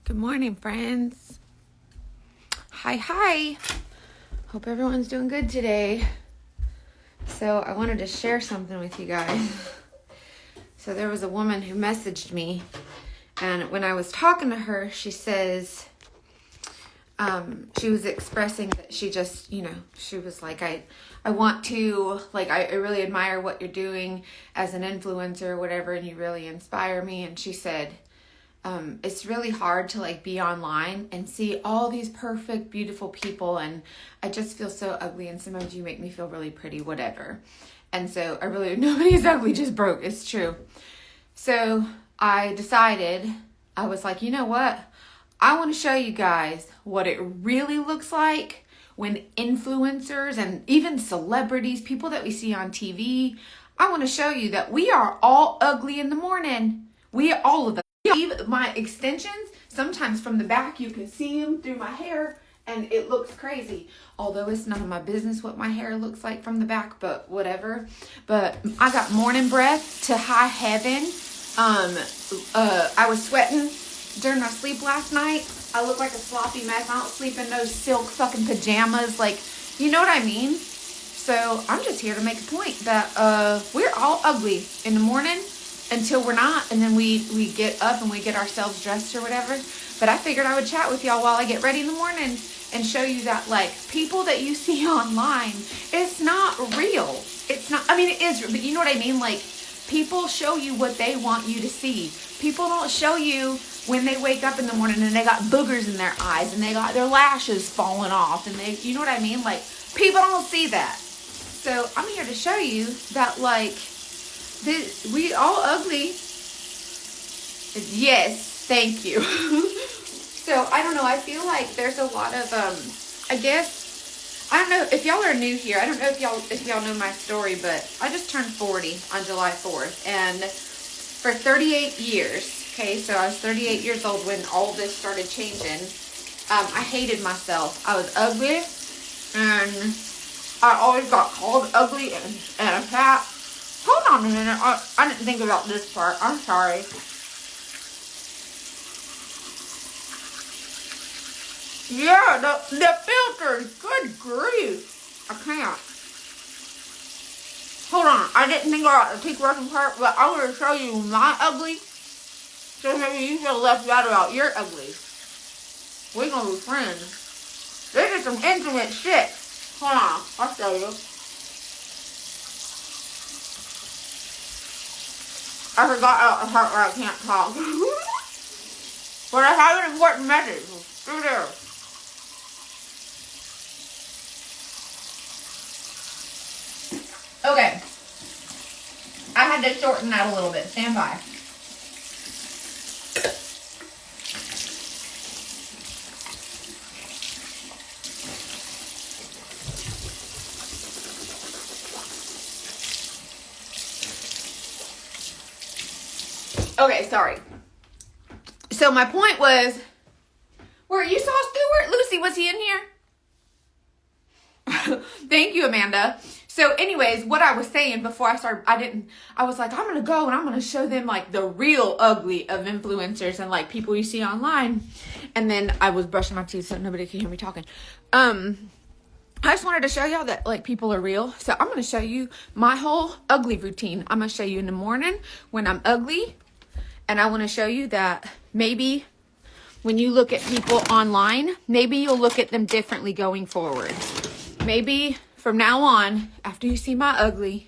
Good morning, friends. Hi. Hope everyone's doing good today. So I wanted to share something with you guys. So there was a woman who messaged me, and when I was talking to her, she says, she was expressing that she just, she was like, I want to, I really admire what you're doing as an influencer or whatever, and you really inspire me. And she said, it's really hard to be online and see all these perfect, beautiful people, and I just feel so ugly, and sometimes you make me feel really pretty, whatever. And so nobody's ugly, just broke. It's true. So I decided, I was like, you know what? I want to show you guys what it really looks like when influencers and even celebrities, people that we see on TV, I want to show you that we are all ugly in the morning. We are all of us. Even my extensions, sometimes from the back you can see them through my hair and it looks crazy. Although it's none of my business what my hair looks like from the back, but whatever. But I got morning breath to high heaven. I was sweating during my sleep last night. I look like a sloppy mess. I don't sleep in those silk fucking pajamas. You know what I mean? So I'm just here to make a point that we're all ugly in the morning until we're not, and then we get up and we get ourselves dressed or whatever. But I figured I would chat with y'all while I get ready in the morning and show you that people that you see online, it's not real. It's not, it is, but you know what I mean? People show you what they want you to see. People don't show you when they wake up in the morning and they got boogers in their eyes and they got their lashes falling off and you know what I mean? People don't see that. So I'm here to show you that we all ugly. Yes, thank you. So I don't know. I feel like there's a lot of I don't know if y'all are new here. I don't know if y'all know my story, but I just turned 40 on July 4th, and for 38 years. Okay, so I was 38 years old when all this started changing. I hated myself. I was ugly, and I always got called ugly and fat. Hold on a minute. I didn't think about this part. I'm sorry. Yeah, the filters. Good grief. I can't. Hold on. I didn't think about the toothbrushing part, but I'm going to show you my ugly. So maybe you feel less bad about your ugly. We're going to be friends. This is some intimate shit. Hold on. I'll show you. I forgot the part where I can't talk. But I have an important message. Through there. Okay. I had to shorten that a little bit. Stand by. Okay, sorry. So my point was, where you saw Stuart? Lucy, was he in here? Thank you, Amanda. So anyways, what I was saying before I started, I was like, I'm going to go and I'm going to show them the real ugly of influencers and people you see online. And then I was brushing my teeth so nobody could hear me talking. I just wanted to show y'all that people are real. So I'm going to show you my whole ugly routine. I'm going to show you in the morning when I'm ugly. And I want to show you that maybe when you look at people online, maybe you'll look at them differently going forward. Maybe from now on, after you see my ugly,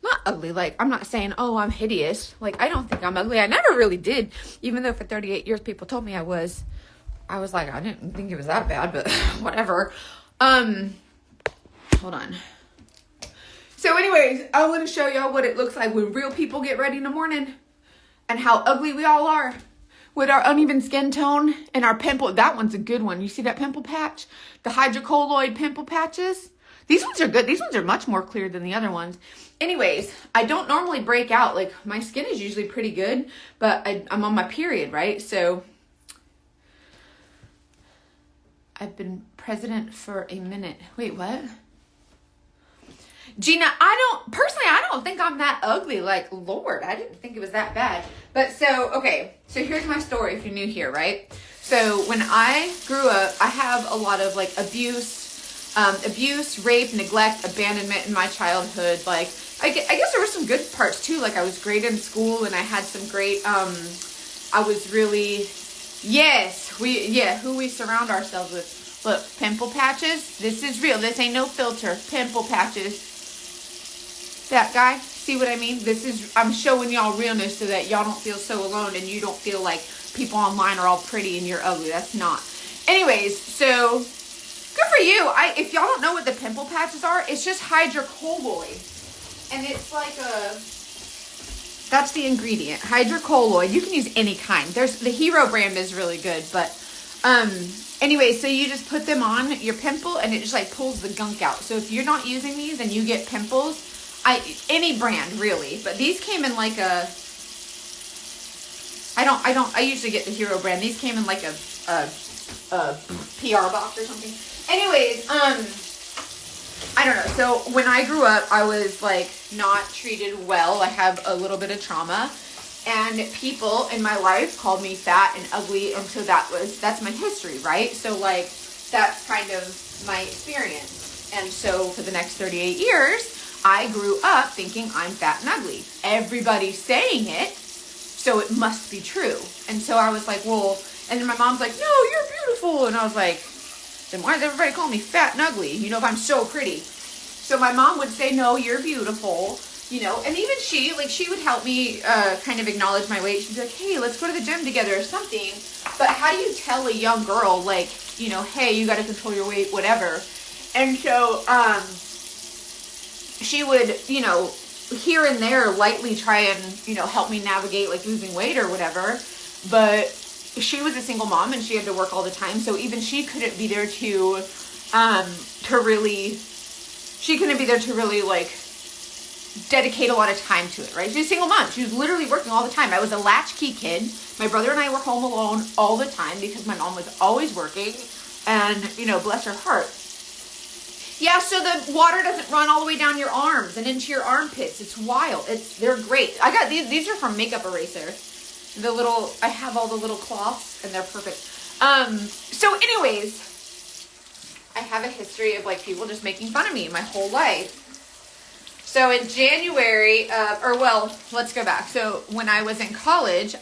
not ugly, I'm not saying, oh, I'm hideous. I don't think I'm ugly. I never really did. Even though for 38 years people told me I was like, I didn't think it was that bad, but whatever. Hold on. So anyways, I want to show y'all what it looks like when real people get ready in the morning. And how ugly we all are with our uneven skin tone and our pimple. That one's a good one. You see that pimple patch? The hydrocolloid pimple patches? These ones are good. These ones are much more clear than the other ones. Anyways, I don't normally break out. My skin is usually pretty good, but I'm on my period, right? So I've been president for a minute. Wait, what? Gina, I don't think I'm that ugly. Like, Lord, I didn't think it was that bad. But so here's my story if you're new here, right? So when I grew up, I have a lot of like abuse, rape, neglect, abandonment in my childhood. Like, I guess there were some good parts too. Like, I was great in school and I had some great, I was really, who we surround ourselves with. Look, pimple patches. This is real. This ain't no filter. Pimple patches. That guy, see what I mean? I'm showing y'all realness so that y'all don't feel so alone and you don't feel like people online are all pretty and you're ugly. That's not. Anyways, so good for you. If y'all don't know what the pimple patches are, it's just hydrocolloid. And it's like that's the ingredient, hydrocolloid. You can use any kind. The Hero brand is really good, but anyway, so you just put them on your pimple and it just like pulls the gunk out. So if you're not using these and you get pimples, any brand really, but these came in like I usually get the Hero brand. These came in like a PR box or something. Anyways, I don't know. So when I grew up, I was like not treated well. I have a little bit of trauma, and people in my life called me fat and ugly, and so that's my history, right? So like that's kind of my experience. And so for the next 38 years, I grew up thinking I'm fat and ugly. Everybody's saying it, so it must be true. And so I was like, well, and then my mom's like, no, you're beautiful. And I was like, then why does everybody call me fat and ugly? You know, if I'm so pretty. So my mom would say, no, you're beautiful. You know, and even she would help me kind of acknowledge my weight. She'd be like, hey, let's go to the gym together or something. But how do you tell a young girl, like, you know, hey, you got to control your weight, whatever. And so, she would, you know, here and there lightly try and, you know, help me navigate like losing weight or whatever. But she was a single mom and she had to work all the time. So even she couldn't be there to really like dedicate a lot of time to it, right? She was a single mom. She was literally working all the time. I was a latchkey kid. My brother and I were home alone all the time because my mom was always working, and, you know, bless her heart. Yeah, so the water doesn't run all the way down your arms and into your armpits. It's wild. They're great. I got these are from Makeup Eraser. I have all the little cloths and they're perfect. So anyways, I have a history of like people just making fun of me my whole life. So in January, let's go back. So when I was in college,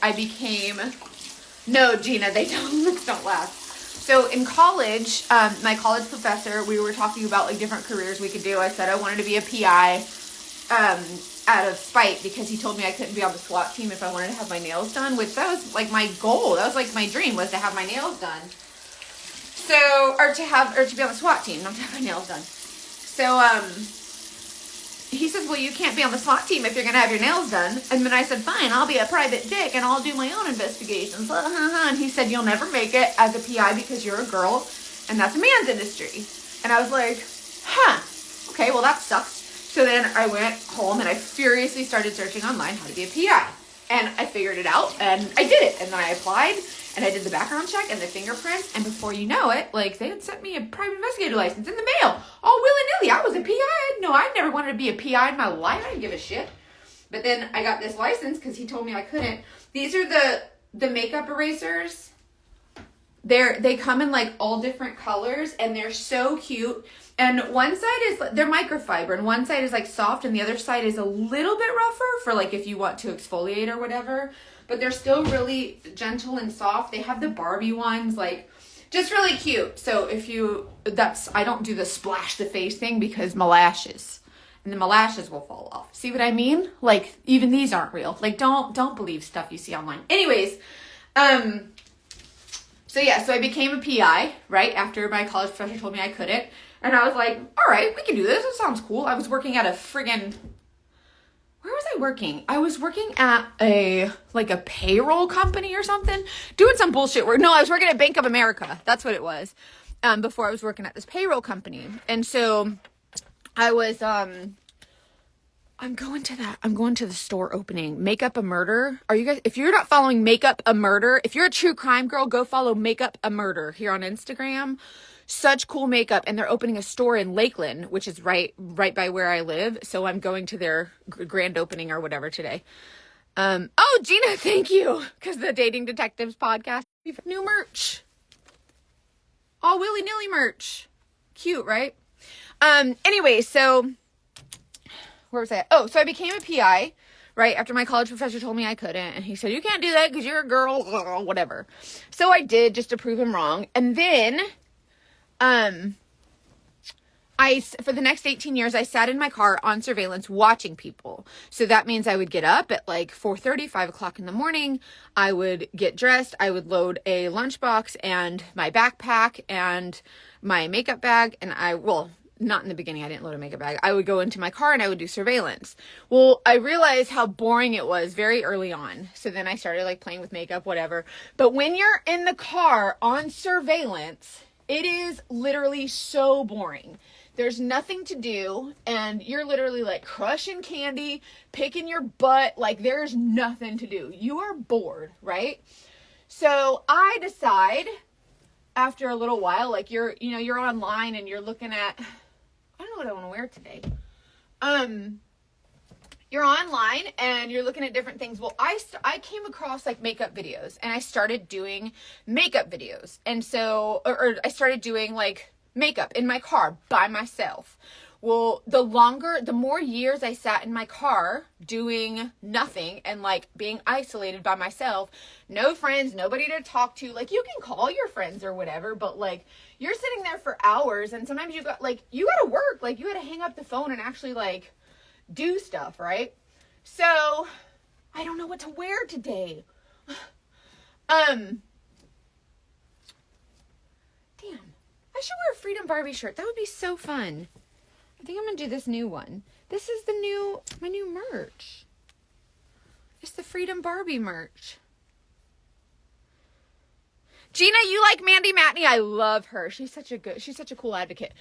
no, Gina, don't laugh. So in college, my college professor, we were talking about like different careers we could do. I said I wanted to be a PI out of spite because he told me I couldn't be on the SWAT team if I wanted to have my nails done, which that was like my goal. That was like my dream, was to have my nails done. So, or to be on the SWAT team, not to have my nails done. So, he says, well, you can't be on the SWAT team if you're going to have your nails done. And then I said, fine, I'll be a private dick and I'll do my own investigations. And he said, you'll never make it as a PI because you're a girl and that's a man's industry. And I was like, okay, well, that sucks. So then I went home and I furiously started searching online how to be a PI. And I figured it out and I did it. And then I applied and I did the background check and the fingerprints. And before you know it, like they had sent me a private investigator license in the mail. All willy-nilly. I was a PI. No, I never wanted to be a PI in my life. I didn't give a shit. But then I got this license because he told me I couldn't. These are the makeup erasers. They come in like all different colors and they're so cute. And one side is, they're microfiber, and one side is like soft, and the other side is a little bit rougher for like if you want to exfoliate or whatever. But they're still really gentle and soft. They have the Barbie ones, like just really cute. So I don't do the splash the face thing because my lashes, and then my lashes will fall off. See what I mean? Like even these aren't real. Like don't believe stuff you see online. Anyways, so I became a PI right after my college professor told me I couldn't. And I was like, all right, we can do this. It sounds cool. I was working at where was I working? I was working at a payroll company or something, doing some bullshit work. No, I was working at Bank of America. That's what it was. Before I was working at this payroll company. And so I was, I'm going to the store opening. Makeup a Murder. Are you guys, if you're not following Makeup a Murder, if you're a true crime girl, go follow Makeup a Murder here on Instagram. such cool makeup, and they're opening a store in Lakeland, which is right by where I live. So I'm going to their grand opening or whatever today. Oh, Gina, thank you. Because the Dating Detectives podcast, we've new merch. All willy-nilly merch. Cute, right? Anyway, so where was I at? Oh, so I became a PI, right? After my college professor told me I couldn't. And he said, you can't do that because you're a girl, whatever. So I did, just to prove him wrong. And then, for the next 18 years, I sat in my car on surveillance watching people. So that means I would get up at like 4:30, 5 o'clock in the morning. I would get dressed. I would load a lunchbox and my backpack and my makeup bag. And not in the beginning, I didn't load a makeup bag. I would go into my car and I would do surveillance. Well, I realized how boring it was very early on. So then I started like playing with makeup, whatever. But when you're in the car on surveillance, it is literally so boring. There's nothing to do, and you're literally like crushing candy, picking your butt, like there's nothing to do. You are bored, right? So I decide after a little while, like you're online and you're looking at, I don't know what I want to wear today. You're online and you're looking at different things. Well, I came across like makeup videos, and I started doing makeup videos. And so, or I started doing like makeup in my car by myself. Well, the more years I sat in my car doing nothing and like being isolated by myself, no friends, nobody to talk to. Like you can call your friends or whatever, but like you're sitting there for hours, and sometimes you got to work, like you got to hang up the phone and actually like do stuff, right? So I don't know what to wear today. Damn. I should wear a Freedom Barbie shirt. That would be so fun. I think I'm going to do this new one. This is my new merch. It's the Freedom Barbie merch. Gina, you like Mandy Matney? I love her. She's such a cool advocate.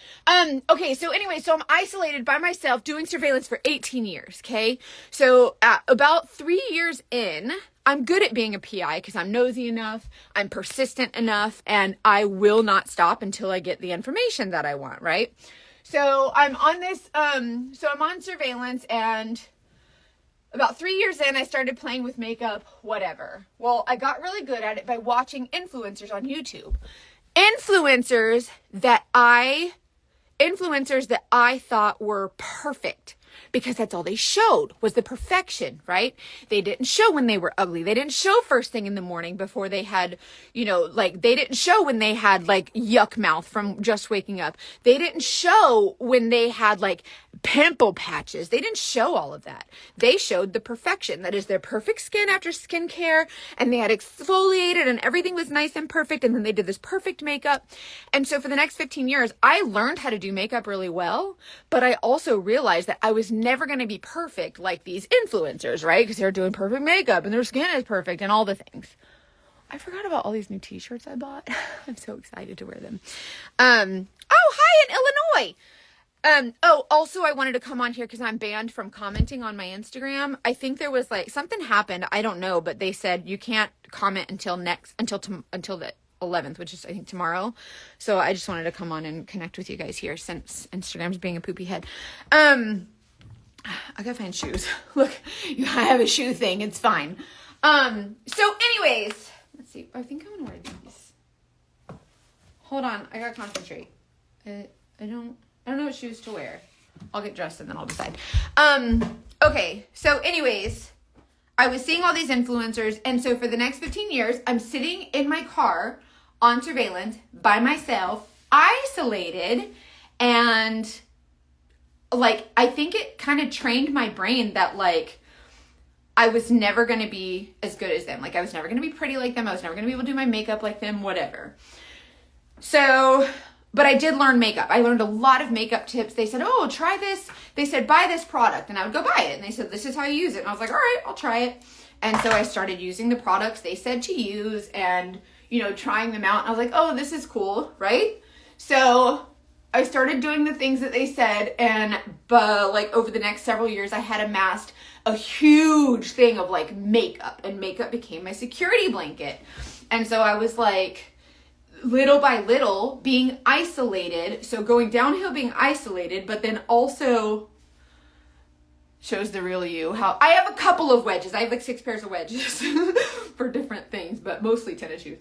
Okay, so anyway, so I'm isolated by myself doing surveillance for 18 years, okay? So about 3 years in, I'm good at being a PI because I'm nosy enough, I'm persistent enough, and I will not stop until I get the information that I want, right? So I'm on this, I'm on surveillance, and about 3 years in, I started playing with makeup, whatever. Well, I got really good at it by watching influencers on YouTube. Influencers that I thought were perfect, because that's all they showed was the perfection, right? They didn't show when they were ugly. They didn't show first thing in the morning before they had, they didn't show when they had like yuck mouth from just waking up. They didn't show when they had like pimple patches. They didn't show all of that. They showed the perfection. That is their perfect skin after skincare, and they had exfoliated and everything was nice and perfect, and then they did this perfect makeup. And so for the next 15 years, I learned how to do makeup really well, but I also realized that I was never going to be perfect like these influencers, right? Because they're doing perfect makeup and their skin is perfect and all the things. I forgot about all these new t-shirts I bought. I'm so excited to wear them. Oh, hi in Illinois. Also I wanted to come on here because I'm banned from commenting on my Instagram. I think there was like something happened. I don't know, but they said you can't comment until the 11th, which is I think tomorrow. So I just wanted to come on and connect with you guys here since Instagram's being a poopy head. I gotta find shoes. Look, I have a shoe thing. It's fine. So anyways, let's see. I think I'm gonna wear these. Hold on. I gotta concentrate. I don't know what shoes to wear. I'll get dressed and then I'll decide. Okay. So anyways, I was seeing all these influencers. And so for the next 15 years, I'm sitting in my car on surveillance by myself, isolated, and like, I think it kind of trained my brain that like, I was never going to be as good as them. Like, I was never going to be pretty like them. I was never going to be able to do my makeup like them, whatever. So, but I did learn makeup. I learned a lot of makeup tips. They said, oh, try this. They said, buy this product. And I would go buy it. And they said, this is how you use it. And I was like, all right, I'll try it. And so I started using the products they said to use and, trying them out. And I was like, oh, this is cool, right? So I started doing the things that they said, and like over the next several years, I had amassed a huge thing of like makeup, and makeup became my security blanket. And so I was like, little by little being isolated. So going downhill, being isolated, but then also shows the real you. How I have a couple of wedges. I have like 6 pairs of wedges for different things, but mostly tennis shoes.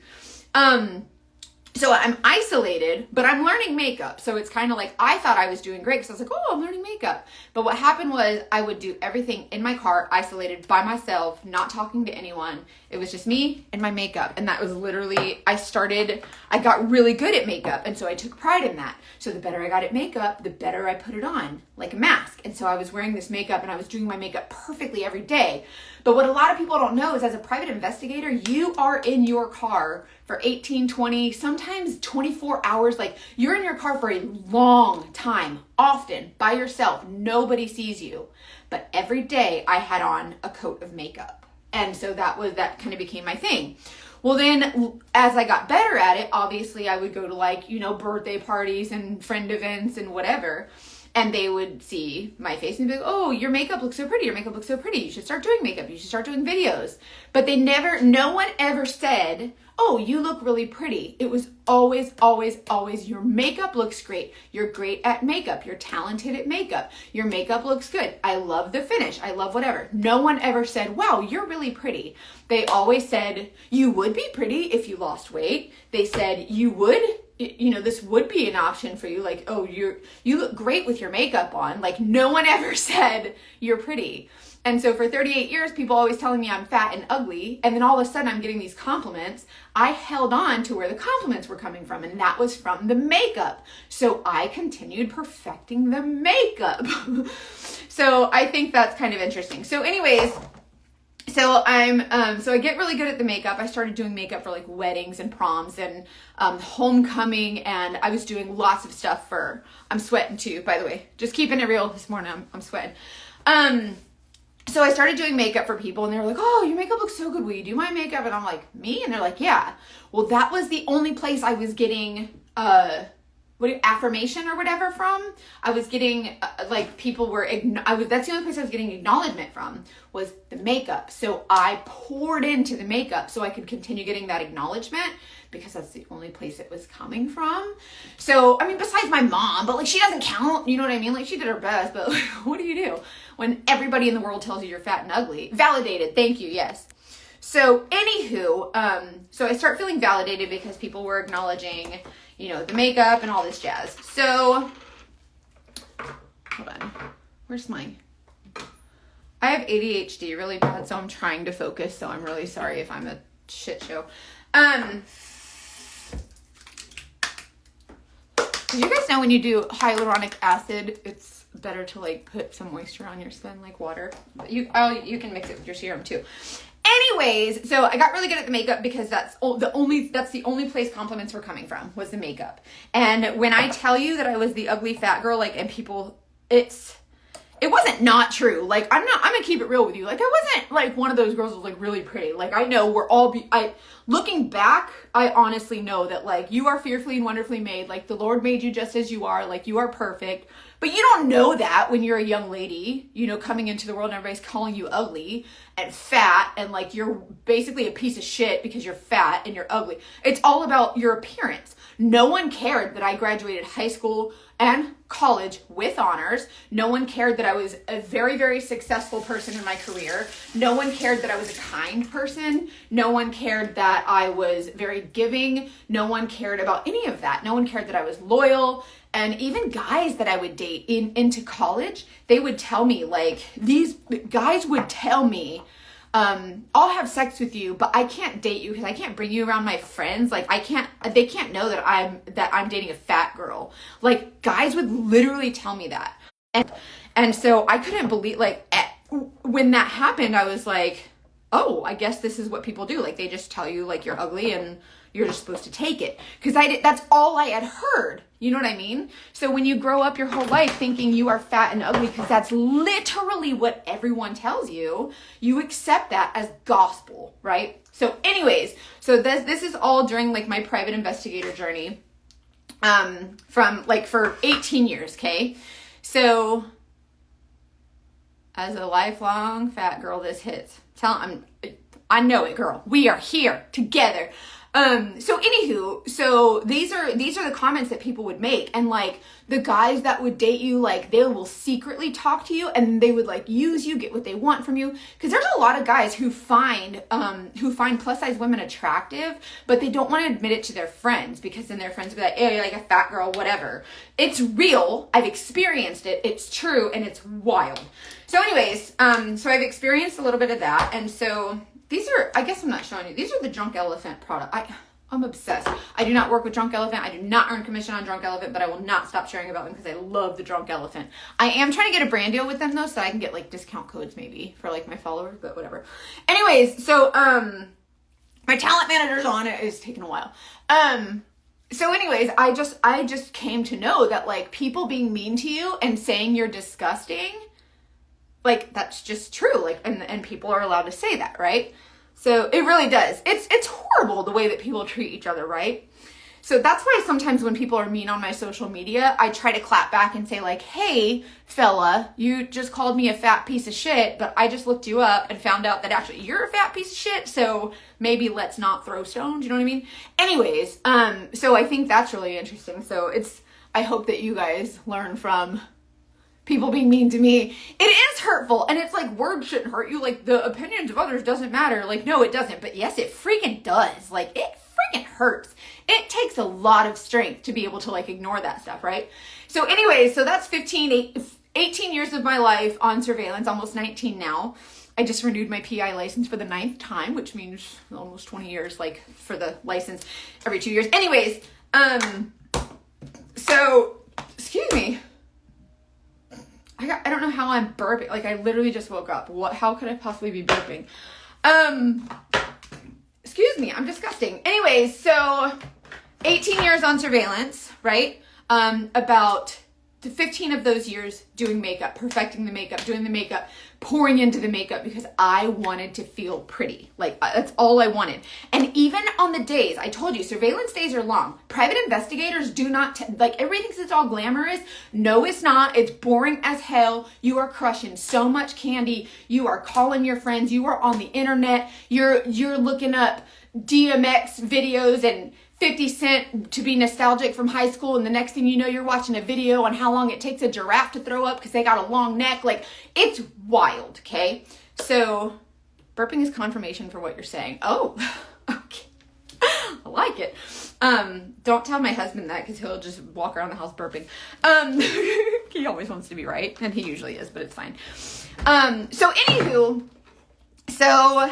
So I'm isolated, but I'm learning makeup. So it's kind of like, I thought I was doing great because I was like, oh, I'm learning makeup. But what happened was I would do everything in my car, isolated by myself, not talking to anyone. It was just me and my makeup. And that was literally, I got really good at makeup. And so I took pride in that. So the better I got at makeup, the better I put it on, like a mask. And so I was wearing this makeup and I was doing my makeup perfectly every day. But what a lot of people don't know is, as a private investigator, you are in your car for 18, 20, sometimes 24 hours. Like, you're in your car for a long time, often by yourself. Nobody sees you. But every day I had on a coat of makeup. And so that kind of became my thing. Well, then as I got better at it, obviously I would go to, like, birthday parties and friend events and whatever. And they would see my face and be like, oh, your makeup looks so pretty. Your makeup looks so pretty. You should start doing makeup. You should start doing videos. But no one ever said, oh, you look really pretty. It was always, always, always, your makeup looks great. You're great at makeup. You're talented at makeup. Your makeup looks good. I love the finish. I love whatever. No one ever said, wow, you're really pretty. They always said, you would be pretty if you lost weight. They said, this would be an option for you. Like, oh, you look great with your makeup on. Like, no one ever said you're pretty. And so for 38 years, people always telling me I'm fat and ugly. And then all of a sudden I'm getting these compliments. I held on to where the compliments were coming from, and that was from the makeup. So I continued perfecting the makeup. So I think that's kind of interesting. So anyways, so I get really good at the makeup. I started doing makeup for like weddings and proms and homecoming, and I was doing lots of stuff I'm sweating too, by the way. Just keeping it real this morning, I'm sweating. So I started doing makeup for people, and they were like, oh, your makeup looks so good. Will you do my makeup? And I'm like, me? And they're like, yeah. Well, that was the only place I was getting affirmation or whatever from. I was getting people were that's the only place I was getting acknowledgement from, was the makeup. So I poured into the makeup so I could continue getting that acknowledgement, because that's the only place it was coming from. So I mean, besides my mom, but like, she doesn't count, you know what I mean? Like, she did her best, but like, what do you do when everybody in the world tells you you're fat and ugly? Validated. Thank you. Yes. So anywho, so I start feeling validated because people were acknowledging, the makeup and all this jazz. So, hold on. I have ADHD really bad, so I'm trying to focus, so I'm really sorry if I'm a shit show. Did you guys know when you do hyaluronic acid, it's better to like put some moisture on your skin, like water? You can mix it with your serum too. Anyways, so I got really good at the makeup because that's the only place compliments were coming from, was the makeup. And when I tell you that I was the ugly fat girl, like, and people, it wasn't not true. Like, I'm gonna keep it real with you. Like, I wasn't like one of those girls who was like really pretty. Like, I know looking back, I honestly know that like, you are fearfully and wonderfully made. Like, the Lord made you just as you are. Like, you are perfect. But you don't know that when you're a young lady, coming into the world and everybody's calling you ugly and fat, and like, you're basically a piece of shit because you're fat and you're ugly. It's all about your appearance. No one cared that I graduated high school and college with honors. No one cared that I was a very, very successful person in my career. No one cared that I was a kind person. No one cared that I was very giving. No one cared about any of that. No one cared that I was loyal. And even guys that I would date into college, they would tell me, like, these guys would tell me, I'll have sex with you, but I can't date you because I can't bring you around my friends. Like, they can't know that I'm dating a fat girl. Like, guys would literally tell me that. And so I couldn't believe, like, when that happened, I was like, oh, I guess this is what people do. Like, they just tell you, like, you're ugly and you're just supposed to take it. Because that's all I had heard. You know what I mean? So when you grow up your whole life thinking you are fat and ugly, because that's literally what everyone tells you, you accept that as gospel, right? So anyways, so this is all during like my private investigator journey, from like for 18 years, okay? So as a lifelong fat girl, this hits. I know it, girl. We are here together. So anywho, so these are the comments that people would make, and like the guys that would date you, like they will secretly talk to you and they would like use you, get what they want from you. Cause there's a lot of guys who find plus size women attractive, but they don't want to admit it to their friends, because then their friends will be like, hey, you're like a fat girl, whatever. It's real. I've experienced it. It's true. And it's wild. So anyways, so I've experienced a little bit of that. And so these are, I guess I'm not showing you, these are the Drunk Elephant product. I'm obsessed. I do not work with Drunk Elephant. I do not earn commission on Drunk Elephant, but I will not stop sharing about them because I love the Drunk Elephant. I am trying to get a brand deal with them though, so that I can get like discount codes maybe for like my followers, but whatever. Anyways, so my talent manager's on it. It's taken a while. So anyways, I just came to know that like people being mean to you and saying you're disgusting, like that's just true. Like, and people are allowed to say that, right? So it really does. It's horrible the way that people treat each other, right? So that's why sometimes when people are mean on my social media, I try to clap back and say like, hey, fella, you just called me a fat piece of shit, but I just looked you up and found out that actually you're a fat piece of shit, so maybe let's not throw stones, you know what I mean? Anyways, so I think that's really interesting. So I hope that you guys learn from people being mean to me. It is hurtful, and it's like words shouldn't hurt you. Like the opinions of others doesn't matter. Like, no, it doesn't. But yes, it freaking does. Like it freaking hurts. It takes a lot of strength to be able to like ignore that stuff, right? So anyways, so that's 18 years of my life on surveillance, almost 19 now. I just renewed my PI license for the 9th time, which means almost 20 years, like for the license every 2 years. Anyways, so excuse me. I don't know how I'm burping. Like I literally just woke up. How could I possibly be burping? Excuse me, I'm disgusting. Anyways, so 18 years on surveillance, right? About 15 of those years doing makeup, perfecting the makeup, doing the makeup, pouring into the makeup because I wanted to feel pretty. Like that's all I wanted. And even on the days, I told you, surveillance days are long. Private investigators do not, like everybody thinks it's all glamorous. No, it's not. It's boring as hell. You are crushing so much candy. You are calling your friends. You are on the internet. You're looking up DMX videos and 50 Cent to be nostalgic from high school, and the next thing you know, you're watching a video on how long it takes a giraffe to throw up because they got a long neck. Like, it's wild, okay? So, burping is confirmation for what you're saying. Oh, okay. I like it. Don't tell my husband that because he'll just walk around the house burping. He always wants to be right, and he usually is, but it's fine. So, anywho, so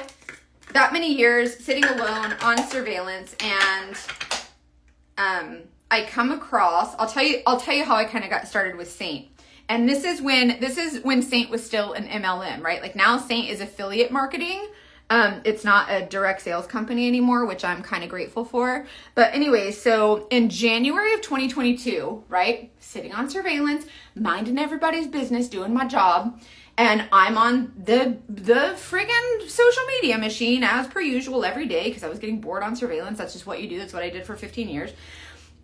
that many years sitting alone on surveillance, and I come across, I'll tell you how I kind of got started with Saint. And this is when Saint was still an MLM, right? Like now Saint is affiliate marketing. It's not a direct sales company anymore, which I'm kind of grateful for. But anyway, so in January of 2022, right? Sitting on surveillance, minding everybody's business, doing my job. And I'm on the friggin' social media machine as per usual every day because I was getting bored on surveillance. That's just what you do. That's what I did for 15 years.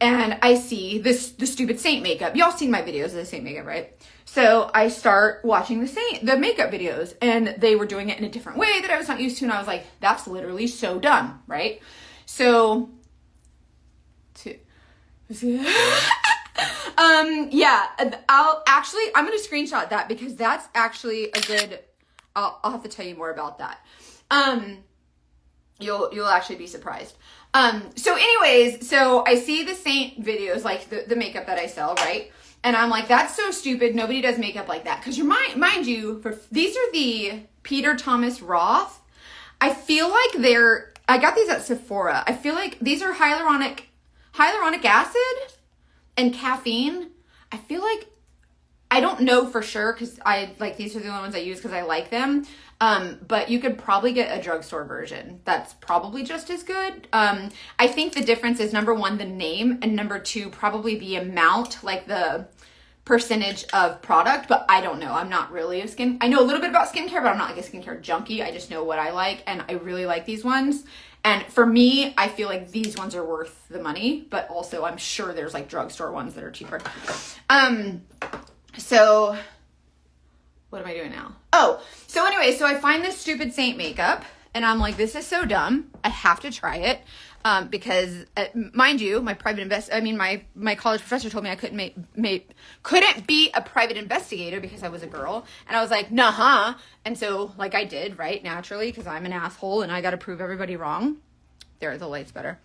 And I see the stupid Saint makeup. Y'all seen my videos of the Saint makeup, right? So I start watching the makeup videos, and they were doing it in a different way that I was not used to. And I was like, that's literally so dumb, right? So, yeah, I'm going to screenshot that because that's actually a good, I'll have to tell you more about that. You'll actually be surprised. So anyways, so I see the Saint videos, like the makeup that I sell, right? And I'm like, that's so stupid. Nobody does makeup like that. Cause mind you, these are the Peter Thomas Roth. I feel like I got these at Sephora. I feel like these are hyaluronic acid and caffeine. I feel like, I don't know for sure because these are the only ones I use because I like them. But you could probably get a drugstore version. That's probably just as good. I think the difference is number one, the name, and number two, probably the amount, like the percentage of product, but I don't know. I'm not really I know a little bit about skincare, but I'm not like a skincare junkie. I just know what I like, and I really like these ones. And for me, I feel like these ones are worth the money, but also I'm sure there's like drugstore ones that are cheaper. So what am I doing now? Oh, so anyway, so I find this stupid Saint makeup and I'm like, this is so dumb. I have to try it. Because mind you, my college professor told me I couldn't be a private investigator because I was a girl. And I was like, nah. And so like I did, right? Naturally, because I'm an asshole and I got to prove everybody wrong. There, the light's better.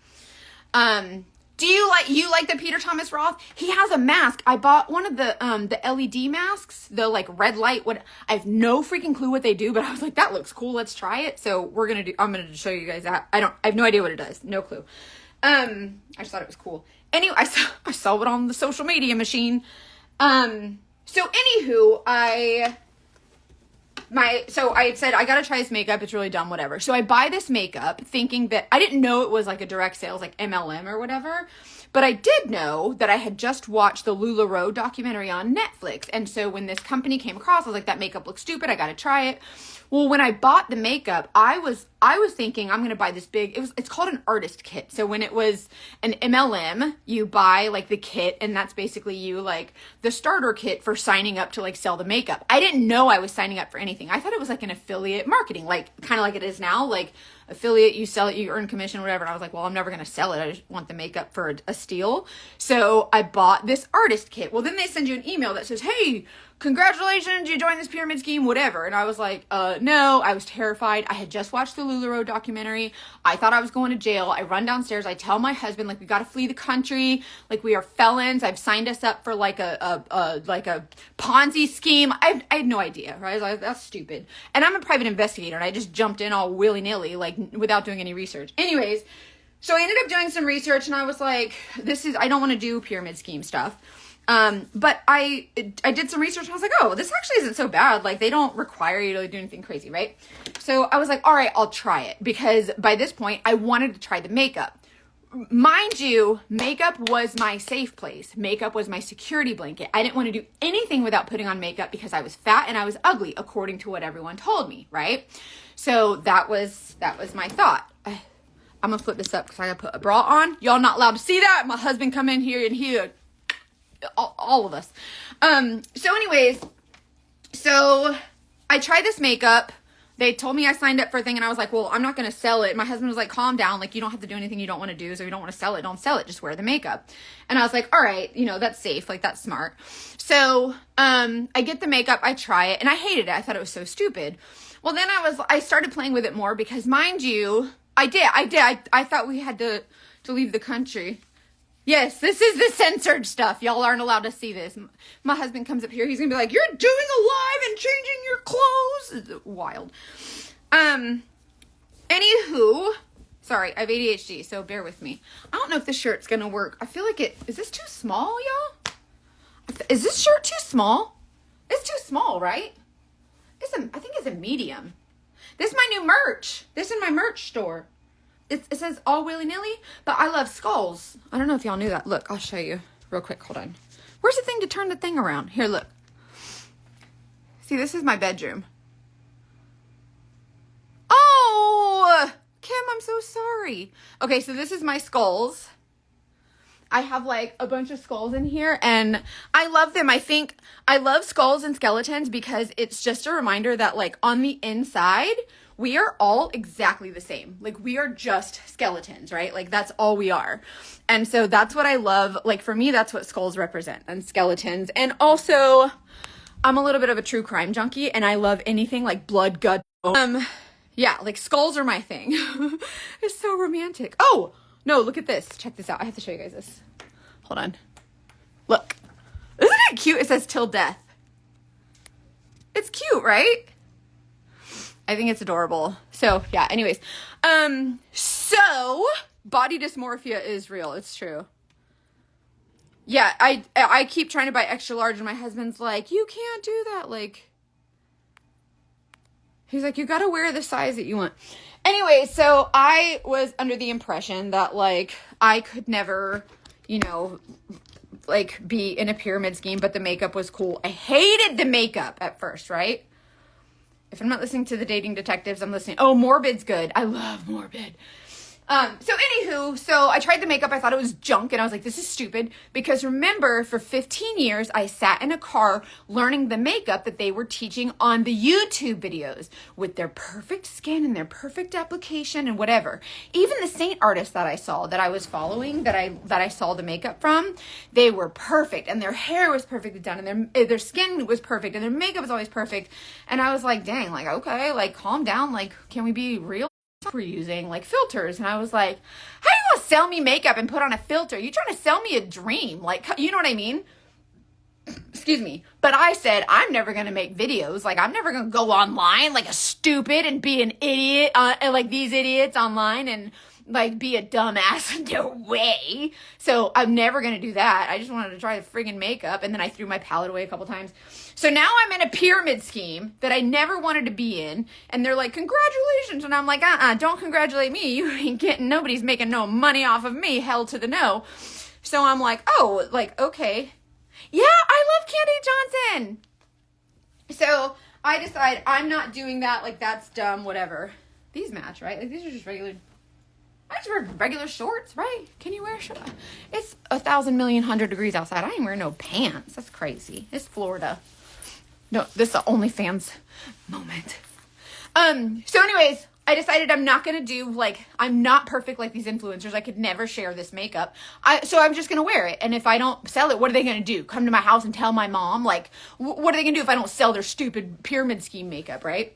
Do you like the Peter Thomas Roth? He has a mask. I bought one of the LED masks, the like red light. I have no freaking clue what they do, but I was like, that looks cool. Let's try it. So I'm gonna show you guys that. I have no idea what it does. No clue. I just thought it was cool. Anyway, I saw it on the social media machine. So anywho, I had said, I gotta try this makeup. It's really dumb, whatever. So I buy this makeup thinking that I didn't know it was like a direct sales, like MLM or whatever. But I did know that I had just watched the LuLaRoe documentary on Netflix. And so when this company came across, I was like, that makeup looks stupid. I gotta try it. Well, when I bought the makeup, I was thinking I'm going to buy this big, it's called an artist kit. So when it was an MLM, you buy like the kit, and that's basically you like the starter kit for signing up to like sell the makeup. I didn't know I was signing up for anything. I thought it was like an affiliate marketing, like kind of like it is now, like affiliate, you sell it, you earn commission, whatever. And I was like, well, I'm never going to sell it. I just want the makeup for a steal. So I bought this artist kit. Well, then they send you an email that says, hey, congratulations, you joined this pyramid scheme, whatever. And I was like, no, I was terrified. I had just watched the LuLaRoe documentary. I thought I was going to jail. I run downstairs. I tell my husband, like, we got to flee the country. Like, we are felons. I've signed us up for like a Ponzi scheme. I had no idea, right? I was like, that's stupid. And I'm a private investigator, and I just jumped in all willy-nilly, like, without doing any research. Anyways, so I ended up doing some research, and I was like, I don't want to do pyramid scheme stuff. But I did some research and I was like, oh, this actually isn't so bad. Like, they don't require you to do anything crazy, right? So I was like, all right, I'll try it, because by this point I wanted to try the makeup. Mind you, makeup was my safe place. Makeup was my security blanket. I didn't want to do anything without putting on makeup because I was fat and I was ugly, according to what everyone told me, right? So that was my thought. I'm gonna flip this up because I gotta put a bra on. Y'all not allowed to see that. My husband come in here and all of us. So anyways, so I tried this makeup. They told me I signed up for a thing, and I was like, well, I'm not going to sell it. My husband was like, calm down. Like, you don't have to do anything you don't want to do. So if you don't want to sell it, don't sell it. Just wear the makeup. And I was like, all right, that's safe. Like, that's smart. So, I get the makeup, I try it, and I hated it. I thought it was so stupid. Well, then I started playing with it more because, mind you, I thought we had to leave the country. Yes, this is the censored stuff. Y'all aren't allowed to see this. My husband comes up here. He's going to be like, you're doing a live and changing your clothes. It's wild. Anywho, sorry, I have ADHD, so bear with me. I don't know if this shirt's going to work. I feel like is this too small, y'all? Is this shirt too small? It's too small, right? I think it's a medium. This is my new merch. This is my merch store. It says all willy-nilly, but I love skulls. I don't know if y'all knew that. Look, I'll show you real quick. Hold on. Where's the thing to turn the thing around? Here, look. See, this is my bedroom. Oh, Kim, I'm so sorry. Okay, so this is my skulls. I have like a bunch of skulls in here, and I love them. I love skulls and skeletons because it's just a reminder that like on the inside, we are all exactly the same. Like, we are just skeletons, right? Like, that's all we are. And so that's what I love. Like, for me, that's what skulls represent, and skeletons. And also, I'm a little bit of a true crime junkie, and I love anything like blood, gut. Yeah, like skulls are my thing. It's so romantic. Oh, no, look at this. Check this out. I have to show you guys this. Hold on. Look. Isn't it cute? It says till death. It's cute, right? I think it's adorable. So, yeah, anyways. So, body dysmorphia is real. It's true. Yeah, I keep trying to buy extra large, and my husband's like, you can't do that. Like, he's like, you gotta wear the size that you want. Anyway, so I was under the impression that, like, I could never, like, be in a pyramid scheme, but the makeup was cool. I hated the makeup at first, right? If I'm not listening to the Dating Detectives, I'm listening. Oh, Morbid's good. I love Morbid. So anywho, so I tried the makeup. I thought it was junk, and I was like, this is stupid. Because remember, for 15 years, I sat in a car learning the makeup that they were teaching on the YouTube videos with their perfect skin and their perfect application and whatever. Even the Saint artists that I saw, that I was following, that I saw the makeup from, they were perfect, and their hair was perfectly done, and their skin was perfect, and their makeup was always perfect. And I was like, dang, like, okay, like, calm down, like, can we be real? We're using like filters, and I was like, how are you gonna sell me makeup and put on a filter? You trying to sell me a dream, like, you know what I mean? Excuse me. But I said, I'm never gonna make videos, like, I'm never gonna go online like a stupid and be an idiot, like these idiots online, and like be a dumbass. No way. So I'm never gonna do that. I just wanted to try the friggin' makeup, and then I threw my palette away a couple times. So now I'm in a pyramid scheme that I never wanted to be in, and they're like, congratulations, and I'm like, don't congratulate me. You ain't getting, nobody's making no money off of me, hell to the no. So I'm like, oh, like, okay. Yeah, I love Candy Johnson. So I decide I'm not doing that, like, that's dumb, whatever. These match, right? Like, these are just regular, I just wear regular shorts, right? Can you wear shorts? It's 1,000,000,100 degrees outside. I ain't wearing no pants. That's crazy. It's Florida. No, this is the OnlyFans moment. So anyways, I decided I'm not going to do, like, I'm not perfect like these influencers. I could never share this makeup. So I'm just going to wear it. And if I don't sell it, what are they going to do? Come to my house and tell my mom? Like, what are they going to do if I don't sell their stupid pyramid scheme makeup, right?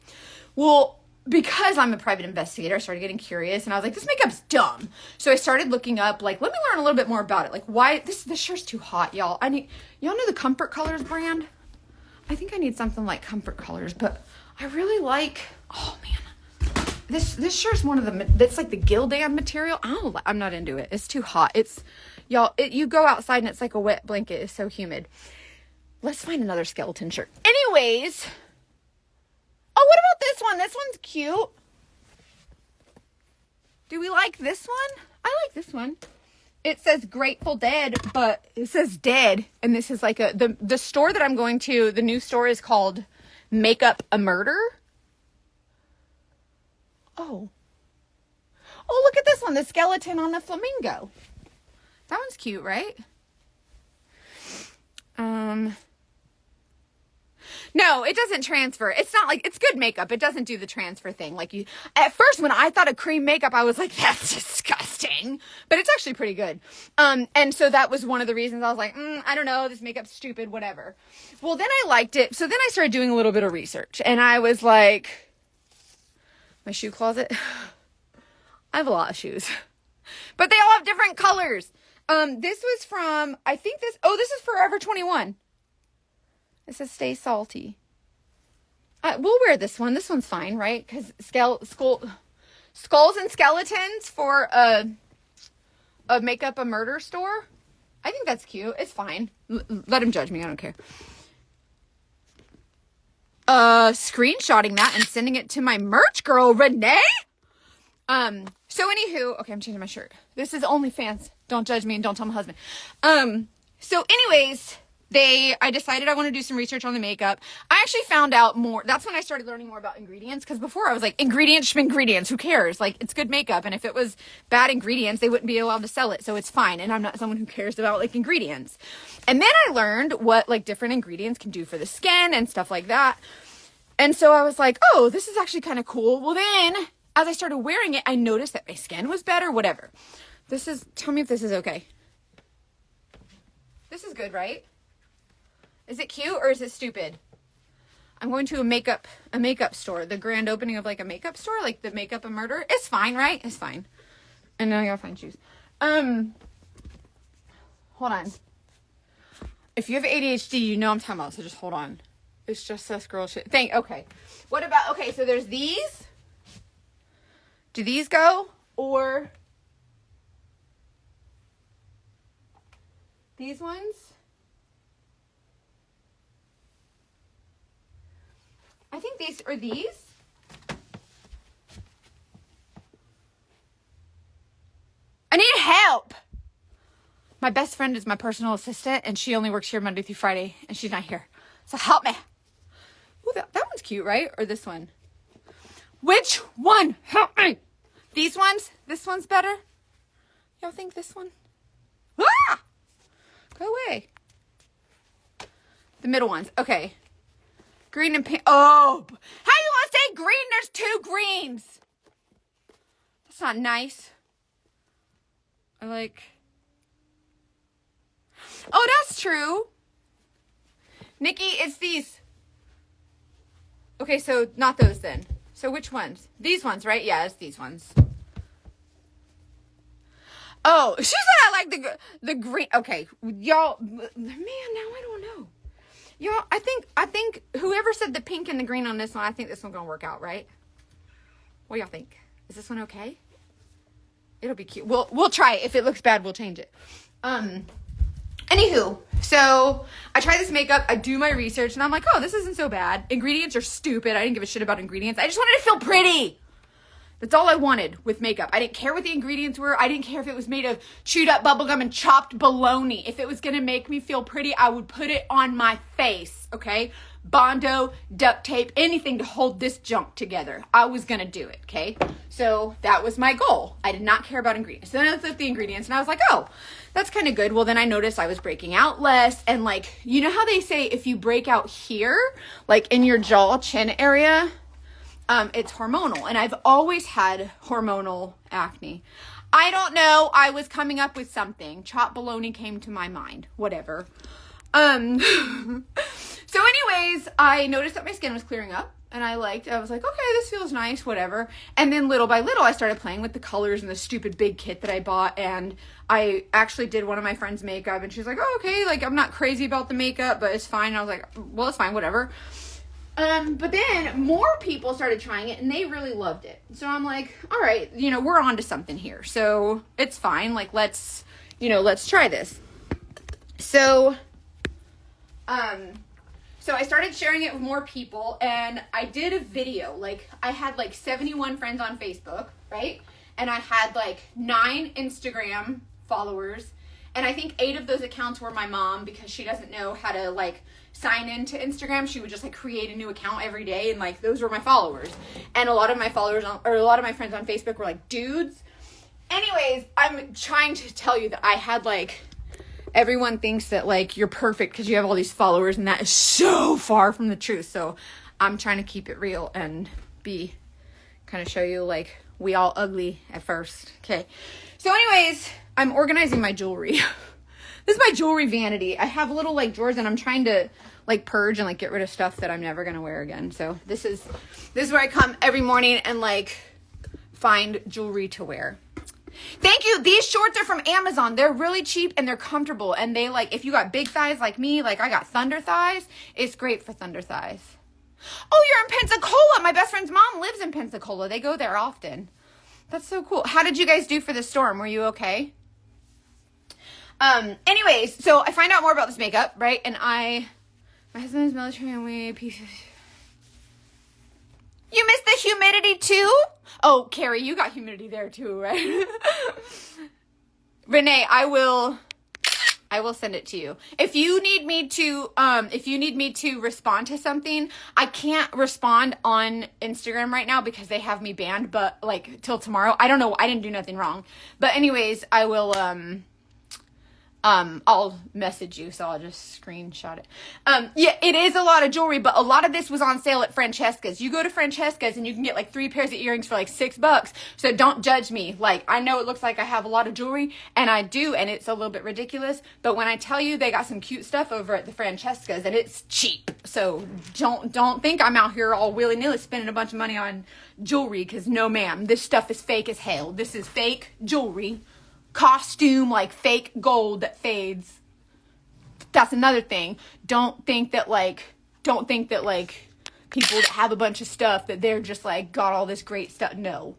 Well, because I'm a private investigator, I started getting curious, and I was like, this makeup's dumb. So I started looking up, like, let me learn a little bit more about it. Like, why, this shirt's too hot, y'all. Y'all know the Comfort Colors brand? I think I need something like Comfort Colors, but I really like, oh man, this shirt's one of the, that's like the Gildan material. I'm not into it. It's too hot. You go outside and it's like a wet blanket. It's so humid. Let's find another skeleton shirt. Anyways, oh, what about this one? This one's cute. Do we like this one? I like this one. It says Grateful Dead, but it says dead. And this is like the store that I'm going to, the new store is called Makeup a Murder. Oh, look at this one. The skeleton on the flamingo. That one's cute, right? No, it doesn't transfer. It's not like, it's good makeup. It doesn't do the transfer thing. Like at first when I thought of cream makeup, I was like, that's disgusting, but it's actually pretty good. And so that was one of the reasons I was like, I don't know, this makeup's stupid, whatever. Well, then I liked it. So then I started doing a little bit of research, and I was like, my shoe closet. I have a lot of shoes, but they all have different colors. This was from, I think this is Forever 21. It says stay salty. We'll wear this one. This one's fine, right? Because skulls and skeletons for a Makeup a Murder store. I think that's cute. It's fine. Let him judge me. I don't care. Screenshotting that and sending it to my merch girl, Renee. So anywho, okay, I'm changing my shirt. This is OnlyFans. Don't judge me and don't tell my husband. So anyways, I decided I want to do some research on the makeup. I actually found out more. That's when I started learning more about ingredients, because before I was like, ingredients, who cares? Like, it's good makeup, and if it was bad ingredients, they wouldn't be allowed to sell it, so it's fine, and I'm not someone who cares about, like, ingredients. And then I learned what, like, different ingredients can do for the skin and stuff like that. And so I was like, oh, this is actually kind of cool. Well, then, as I started wearing it, I noticed that my skin was better, whatever. Tell me if this is okay. This is good, right? Is it cute or is it stupid? I'm going to a makeup store. The grand opening of like a makeup store, like the Makeup a Murder. It's fine, right? It's fine. And now I gotta find shoes. Hold on. If you have ADHD, you know I'm talking about, so just hold on. It's just us girl shit. Okay. Okay, so there's these. Do these go? Or these ones? I think these are these. I need help. My best friend is my personal assistant, and she only works here Monday through Friday, and she's not here. So help me. Ooh, that one's cute, right? Or this one? Which one? Help me. These ones, this one's better. Y'all think this one? Ah! Go away. The middle ones. Okay. Green and pink. Oh, how you want to say green? There's 2 greens. That's not nice. I like. Oh, that's true. Nikki, it's these. Okay, so not those then. So which ones? These ones, right? Yeah, it's these ones. Oh, she said I like the green. Okay, y'all. Man, now I don't know. Y'all, I think whoever said the pink and the green on this one, I think this one's gonna work out, right? What y'all think? Is this one okay? It'll be cute. We'll try it. If it looks bad, we'll change it. Anywho, so I try this makeup, I do my research, and I'm like, oh, this isn't so bad. Ingredients are stupid. I didn't give a shit about ingredients. I just wanted to feel pretty. That's all I wanted with makeup. I didn't care what the ingredients were. I didn't care if it was made of chewed up bubblegum and chopped bologna. If it was going to make me feel pretty, I would put it on my face, okay? Bondo, duct tape, anything to hold this junk together. I was going to do it, okay? So that was my goal. I did not care about ingredients. So then I looked at the ingredients and I was like, oh, that's kind of good. Well, then I noticed I was breaking out less. And like, you know how they say if you break out here, like in your jaw, chin area, it's hormonal. And I've always had hormonal acne. I don't know. I was coming up with something. Chopped bologna came to my mind. Whatever. So anyways, I noticed that my skin was clearing up. And I was like, okay, this feels nice, whatever. And then little by little, I started playing with the colors and the stupid big kit that I bought. And I actually did one of my friend's makeup. And she's like, oh, okay, like, I'm not crazy about the makeup, but it's fine. And I was like, well, it's fine, whatever. But then more people started trying it and they really loved it. So I'm like, all right, we're on to something here. So it's fine. Like, let's try this. So I started sharing it with more people and I did a video. Like, I had like 71 friends on Facebook, right? And I had like 9 Instagram followers. And I think 8 of those accounts were my mom because she doesn't know how to like sign into Instagram. She would just like create a new account every day. And like, those were my followers. And a lot of my friends on Facebook were like dudes. Anyways, I'm trying to tell you that I had like, everyone thinks that like you're perfect because you have all these followers and that is so far from the truth. So I'm trying to keep it real and kind of show you like we all ugly at first. Okay. So anyways, I'm organizing my jewelry. This is my jewelry vanity. I have little like drawers and I'm trying to like purge and like get rid of stuff that I'm never going to wear again. So this is where I come every morning and like find jewelry to wear. Thank you. These shorts are from Amazon. They're really cheap and they're comfortable. And they like, if you got big thighs like me, like I got thunder thighs, it's great for thunder thighs. Oh, you're in Pensacola. My best friend's mom lives in Pensacola. They go there often. That's so cool. How did you guys do for the storm? Were you okay? Anyways, so I find out more about this makeup, right? And my husband is military and we You missed the humidity too? Oh, Carrie, you got humidity there too, right? Renee, I will send it to you. If you need me to respond to something, I can't respond on Instagram right now because they have me banned, but like till tomorrow. I don't know. I didn't do nothing wrong. But anyways, I will, I'll message you, so I'll just screenshot it. Yeah, it is a lot of jewelry, but a lot of this was on sale at Francesca's. You go to Francesca's and you can get like 3 pairs of earrings for like $6. So don't judge me. Like, I know it looks like I have a lot of jewelry, and I do, and it's a little bit ridiculous. But when I tell you they got some cute stuff over at the Francesca's, and it's cheap. So don't think I'm out here all willy-nilly spending a bunch of money on jewelry, because no ma'am, this stuff is fake as hell. This is fake jewelry. Costume, like fake gold that fades. That's another thing. Don't think that like people that have a bunch of stuff that they're just like got all this great stuff. No.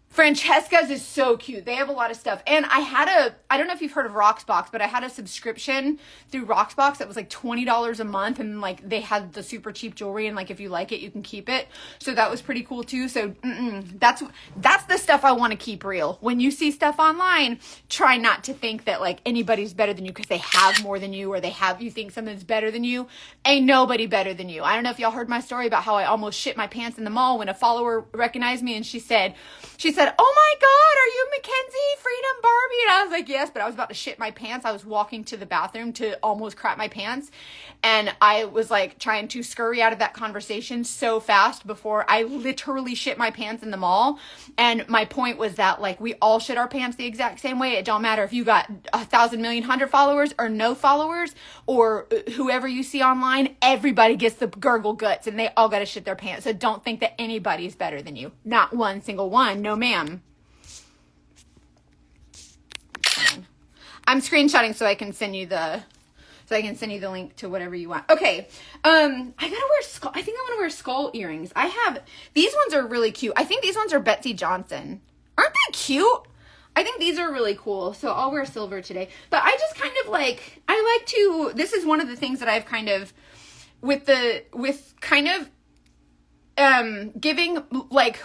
Francesca's is so cute. They have a lot of stuff. And I don't know if you've heard of Roxbox, but I had a subscription through Roxbox that was like $20 a month. And like they had the super cheap jewelry. And like if you like it, you can keep it. So that was pretty cool too. So that's the stuff I want to keep real. When you see stuff online, try not to think that like anybody's better than you because they have more than you or you think something's better than you. Ain't nobody better than you. I don't know if y'all heard my story about how I almost shit my pants in the mall when a follower recognized me and she said, "Oh my God, are you Mackenzie Freedom Barbie?" And I was like, "Yes," but I was about to shit my pants. I was walking to the bathroom to almost crap my pants. And I was like trying to scurry out of that conversation so fast before I literally shit my pants in the mall. And my point was that like we all shit our pants the exact same way. It don't matter if you got 1,000 million 100 followers or no followers or whoever you see online, everybody gets the gurgle guts and they all got to shit their pants. So don't think that anybody's better than you. Not one single one. No, ma'am. I'm screenshotting so I can send you the link to whatever you want. Okay. I think I want to wear skull earrings. These ones are really cute. I think these ones are Betsey Johnson. Aren't they cute? I think these are really cool. So I'll wear silver today. But I just kind of like, this is one of the things that I've kind of, giving, like,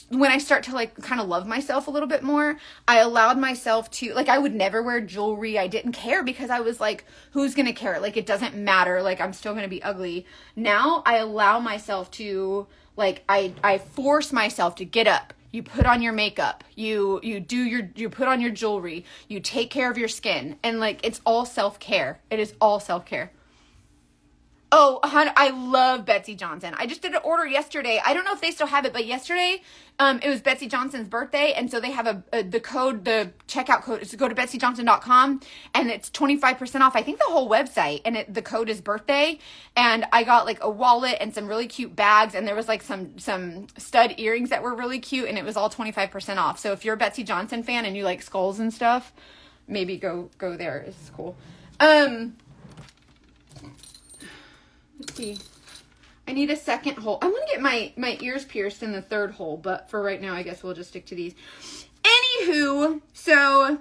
when I start to, like, kind of love myself a little bit more, I allowed myself to, like, I would never wear jewelry. I didn't care because I was like, who's going to care? Like, it doesn't matter. Like, I'm still going to be ugly. Now I allow myself to, like, I force myself to get up. You put on your makeup, you put on your jewelry, you take care of your skin. And, like, it's all self-care. It is all self-care. Oh, I love Betsey Johnson. I just did an order yesterday. I don't know if they still have it, but yesterday, it was Betsey Johnson's birthday. And so they have the checkout code is to go to BetseyJohnson.com and it's 25% off. I think the whole website, and the code is birthday. And I got like a wallet and some really cute bags. And there was like some stud earrings that were really cute, and it was all 25% off. So if you're a Betsey Johnson fan and you like skulls and stuff, maybe go there. It's cool. Let's see. I need a second hole. I want to get my ears pierced in the third hole, but for right now, I guess we'll just stick to these. Anywho, so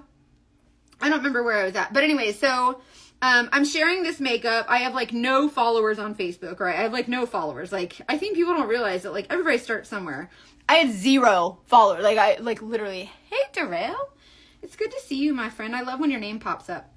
I don't remember where I was at, but anyway, so I'm sharing this makeup. I have like no followers on Facebook, right? I have like no followers. Like, I think people don't realize that like everybody starts somewhere. I had 0 followers. Like, I like literally, hey Darrell, it's good to see you, my friend. I love when your name pops up.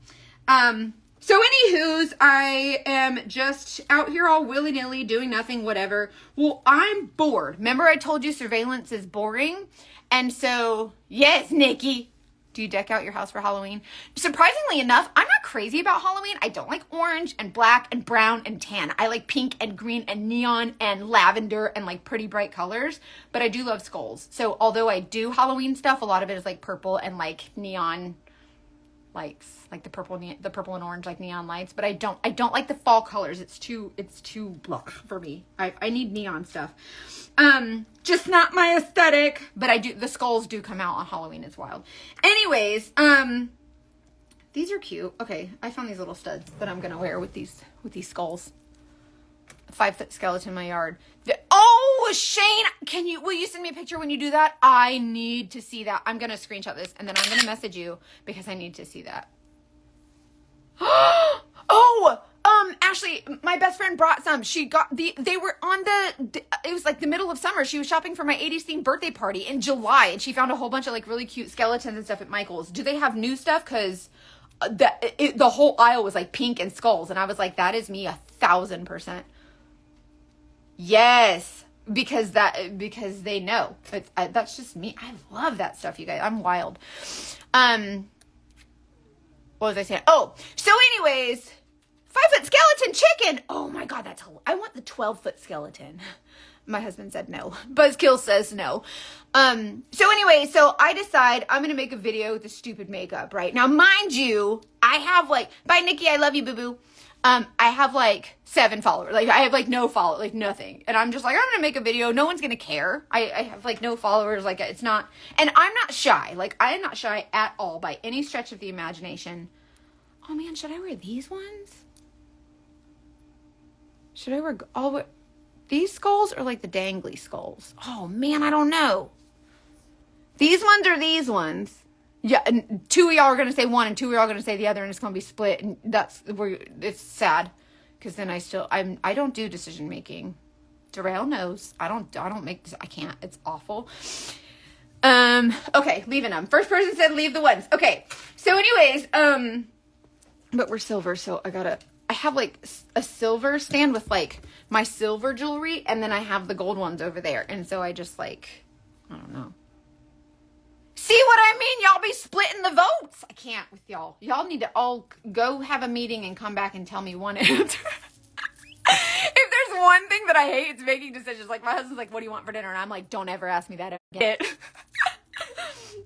So anywho's, I am just out here all willy-nilly doing nothing, whatever. Well, I'm bored. Remember I told you surveillance is boring? And so, yes, Nikki. Do you deck out your house for Halloween? Surprisingly enough, I'm not crazy about Halloween. I don't like orange and black and brown and tan. I like pink and green and neon and lavender and like pretty bright colors. But I do love skulls. So although I do Halloween stuff, a lot of it is like purple and like neon lights, like the purple and orange, like neon lights. But I don't like the fall colors. It's too blah for me. I need neon stuff. Just not my aesthetic. But the skulls do come out on Halloween. It's wild. Anyways, these are cute. Okay, I found these little studs that I'm gonna wear with these skulls. 5-foot skeleton in my yard. Shane, will you send me a picture when you do that? I need to see that. I'm going to screenshot this and then I'm going to message you because I need to see that. Ashley, my best friend brought some. They were on it was like the middle of summer. She was shopping for my 80s themed birthday party in July and she found a whole bunch of like really cute skeletons and stuff at Michael's. Do they have new stuff? Cause the whole aisle was like pink and skulls. And I was like, that is me 1,000%. Yes, because they know. That's just me. I love that stuff, you guys. I'm wild. What was I saying? Oh, so anyways, 5-foot skeleton chicken. Oh my God, I want the 12-foot skeleton. My husband said no. Buzzkill says no. So anyway, so I decide I'm going to make a video with the stupid makeup, right? Now, mind you, I have like, bye Nikki, I love you, boo-boo. I have like 7 followers. Like I have like no follow, like nothing. And I'm just like, I'm going to make a video. No one's going to care. I have like no followers. Like it's not, and I'm not shy. Like I am not shy at all by any stretch of the imagination. Oh man, should I wear these ones? Should I wear these skulls or like the dangly skulls? Oh man, I don't know. These ones are these ones. Yeah, and 2 of y'all are gonna say one, and 2 of y'all are gonna say the other, and it's gonna be split, and that's where it's sad, because then I don't do decision making. Darrell knows I don't make this. I can't. It's awful. Okay, leaving them. First person said leave the ones. Okay, so anyways, but we're silver, so I have like a silver stand with like my silver jewelry, and then I have the gold ones over there, and so I just like, I don't know. See what I mean? Y'all be splitting the votes. I can't with y'all. Y'all need to all go have a meeting and come back and tell me one answer. If there's one thing that I hate, it's making decisions. Like, my husband's like, what do you want for dinner? And I'm like, don't ever ask me that again.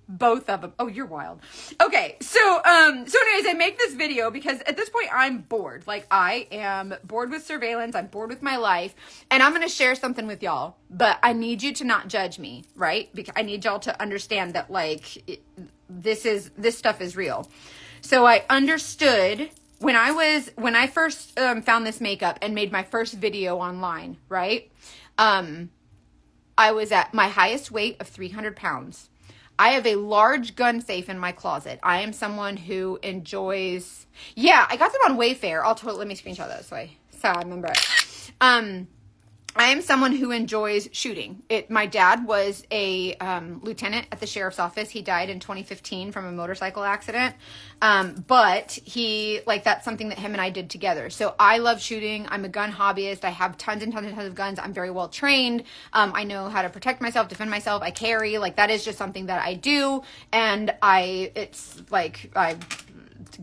Both of them. Oh, you're wild. Okay, so anyways, I make this video because at this point I'm bored. Like, I am bored with surveillance. I'm bored with my life. And I'm going to share something with y'all. But I need you to not judge me, right? Because I need y'all to understand that, like, this stuff is real. So I understood when I first found this makeup and made my first video online, right? I was at my highest weight of 300 pounds. I have a large gun safe in my closet. I am someone who enjoys... Yeah, I got them on Wayfair. Let me screenshot that so I remember it. I am someone who enjoys shooting. My dad was a lieutenant at the sheriff's office. He died in 2015 from a motorcycle accident. But that's something that him and I did together. So I love shooting. I'm a gun hobbyist. I have tons and tons and tons of guns. I'm very well trained. I know how to protect myself, defend myself. I carry. Like, that is just something that I do. And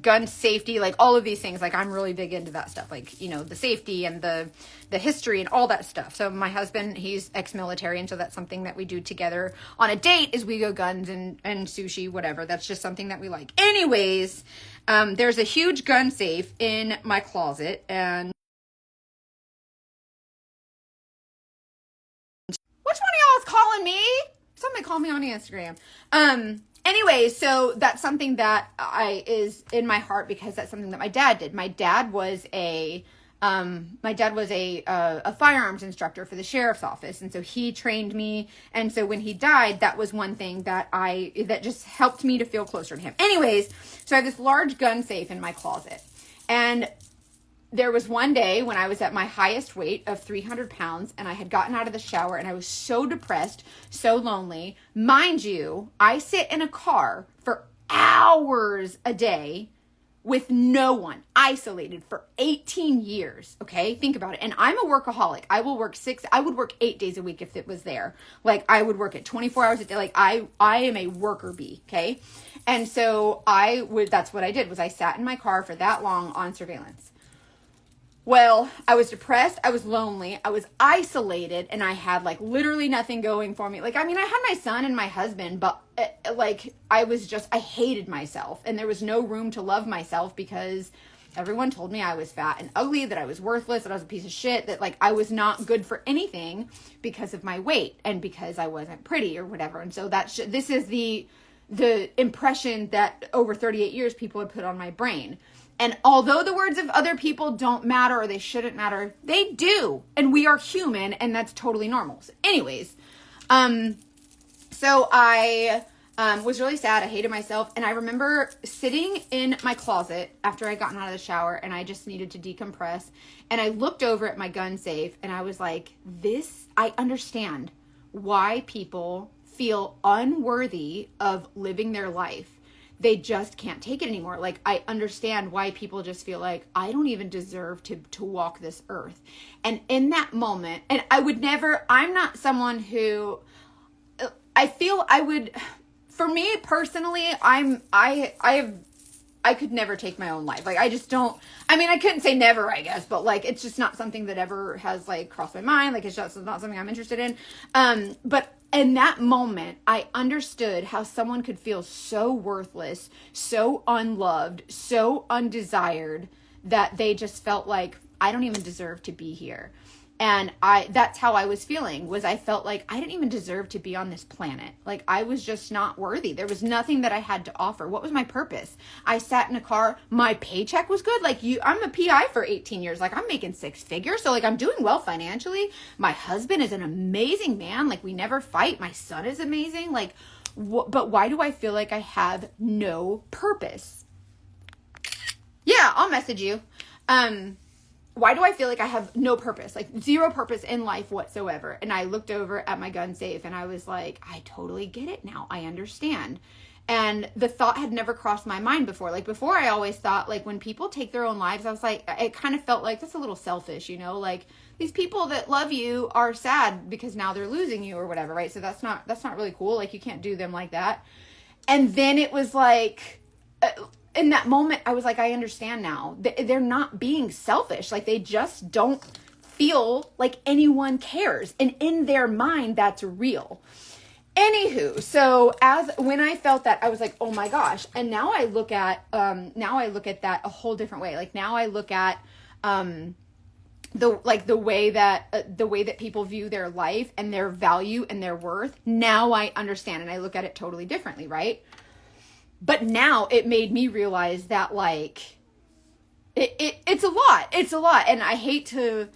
gun safety, like all of these things, like I'm really big into that stuff, like, you know, the safety and the history and all that stuff. So my husband, he's ex-military, and so that's something that we do together on a date is we go guns and sushi, whatever. That's just something that we like. Anyways, there's a huge gun safe in my closet, and which one of y'all is calling me? Somebody call me on Instagram. Anyway, so that's something that is in my heart because that's something that my dad did. My dad was a firearms instructor for the sheriff's office, and so he trained me. And so when he died, that was one thing that just helped me to feel closer to him. Anyways, so I have this large gun safe in my closet, and there was one day when I was at my highest weight of 300 pounds, and I had gotten out of the shower, and I was so depressed, so lonely. Mind you, I sit in a car for hours a day with no one, isolated for 18 years, okay? Think about it. And I'm a workaholic. I would work 8 days a week if it was there. Like, I would work at 24 hours a day. Like, I am a worker bee, okay? And so that's what I did, was I sat in my car for that long on surveillance. Well, I was depressed, I was lonely, I was isolated, and I had, like, literally nothing going for me. Like, I mean, I had my son and my husband, but, I hated myself, and there was no room to love myself because everyone told me I was fat and ugly, that I was worthless, that I was a piece of shit, that, like, I was not good for anything because of my weight and because I wasn't pretty or whatever. And so this is the impression that over 38 years people had put on my brain. And although the words of other people don't matter or they shouldn't matter, they do. And we are human, and that's totally normal. So anyways, so I was really sad. I hated myself. And I remember sitting in my closet after I'd gotten out of the shower, and I just needed to decompress. And I looked over at my gun safe, and I was like, I understand why people feel unworthy of living their life. They just can't take it anymore. Like, I understand why people just feel like, I don't even deserve to walk this earth. And in that moment, and I'm not someone who, I feel I would, for me personally, I could never take my own life. Like, I just don't, I mean, I couldn't say never, I guess, but, like, it's just not something that ever has, like, crossed my mind. Like, it's just not something I'm interested in. But in that moment, I understood how someone could feel so worthless, so unloved, so undesired, that they just felt like, I don't even deserve to be here. And that's how I was feeling, was I felt like I didn't even deserve to be on this planet. Like, I was just not worthy. There was nothing that I had to offer. What was my purpose? I sat in a car. My paycheck was good. Like, I'm a PI for 18 years. Like, I'm making 6 figures. So, like, I'm doing well financially. My husband is an amazing man. Like, we never fight. My son is amazing. Like, But why do I feel like I have no purpose? Yeah, I'll message you. Why do I feel like I have no purpose, like zero purpose in life whatsoever? And I looked over at my gun safe and I was like, I totally get it now. I understand. And the thought had never crossed my mind before. Like before, I always thought, like, when people take their own lives, I was like, it kind of felt like that's a little selfish, you know, like these people that love you are sad because now they're losing you or whatever, right? So that's not really cool. Like, you can't do them like that. And then it was like, in that moment, I was like, I understand now. They're not being selfish. Like, they just don't feel like anyone cares. And in their mind, that's real. Anywho, so when I felt that, I was like, oh my gosh. And now I look at that a whole different way. Like, now I look at the way that people view their life and their value and their worth. Now I understand, and I look at it totally differently, right? But now it made me realize that, like, it's a lot. It's a lot. And I hate to,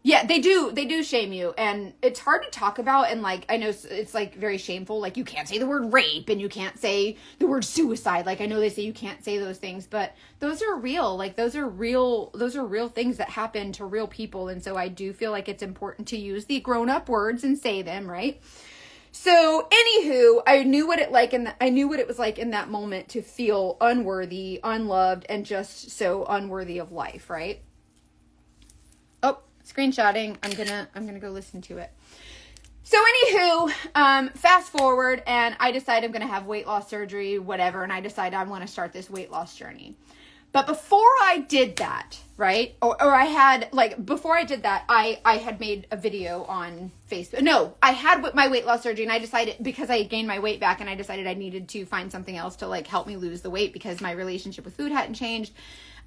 they do shame you, and it's hard to talk about. And, like, I know it's like very shameful. Like, you can't say the word rape and you can't say the word suicide. Like, I know they say you can't say those things, but those are real. Like, those are real things that happen to real people. And so I do feel like it's important to use the grown up words and say them, right? So, anywho, I knew what it was like in that moment to feel unworthy, unloved, and just so unworthy of life, right? Oh, screenshotting. I'm gonna go listen to it. So, anywho, fast forward, and I decide I'm gonna have weight loss surgery, whatever, and I decide I want to start this weight loss journey. But before I did that, right? Before I did that, I had made a video on Facebook. No, I had my weight loss surgery, and I decided, because I had gained my weight back, and I decided I needed to find something else to, like, help me lose the weight, because my relationship with food hadn't changed.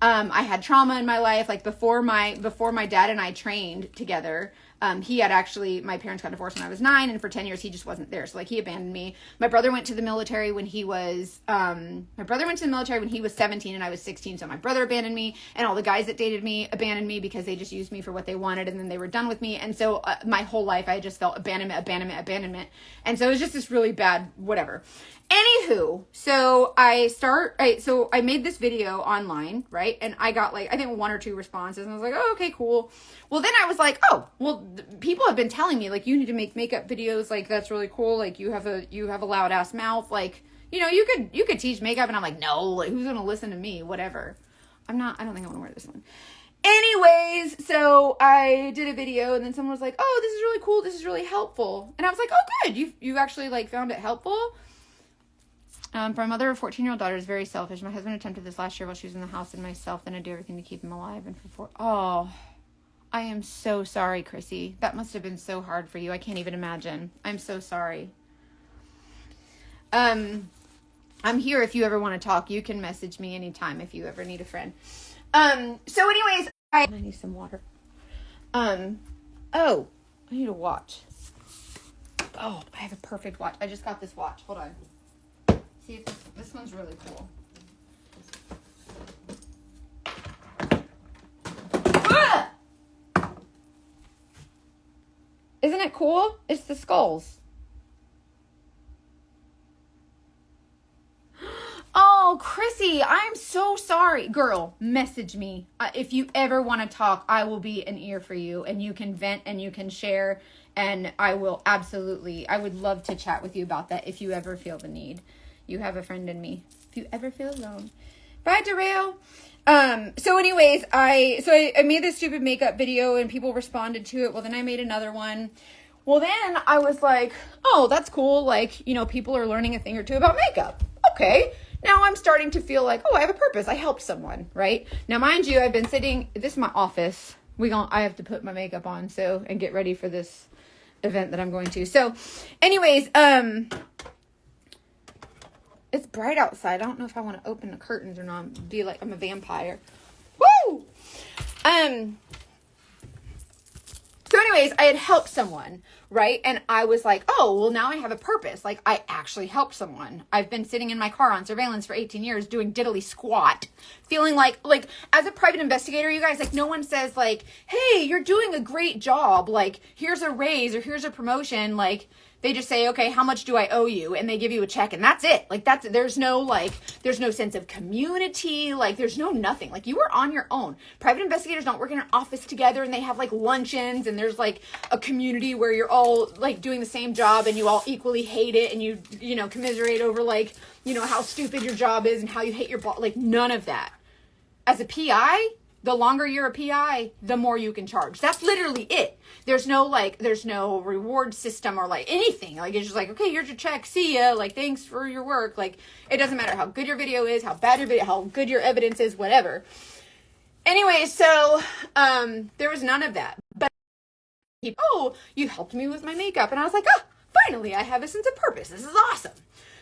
I had trauma in my life. Like, before my dad and I trained together, my parents got divorced when I was 9, and for 10 years he just wasn't there. So, like, he abandoned me. My brother went to the military when he was 17 and I was 16. So my brother abandoned me, and all the guys that dated me abandoned me because they just used me for what they wanted, and then they were done with me. And so my whole life I just felt abandonment. And so it was just this really bad whatever. Anywho, so I made this video online, right? And I got, like, I think 1 or 2 responses, and I was like, oh, okay, cool. Well, then I was like, oh, well, people have been telling me, like, you need to make makeup videos. Like, that's really cool. Like, you have a loud ass mouth. Like, you know, you could teach makeup. And I'm like, no, like, who's going to listen to me? Whatever. I don't think I want to wear this one. Anyways, so I did a video, and then someone was like, oh, this is really cool. This is really helpful. And I was like, oh, good. You actually, like, found it helpful. For a mother of a 14-year-old daughter is very selfish. My husband attempted this last year while she was in the house, and myself, then I do everything to keep him alive. And oh, I am so sorry, Chrissy. That must have been so hard for you. I can't even imagine. I'm so sorry. I'm here if you ever want to talk. You can message me anytime if you ever need a friend. So anyways, I need some water. I need a watch. Oh, I have a perfect watch. I just got this watch. Hold on. See if this one's really cool. Ah! Isn't it cool? It's the skulls. Oh, Chrissy, I'm so sorry. Girl, message me. If you ever want to talk, I will be an ear for you, and you can vent and you can share, and I would love to chat with you about that if you ever feel the need. You have a friend in me. If you ever feel alone. Bye, Darrell. So anyways, I made this stupid makeup video, and people responded to it. Well, then I made another one. Well, then I was like, oh, that's cool. Like, you know, people are learning a thing or two about makeup. Okay. Now I'm starting to feel like, oh, I have a purpose. I helped someone, right? Now, mind you, I've been sitting, this is my office. I have to put my makeup on, and get ready for this event that I'm going to. So anyways, it's bright outside. I don't know if I want to open the curtains or not. Be like I'm a vampire. Woo! So anyways, I had helped someone, right? And I was like, oh, well, now I have a purpose. Like, I actually helped someone. I've been sitting in my car on surveillance for 18 years doing diddly squat, feeling like as a private investigator, you guys, like, no one says, like, hey, you're doing a great job. Like, here's a raise or here's a promotion. Like, They just say, okay, how much do I owe you? And they give you a check, and that's it. Like, there's no sense of community. Like, there's no nothing. Like, you are on your own. Private investigators don't work in an office together, and they have like luncheons, and there's like a community where you're all like doing the same job, and you all equally hate it, and you know, commiserate over like, you know, how stupid your job is and how you hate your boss. Like, none of that. As a PI, the longer you're a PI, the more you can charge. That's literally it. There's no reward system or like anything. Like, it's just like, okay, here's your check. See ya. Like, thanks for your work. Like, it doesn't matter how good your video is, how bad your video, how good your evidence is, whatever. Anyway, so, there was none of that. But, oh, you helped me with my makeup. And I was like, oh, finally, I have a sense of purpose. This is awesome.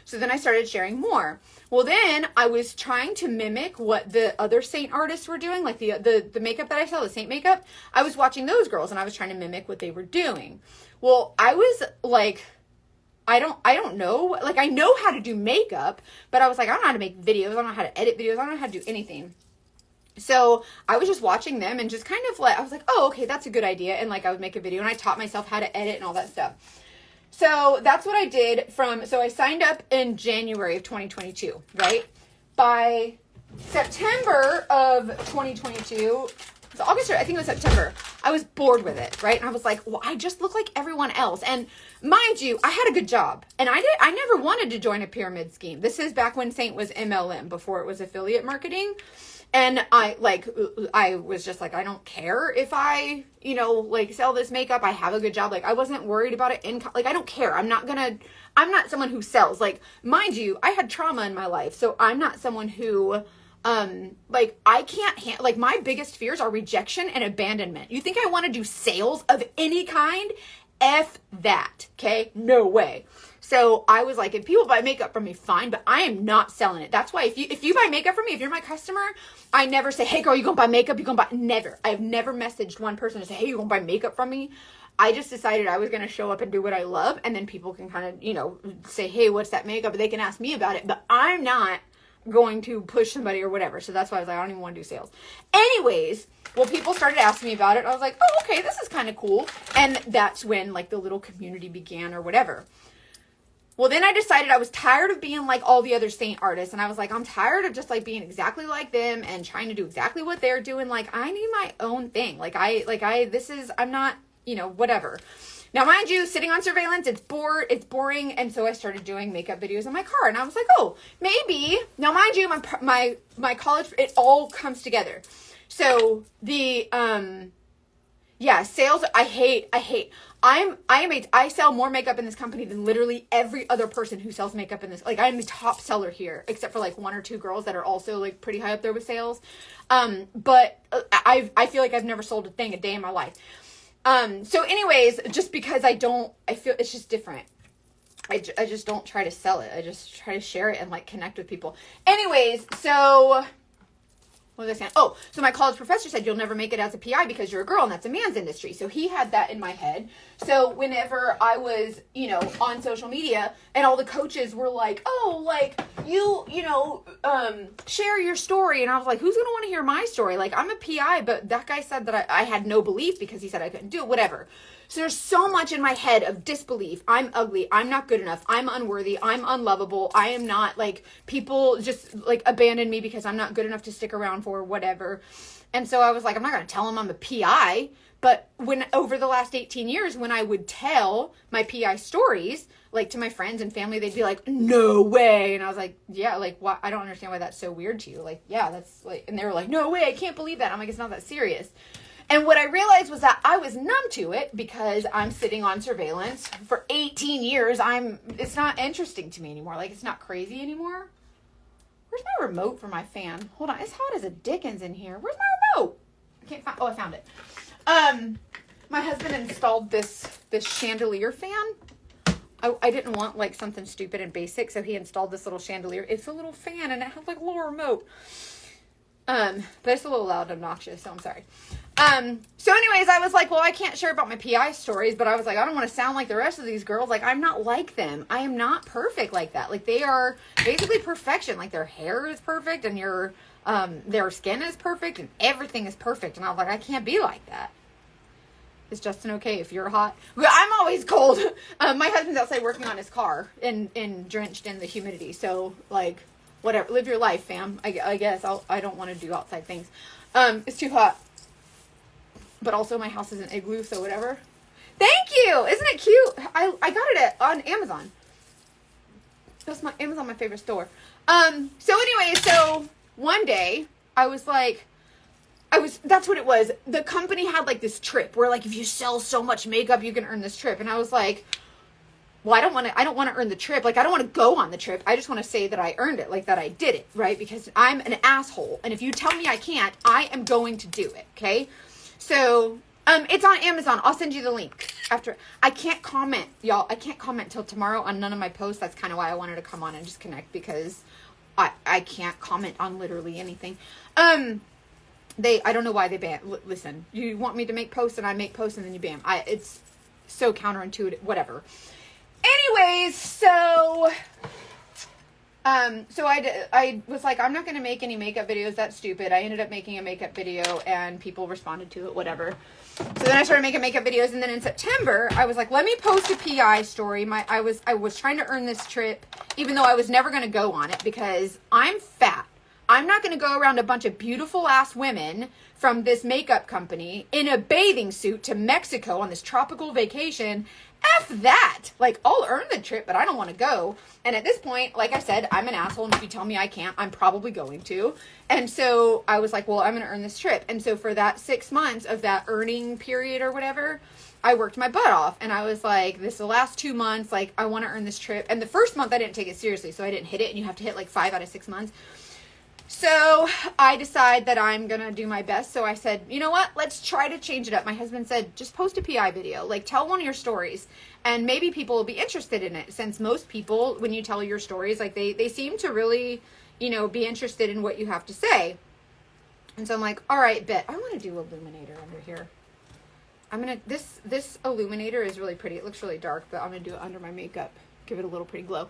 So then I started sharing more. Well, then I was trying to mimic what the other saint artists were doing, like the makeup that I sell, the saint makeup. I was watching those girls and I was trying to mimic what they were doing. Well, I was like, I don't know. Like, I know how to do makeup, but I was like, I don't know how to make videos. I don't know how to edit videos. I don't know how to do anything. So I was just watching them and just kind of like, I was like, oh, okay, that's a good idea. And like, I would make a video and I taught myself how to edit and all that stuff. So that's what I did so I signed up in January of 2022, right? By September of 2022, so August, I think it was September, I was bored with it, right? And I was like, well, I just look like everyone else. And mind you, I had a good job. And I never wanted to join a pyramid scheme. This is back when Saint was MLM, before it was affiliate marketing. And I was just like, I don't care if I, you know, like sell this makeup. I have a good job. Like, I wasn't worried about it. Like, I don't care. I'm not someone who sells. Like, mind you, I had trauma in my life. So I'm not someone who, like, I can't like, my biggest fears are rejection and abandonment. You think I want to do sales of any kind? F that. Okay. No way. So I was like, if people buy makeup from me, fine, but I am not selling it. That's why if you buy makeup from me, if you're my customer, I never say, hey girl, you gonna buy makeup? You gonna buy? Never. I've never messaged one person to say, hey, you gonna buy makeup from me? I just decided I was gonna show up and do what I love, and then people can kind of, you know, say, hey, what's that makeup? They can ask me about it, but I'm not going to push somebody or whatever. So that's why I was like, I don't even want to do sales. Anyways, well, people started asking me about it. I was like, oh, okay, this is kind of cool. And that's when like the little community began or whatever. Well, then I decided I was tired of being like all the other saint artists. And I was like, I'm tired of just like being exactly like them and trying to do exactly what they're doing. Like, I need my own thing. I'm not, you know, whatever. Now, mind you, sitting on surveillance, it's boring. And so I started doing makeup videos in my car. And I was like, oh, maybe. Now, mind you, my college, it all comes together. So sales, I sell more makeup in this company than literally every other person who sells makeup in this. Like, I'm the top seller here, except for like one or two girls that are also like pretty high up there with sales. But I feel like I've never sold a day in my life. So anyways, just because I feel it's just different. I just don't try to sell it. I just try to share it and like connect with people. Anyways, so what was I saying? Oh, so my college professor said you'll never make it as a PI because you're a girl and that's a man's industry. So he had that in my head. So whenever I was, you know, on social media and all the coaches were like, oh, like share your story. And I was like, who's going to want to hear my story? Like, I'm a PI, but that guy said that I had no belief because he said I couldn't do it, whatever. So there's so much in my head of disbelief. I'm ugly. I'm not good enough. I'm unworthy. I'm unlovable. I am not, like, people just like abandon me because I'm not good enough to stick around for whatever. And so I was like, I'm not going to tell him I'm a PI. But when over the last 18 years, when I would tell my PI stories, like to my friends and family, they'd be like, no way. And I was like, yeah, like, why? I don't understand why that's so weird to you. Like, yeah, that's like, and they were like, no way. I can't believe that. I'm like, it's not that serious. And what I realized was that I was numb to it because I'm sitting on surveillance for 18 years. It's not interesting to me anymore. Like, it's not crazy anymore. Where's my remote for my fan? Hold on. It's hot as a Dickens in here. Where's my remote? I found it. My husband installed this chandelier fan. I didn't want like something stupid and basic. So he installed this little chandelier. It's a little fan and it has like a little remote. But it's a little loud and obnoxious, so I'm sorry. So anyways, I was like, well, I can't share about my PI stories, but I was like, I don't want to sound like the rest of these girls. Like, I'm not like them. I am not perfect like that. Like, they are basically perfection. Like, their hair is perfect and their skin is perfect and everything is perfect. And I was like, I can't be like that. Is Justin okay if you're hot? Well, I'm always cold. My husband's outside working on his car and drenched in the humidity. So, like, whatever. Live your life, fam. I guess I don't want to do outside things. It's too hot. But also my house is an igloo, so whatever. Thank you! Isn't it cute? I got it on Amazon. That's Amazon, my favorite store. So anyway, so one day I was like, that's what it was. The company had like this trip where like if you sell so much makeup, you can earn this trip. And I was like, well, I don't want to earn the trip. Like, I don't want to go on the trip. I just want to say that I earned it, like that I did it, right? Because I'm an asshole. And if you tell me I can't, I am going to do it. Okay. So, it's on Amazon. I'll send you the link after. I can't comment, y'all. I can't comment till tomorrow on none of my posts. That's kind of why I wanted to come on and just connect, because I can't comment on literally anything. I don't know why they ban. Listen, you want me to make posts and I make posts and then you ban. It's so counterintuitive, whatever. Anyways, so I was like, I'm not going to make any makeup videos. That's stupid. I ended up making a makeup video and people responded to it, whatever. So then I started making makeup videos. And then in September, I was like, let me post a PI story. I was trying to earn this trip, even though I was never going to go on it because I'm fat. I'm not going to go around a bunch of beautiful ass women from this makeup company in a bathing suit to Mexico on this tropical vacation. F that. Like, I'll earn the trip, but I don't want to go. And at this point, like I said, I'm an asshole. And if you tell me I can't, I'm probably going to. And so I was like, well, I'm going to earn this trip. And so for that 6 months of that earning period or whatever, I worked my butt off. And I was like, this is the last 2 months. Like, I want to earn this trip. And the first month I didn't take it seriously. So I didn't hit it. And you have to hit like 5 out of 6 months. So I decide that I'm going to do my best. So I said, you know what? Let's try to change it up. My husband said, just post a PI video. Like, tell one of your stories. And maybe people will be interested in it. Since most people, when you tell your stories, like they seem to really, be interested in what you have to say. And so I'm like, all right, bet. I want to do illuminator under here. This illuminator is really pretty. It looks really dark, but I'm going to do it under my makeup. Give it a little pretty glow.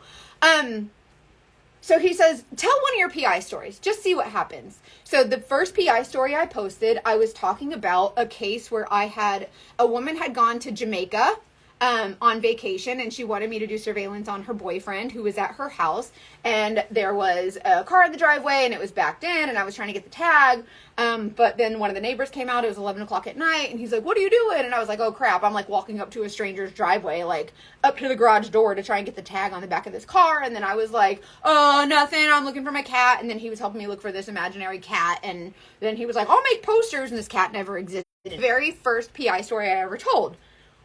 So he says, tell one of your PI stories. Just see what happens. So the first PI story I posted, I was talking about a case where a woman had gone to Jamaica on vacation, and she wanted me to do surveillance on her boyfriend who was at her house. And there was a car in the driveway and it was backed in, and I was trying to get the tag. But then one of the neighbors came out. It was 11 o'clock at night, and he's like, what are you doing? And I was like, oh crap. I'm like walking up to a stranger's driveway, like up to the garage door to try and get the tag on the back of this car. And then I was like, oh, nothing. I'm looking for my cat. And then he was helping me look for this imaginary cat. And then he was like, I'll make posters. And this cat never existed. The very first PI story I ever told.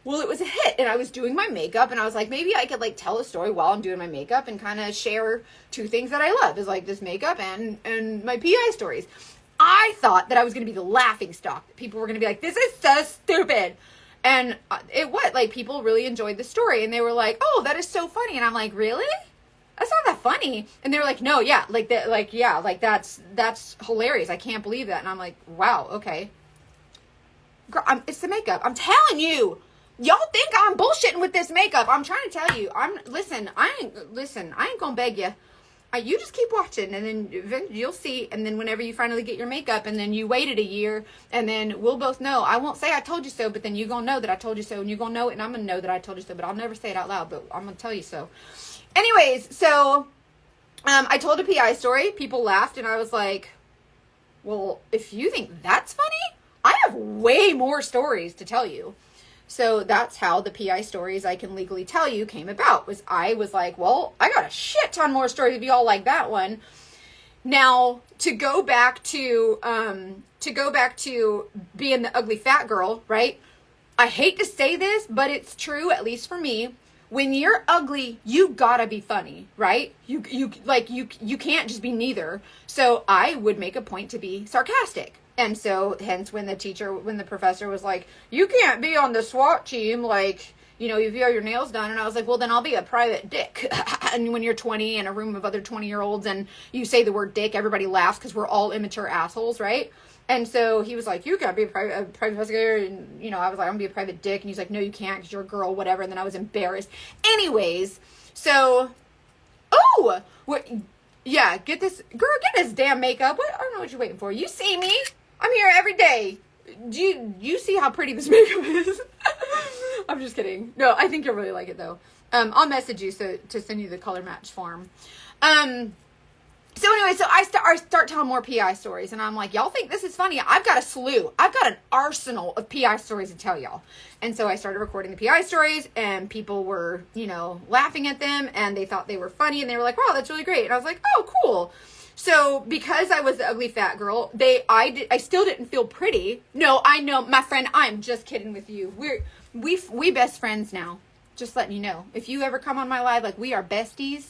Well, it was a hit, and I was doing my makeup, and I was like, maybe I could like tell a story while I'm doing my makeup and kind of share two things that I love, is like this makeup and my PI stories. I thought that I was going to be the laughing stock. People were going to be like, this is so stupid. And it was like, people really enjoyed the story, and they were like, oh, that is so funny. And I'm like, really? That's not that funny. And they were like, no, yeah, like that, like, yeah, like that's hilarious. I can't believe that. And I'm like, wow, okay. Girl, it's the makeup. I'm telling you. Y'all think I'm bullshitting with this makeup. I'm trying to tell you. I ain't gonna beg you. You just keep watching, and then you'll see. And then whenever you finally get your makeup, and then you waited a year, and then we'll both know. I won't say I told you so, but then you're gonna know that I told you so, and you're gonna know it, and I'm gonna know that I told you so, but I'll never say it out loud, but I'm gonna tell you so. Anyways, so I told a PI story. People laughed, and I was like, well, if you think that's funny, I have way more stories to tell you. So that's how the PI stories I can legally tell you came about. I was like, well, I got a shit ton more stories if y'all like that one. Now, to go back to being the ugly fat girl, right? I hate to say this, but it's true, at least for me. When you're ugly, you gotta be funny, right? You can't just be neither. So I would make a point to be sarcastic. And so hence when the professor was like, you can't be on the SWAT team, like, if you have your nails done. And I was like, well, then I'll be a private dick. And when you're 20 in a room of other 20-year-olds and you say the word dick, everybody laughs because we're all immature assholes, right? And so he was like, you gotta be a private investigator. And, I was like, I'm gonna be a private dick. And he's like, no, you can't because you're a girl, whatever. And then I was embarrassed. Anyways, so, yeah, get this damn makeup. I don't know what you're waiting for. You see me. I'm here every day. Do you see how pretty this makeup is? I'm just kidding. No, I think you'll really like it though. I'll message you to send you the color match form. So anyway, so I start telling more PI stories, and I'm like, y'all think this is funny? I've got a slew. I've got an arsenal of PI stories to tell y'all. And so I started recording the PI stories, and people were, laughing at them, and they thought they were funny, and they were like, wow, that's really great. And I was like, oh, cool. So because I was the ugly fat girl, I still didn't feel pretty. No, I know, my friend, I'm just kidding with you. We best friends now. Just letting you know. If you ever come on my live, like, we are besties.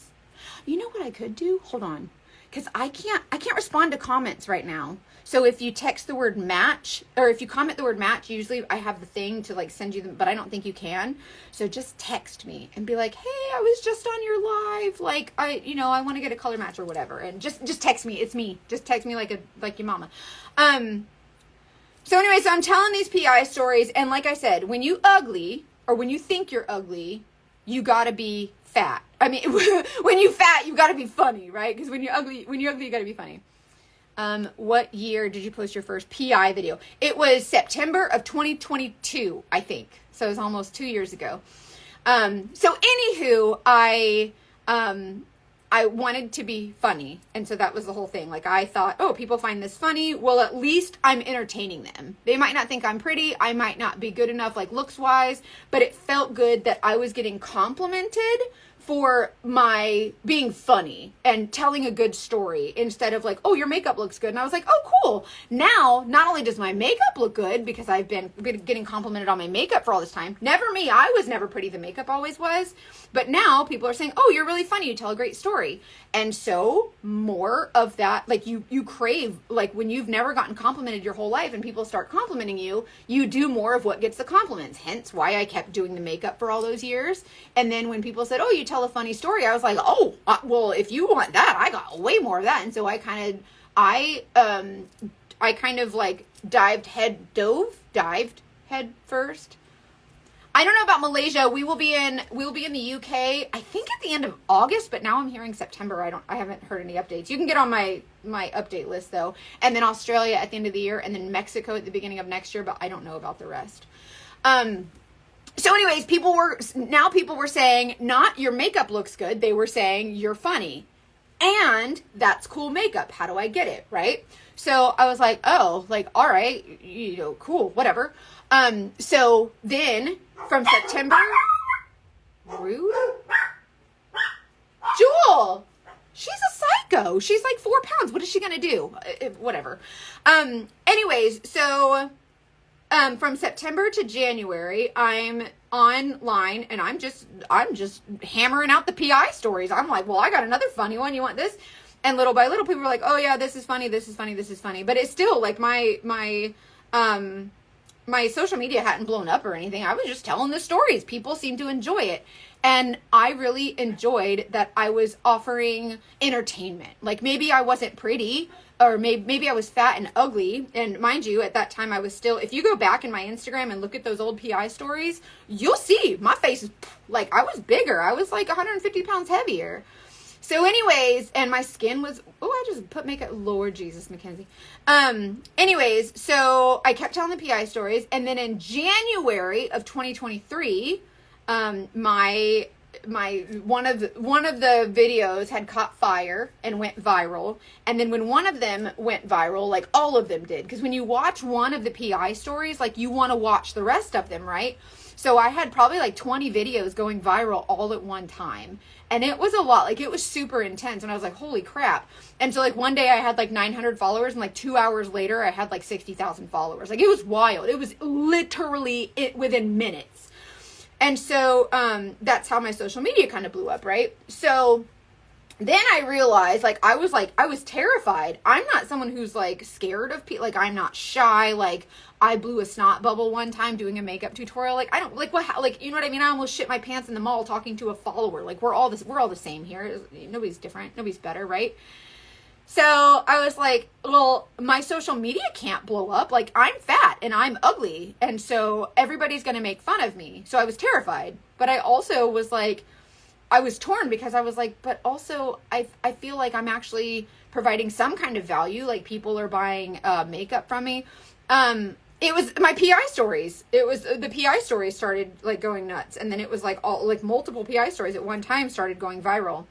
You know what I could do? Hold on. Because I can't respond to comments right now. So if you text the word match, or if you comment the word match, usually I have the thing to like send you them, but I don't think you can. So just text me and be like, hey, I was just on your live. Like, I want to get a color match or whatever. And just text me. It's me. Just text me like your mama. So anyway, so I'm telling these PI stories. And like I said, when you ugly, or when you think you're ugly, you gotta be fat. I mean, when you fat, you gotta be funny, right? Because when you're ugly, you gotta be funny. What year did you post your first PI video? It was September of 2022, I think. So it was almost 2 years ago. So anywho, I wanted to be funny. And so that was the whole thing. Like, I thought, oh, people find this funny. Well, at least I'm entertaining them. They might not think I'm pretty. I might not be good enough, like, looks wise, but it felt good that I was getting complimented for my being funny and telling a good story instead of like, oh, your makeup looks good. And I was like, oh, cool. Now, not only does my makeup look good because I've been getting complimented on my makeup for all this time. Never me. I was never pretty. The makeup always was. But now people are saying, oh, you're really funny. You tell a great story. And so more of that, like you crave, like when you've never gotten complimented your whole life and people start complimenting you, you do more of what gets the compliments. Hence why I kept doing the makeup for all those years. And then when people said, oh, you tell a funny story, I was like, oh, well, if you want that, I got way more of that. And so I kind of like dived head first. I don't know about Malaysia. We will be in the UK, I think at the end of August, but now I'm hearing September. I haven't heard any updates. You can get on my update list though. And then Australia at the end of the year, and then Mexico at the beginning of next year, but I don't know about the rest. So anyways, people were saying, not your makeup looks good. They were saying you're funny. And that's cool makeup. How do I get it? Right? So I was like, oh, like, all right, cool, whatever. So then from September, rude. Jewel, she's a psycho. She's like 4 pounds. What is she going to do? Whatever. Anyways, so, from September to January, I'm online and I'm just hammering out the PI stories. I'm like, well, I got another funny one. You want this? And little by little, people were like, oh yeah, this is funny. This is funny. This is funny. But it's still like my social media hadn't blown up or anything. I was just telling the stories. People seemed to enjoy it. And I really enjoyed that I was offering entertainment. Like maybe I wasn't pretty, or maybe I was fat and ugly. And mind you, at that time I was still, if you go back in my Instagram and look at those old PI stories, you'll see my face is like, I was bigger. I was like 150 pounds heavier. So anyways, and my skin was, I just put makeup, Lord Jesus, Mackenzie. Anyways, so I kept telling the PI stories. And then in January of 2023, my one of the videos had caught fire and went viral. And then when one of them went viral, like all of them did. Because when you watch one of the PI stories, like you want to watch the rest of them, right? So I had probably like 20 videos going viral all at one time. And it was a lot. Like, it was super intense. And I was like, holy crap. And so, like, one day I had, like, 900 followers. And, like, 2 hours later, I had, like, 60,000 followers. Like, it was wild. It was literally within minutes. And so, that's how my social media kind of blew up, right? So, then I realized, I was terrified. I'm not someone who's, like, scared of people. Like, I'm not shy. Like, I blew a snot bubble one time doing a makeup tutorial. Like, I don't, like, what, like, you know what I mean? I almost shit my pants in the mall talking to a follower. Like, we're all the same here. Nobody's different. Nobody's better, right? So I was like, well, my social media can't blow up. Like, I'm fat and I'm ugly. And so everybody's going to make fun of me. So I was terrified. But I also was like, I was torn because I was like, but also I feel like I'm actually providing some kind of value. Like, people are buying makeup from me. It was my PI stories. It was the PI stories started like going nuts, and then it was like all like multiple PI stories at one time started going viral.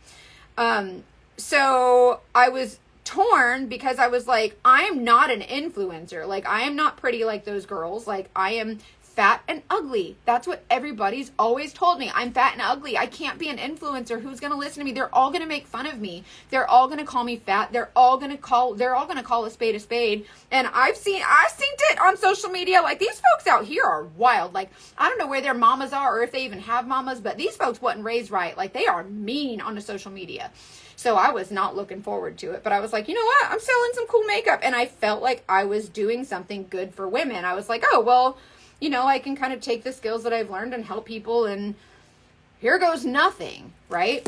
So I was torn because I was like, I am not an influencer. Like, I am not pretty like those girls. Like, I am fat and ugly. That's what everybody's always told me. I'm fat and ugly. I can't be an influencer. Who's going to listen to me? They're all going to make fun of me. They're all going to call me fat. They're all going to call a spade a spade. And I've seen it on social media. Like, these folks out here are wild. Like, I don't know where their mamas are or if they even have mamas, but these folks wasn't raised right. Like, they are mean on the social media. So I was not looking forward to it, but I was like, you know what? I'm selling some cool makeup. And I felt like I was doing something good for women. I was like, oh, well, you know, I can kind of take the skills that I've learned and help people, and here goes nothing, right?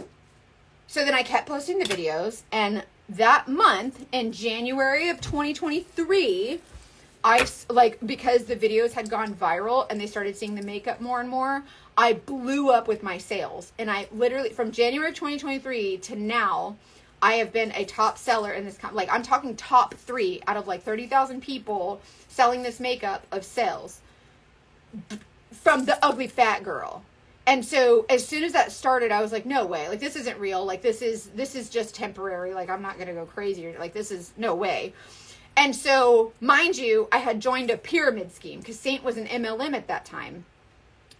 So then I kept posting the videos, and that month in January of 2023, because the videos had gone viral and they started seeing the makeup more and more, I blew up with my sales. And I literally, from January 2023 to now, I have been a top seller in this, like, I'm talking top 3 out of like 30,000 people selling this makeup of sales from the ugly fat girl. And so as soon as that started, I was like, no way, like, this isn't real. Like, this is just temporary. Like, I'm not going to go crazy. Like, this is no way. And so, mind you, I had joined a pyramid scheme because Saint was an MLM at that time.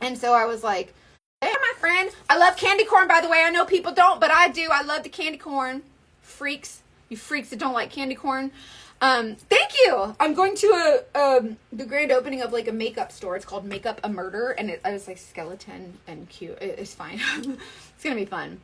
And so I was like, hey, my friend, I love candy corn, by the way. I know people don't, but I do. I love the candy corn. Freaks. You freaks that don't like candy corn. Thank you. I'm going to the grand opening of like a makeup store. It's called Makeup a Murder, and I was like skeleton and cute. It's fine. It's gonna be fun.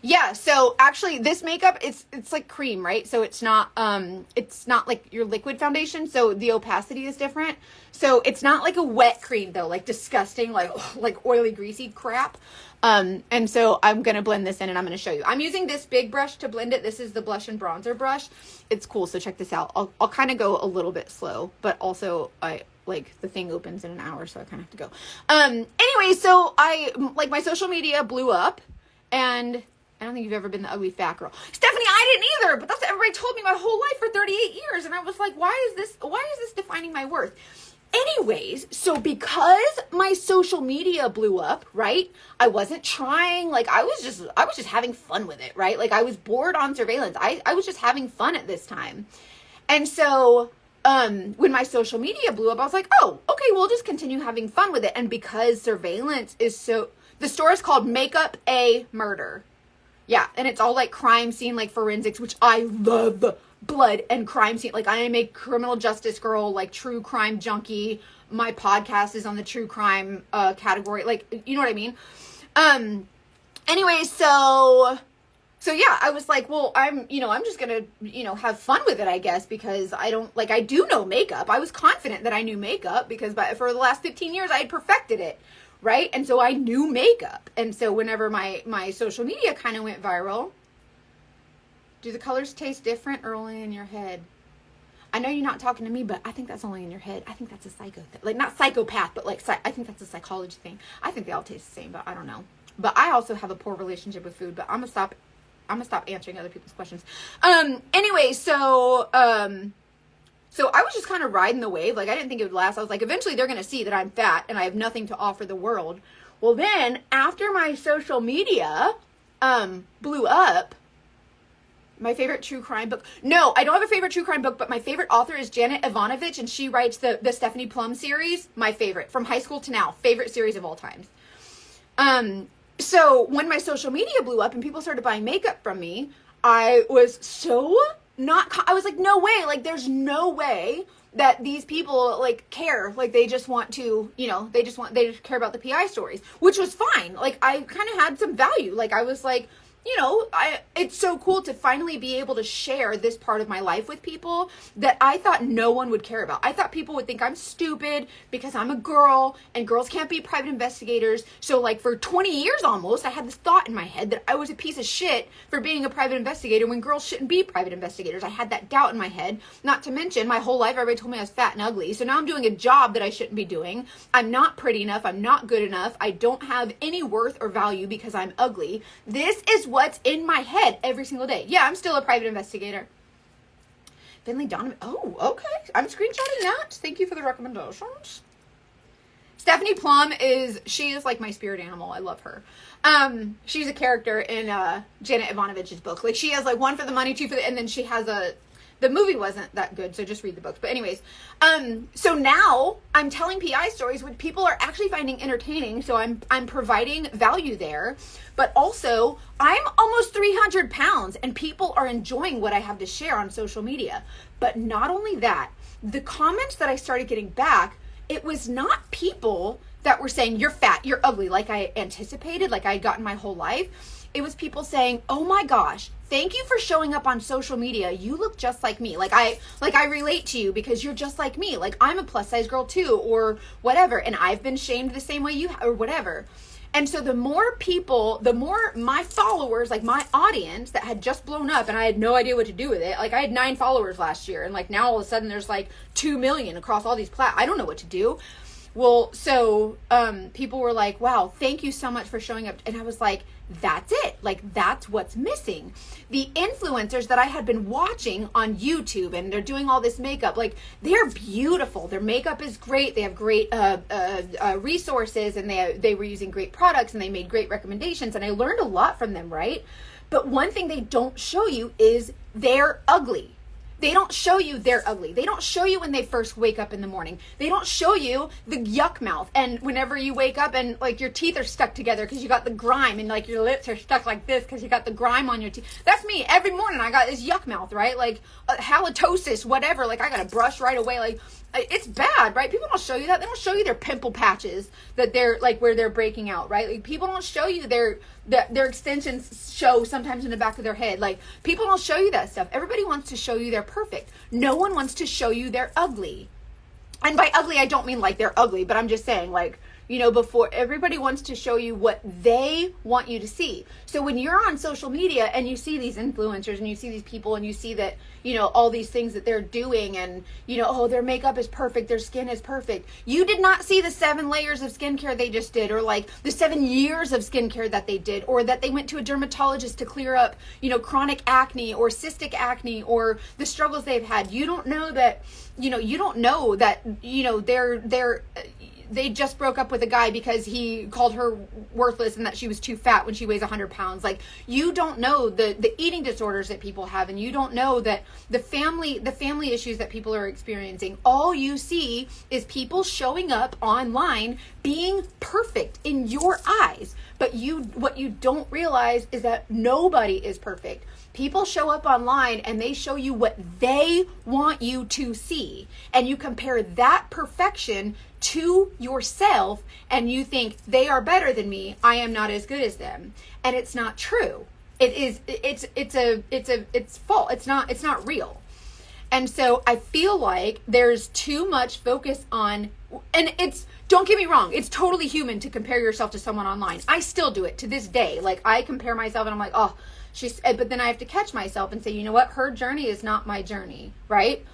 Yeah, so actually this makeup, it's like cream, right? So it's not like your liquid foundation, so the opacity is different. So it's not like a wet cream though, like disgusting, like oily, greasy crap. And so I'm going to blend this in and I'm going to show you. I'm using this big brush to blend it. This is the blush and bronzer brush. It's cool. So check this out. I'll kind of go a little bit slow, but also the thing opens in an hour, so I kind of have to go. Anyway, so my social media blew up, and I don't think you've ever been the ugly fat girl. Stephanie, I didn't either, but that's what everybody told me my whole life for 38 years. And I was like, why is this defining my worth? Anyways, so because my social media blew up, right? I wasn't trying, like, I was just having fun with it, right? Like, I was bored on surveillance. I was just having fun at this time. And so, when my social media blew up, I was like, oh, okay, we'll just continue having fun with it. And because surveillance is the store is called Makeup a Murder. Yeah, and it's all like crime scene, like forensics, which I love. Blood and crime scene. Like, I am a criminal justice girl, like true crime junkie. My podcast is on the true crime category. Like, you know what I mean? Anyway, so yeah, I was like, well, I'm just gonna, have fun with it, I guess, because I do know makeup. I was confident that I knew makeup because for the last 15 years I had perfected it. Right? And so I knew makeup. And so whenever my social media kind of went viral, do the colors taste different or only in your head? I know you're not talking to me, but I think that's only in your head. I think that's a psycho thing. Like, not psychopath, but like, I think that's a psychology thing. I think they all taste the same, but I don't know. But I also have a poor relationship with food, but I'm gonna stop answering other people's questions. Anyway, so I was just kind of riding the wave. Like, I didn't think it would last. I was like, eventually they're going to see that I'm fat and I have nothing to offer the world. Well, then after my social media, blew up, my favorite true crime book. No, I don't have a favorite true crime book, but my favorite author is Janet Ivanovich, and she writes the Stephanie Plum series. My favorite from high school to now, favorite series of all times. So when my social media blew up and people started buying makeup from me, I was I was like, no way, like, there's no way that these people like care. Like, they just want to, they just care about the PI stories, which was fine. Like, I kind of had some value. Like, I was like, it's so cool to finally be able to share this part of my life with people that I thought no one would care about. I thought people would think I'm stupid because I'm a girl and girls can't be private investigators. So, like, for 20 years almost, I had this thought in my head that I was a piece of shit for being a private investigator when girls shouldn't be private investigators. I had that doubt in my head. Not to mention, my whole life everybody told me I was fat and ugly. So now I'm doing a job that I shouldn't be doing. I'm not pretty enough. I'm not good enough. I don't have any worth or value because I'm ugly. This is what's in my head every single day. Yeah, I'm still a private investigator. Finley Donovan. Oh, okay. I'm screenshotting that. Thank you for the recommendations. Stephanie Plum she is like my spirit animal. I love her. She's a character in Janet Ivanovich's book. Like she has like one for the money, two for the, and then she has the movie wasn't that good, so just read the books. But anyways, so now I'm telling PI stories which people are actually finding entertaining. So I'm providing value there, but also I'm almost 300 pounds and people are enjoying what I have to share on social media. But not only that, the comments that I started getting back, it was not people that were saying you're fat, you're ugly, like I anticipated, like I had gotten my whole life. It was people saying, oh my gosh, thank you for showing up on social media. You look just like me. Like I relate to you because you're just like me. Like I'm a plus size girl too, or whatever. And I've been shamed the same way you or whatever. And so the more people, the more my followers, like my audience that had just blown up and I had no idea what to do with it. Like I had 9 followers last year and like now all of a sudden there's like 2 million across all these I don't know what to do. Well, so people were like, wow, thank you so much for showing up. And I was like, that's it. Like, that's what's missing. The influencers that I had been watching on YouTube and they're doing all this makeup, like they're beautiful. Their makeup is great. They have great resources and they were using great products and they made great recommendations. And I learned a lot from them, right? But one thing they don't show you is they're ugly. They don't show you they're ugly. They don't show you when they first wake up in the morning. They don't show you the yuck mouth. And whenever you wake up and like your teeth are stuck together because you got the grime and like your lips are stuck like this because you got the grime on your teeth. That's me. Every morning I got this yuck mouth, right? Like halitosis, whatever. Like I got to brush right away. Like it's bad, right? People don't show you that. They don't show you their pimple patches that they're like where they're breaking out, right? Like people don't show you their extensions show sometimes in the back of their head. Like people don't show you that stuff. Everybody wants to show you they're perfect. No one wants to show you they're ugly. And by ugly, I don't mean like they're ugly, but I'm just saying like, you know, before everybody wants to show you what they want you to see. So when you're on social media and you see these influencers and you see these people and you see that, you know, all these things that they're doing and, you know, oh, their makeup is perfect, their skin is perfect. You did not see the 7 layers of skincare they just did, or like the 7 years of skincare that they did, or that they went to a dermatologist to clear up, you know, chronic acne or cystic acne or the struggles they've had. You don't know that, you know, they just broke up with a guy because he called her worthless and that she was too fat when she weighs 100 pounds. Like you don't know the eating disorders that people have, and you don't know that the family issues that people are experiencing. All you see is people showing up online being perfect in your eyes. But what you don't realize is that nobody is perfect. People show up online and they show you what they want you to see. And you compare that perfection to yourself and you think they are better than me. I am not as good as them. And it's not true. It's false. It's not real. And so I feel like there's too much focus on, and don't get me wrong, it's totally human to compare yourself to someone online. I still do it to this day. Like I compare myself and I'm like, oh, but then I have to catch myself and say, you know what? Her journey is not my journey, right?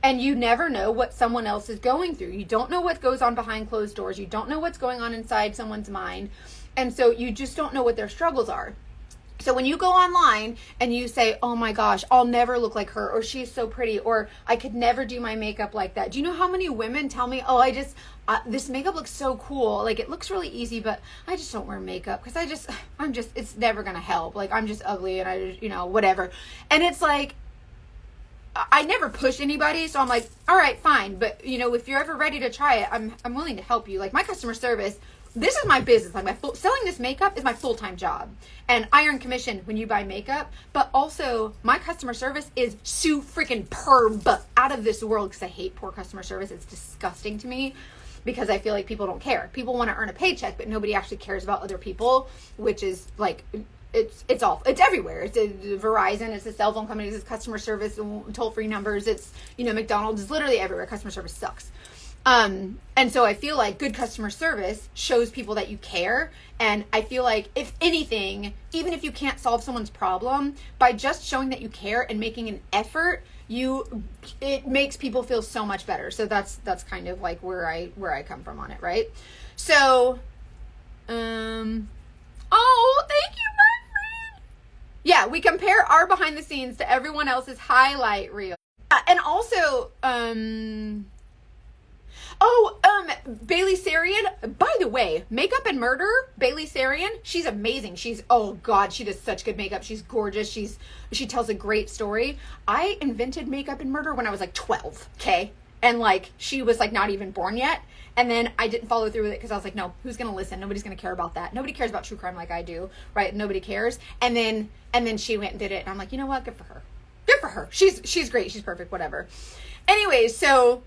And you never know what someone else is going through. You don't know what goes on behind closed doors. You don't know what's going on inside someone's mind. And so you just don't know what their struggles are. So when you go online and you say, oh my gosh, I'll never look like her, or she's so pretty, or I could never do my makeup like that. Do you know how many women tell me, oh, this makeup looks so cool. Like it looks really easy, but I just don't wear makeup because it's never going to help. Like I'm just ugly and I just, you know, whatever. And it's like, I never push anybody. So I'm like, all right, fine. But you know, if you're ever ready to try it, I'm willing to help you. Like my customer service, this is my business. Like selling this makeup is my full-time job, and I earn commission when you buy makeup. But also, my customer service is so freaking out of this world because I hate poor customer service. It's disgusting to me because I feel like people don't care. People want to earn a paycheck, but nobody actually cares about other people, which is like it's all, it's everywhere. It's Verizon, it's the cell phone companies, it's customer service, toll-free numbers. It's, you know, McDonald's, it's literally everywhere. Customer service sucks. And so I feel like good customer service shows people that you care. And I feel like if anything, even if you can't solve someone's problem, by just showing that you care and making an effort, it makes people feel so much better. So that's kind of like where I come from on it. Right. So, oh, thank you, my friend. Yeah. We compare our behind the scenes to everyone else's highlight reel. And also, Bailey Sarian, by the way, Makeup and Murder, Bailey Sarian, she's amazing. Oh God, she does such good makeup. She's gorgeous. She tells a great story. I invented Makeup and Murder when I was like 12, okay? And like, she was like not even born yet. And then I didn't follow through with it because I was like, no, who's going to listen? Nobody's going to care about that. Nobody cares about true crime like I do, right? Nobody cares. And then she went and did it. And I'm like, you know what? Good for her. Good for her. She's great. She's perfect. Whatever. Anyways, so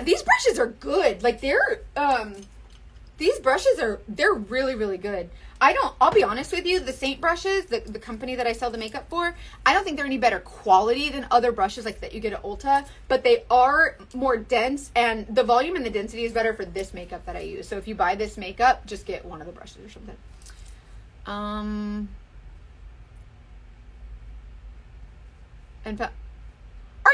these brushes are good. Like these brushes they're really, really good. I'll be honest with you, the Saint brushes, the company that I sell the makeup for, I don't think they're any better quality than other brushes like that you get at Ulta, but they are more dense, and the volume and the density is better for this makeup that I use. So if you buy this makeup, just get one of the brushes or something. Are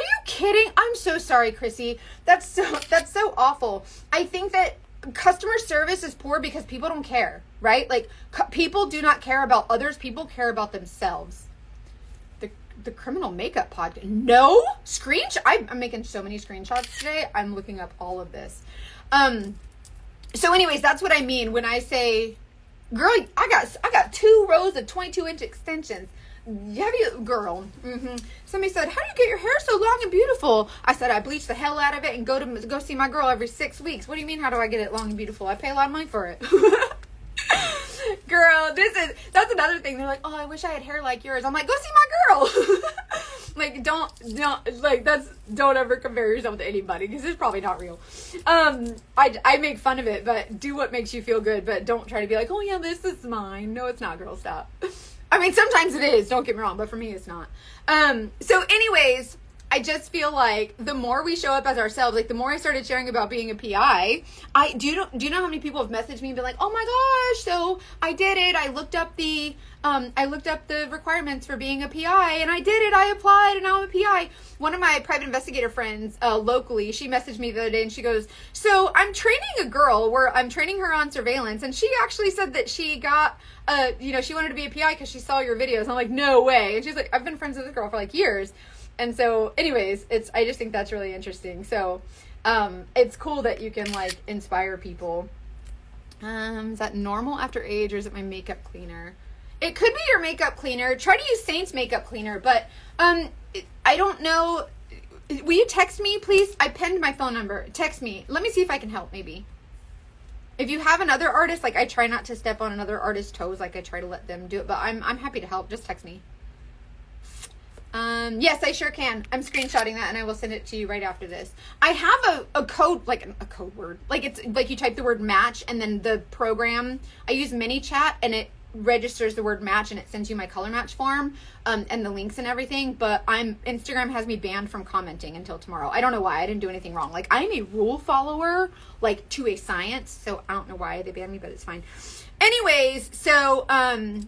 you kidding? I'm so sorry, Chrissy. That's so awful. I think that customer service is poor because people don't care, right? Like, people do not care about others. People care about themselves. The criminal makeup podcast. No screenshot. I'm making so many screenshots today. I'm looking up all of this. So anyways, that's what I mean when I say, girl, I got 2 rows of 22-inch extensions. Girl? Somebody said, how do you get your hair so long and beautiful? I said, I bleach the hell out of it and go see my girl every 6 weeks. What do you mean, how do I get it long and beautiful? I pay a lot of money for it. Girl, that's another thing. They're like, oh, I wish I had hair like yours. I'm like, go see my girl. Like, don't ever compare yourself to anybody, because it's probably not real. I make fun of it, but do what makes you feel good, but don't try to be like, oh yeah, this is mine. No, it's not, girl, stop. I mean, sometimes it is, don't get me wrong, but for me, it's not. So anyways, I just feel like the more we show up as ourselves, like the more I started sharing about being a PI, do you know how many people have messaged me and been like, oh my gosh, so I did it. I looked up the requirements for being a PI, and I did it. I applied, and now I'm a PI. One of my private investigator friends locally, she messaged me the other day, and she goes, so I'm training a girl where I'm training her on surveillance, and she actually said that she got, she wanted to be a PI because she saw your videos. I'm like, no way. And she's like, I've been friends with this girl for like years. And so anyways, I just think that's really interesting. So, it's cool that you can like inspire people. Is that normal after age, or is it my makeup cleaner? It could be your makeup cleaner. Try to use Saint's makeup cleaner, but, I don't know. Will you text me, please? I pinned my phone number. Text me. Let me see if I can help, maybe. If you have another artist, like I try not to step on another artist's toes, like I try to let them do it, but I'm happy to help. Just text me. Yes, I sure can. I'm screenshotting that and I will send it to you right after this. I have a code, like a code word. Like it's like you type the word match and then the program, I use ManyChat and it registers the word match and it sends you my color match form, and the links and everything. But Instagram has me banned from commenting until tomorrow. I don't know why. I didn't do anything wrong. Like I'm a rule follower, like to a science. So I don't know why they banned me, but it's fine. Anyways, so I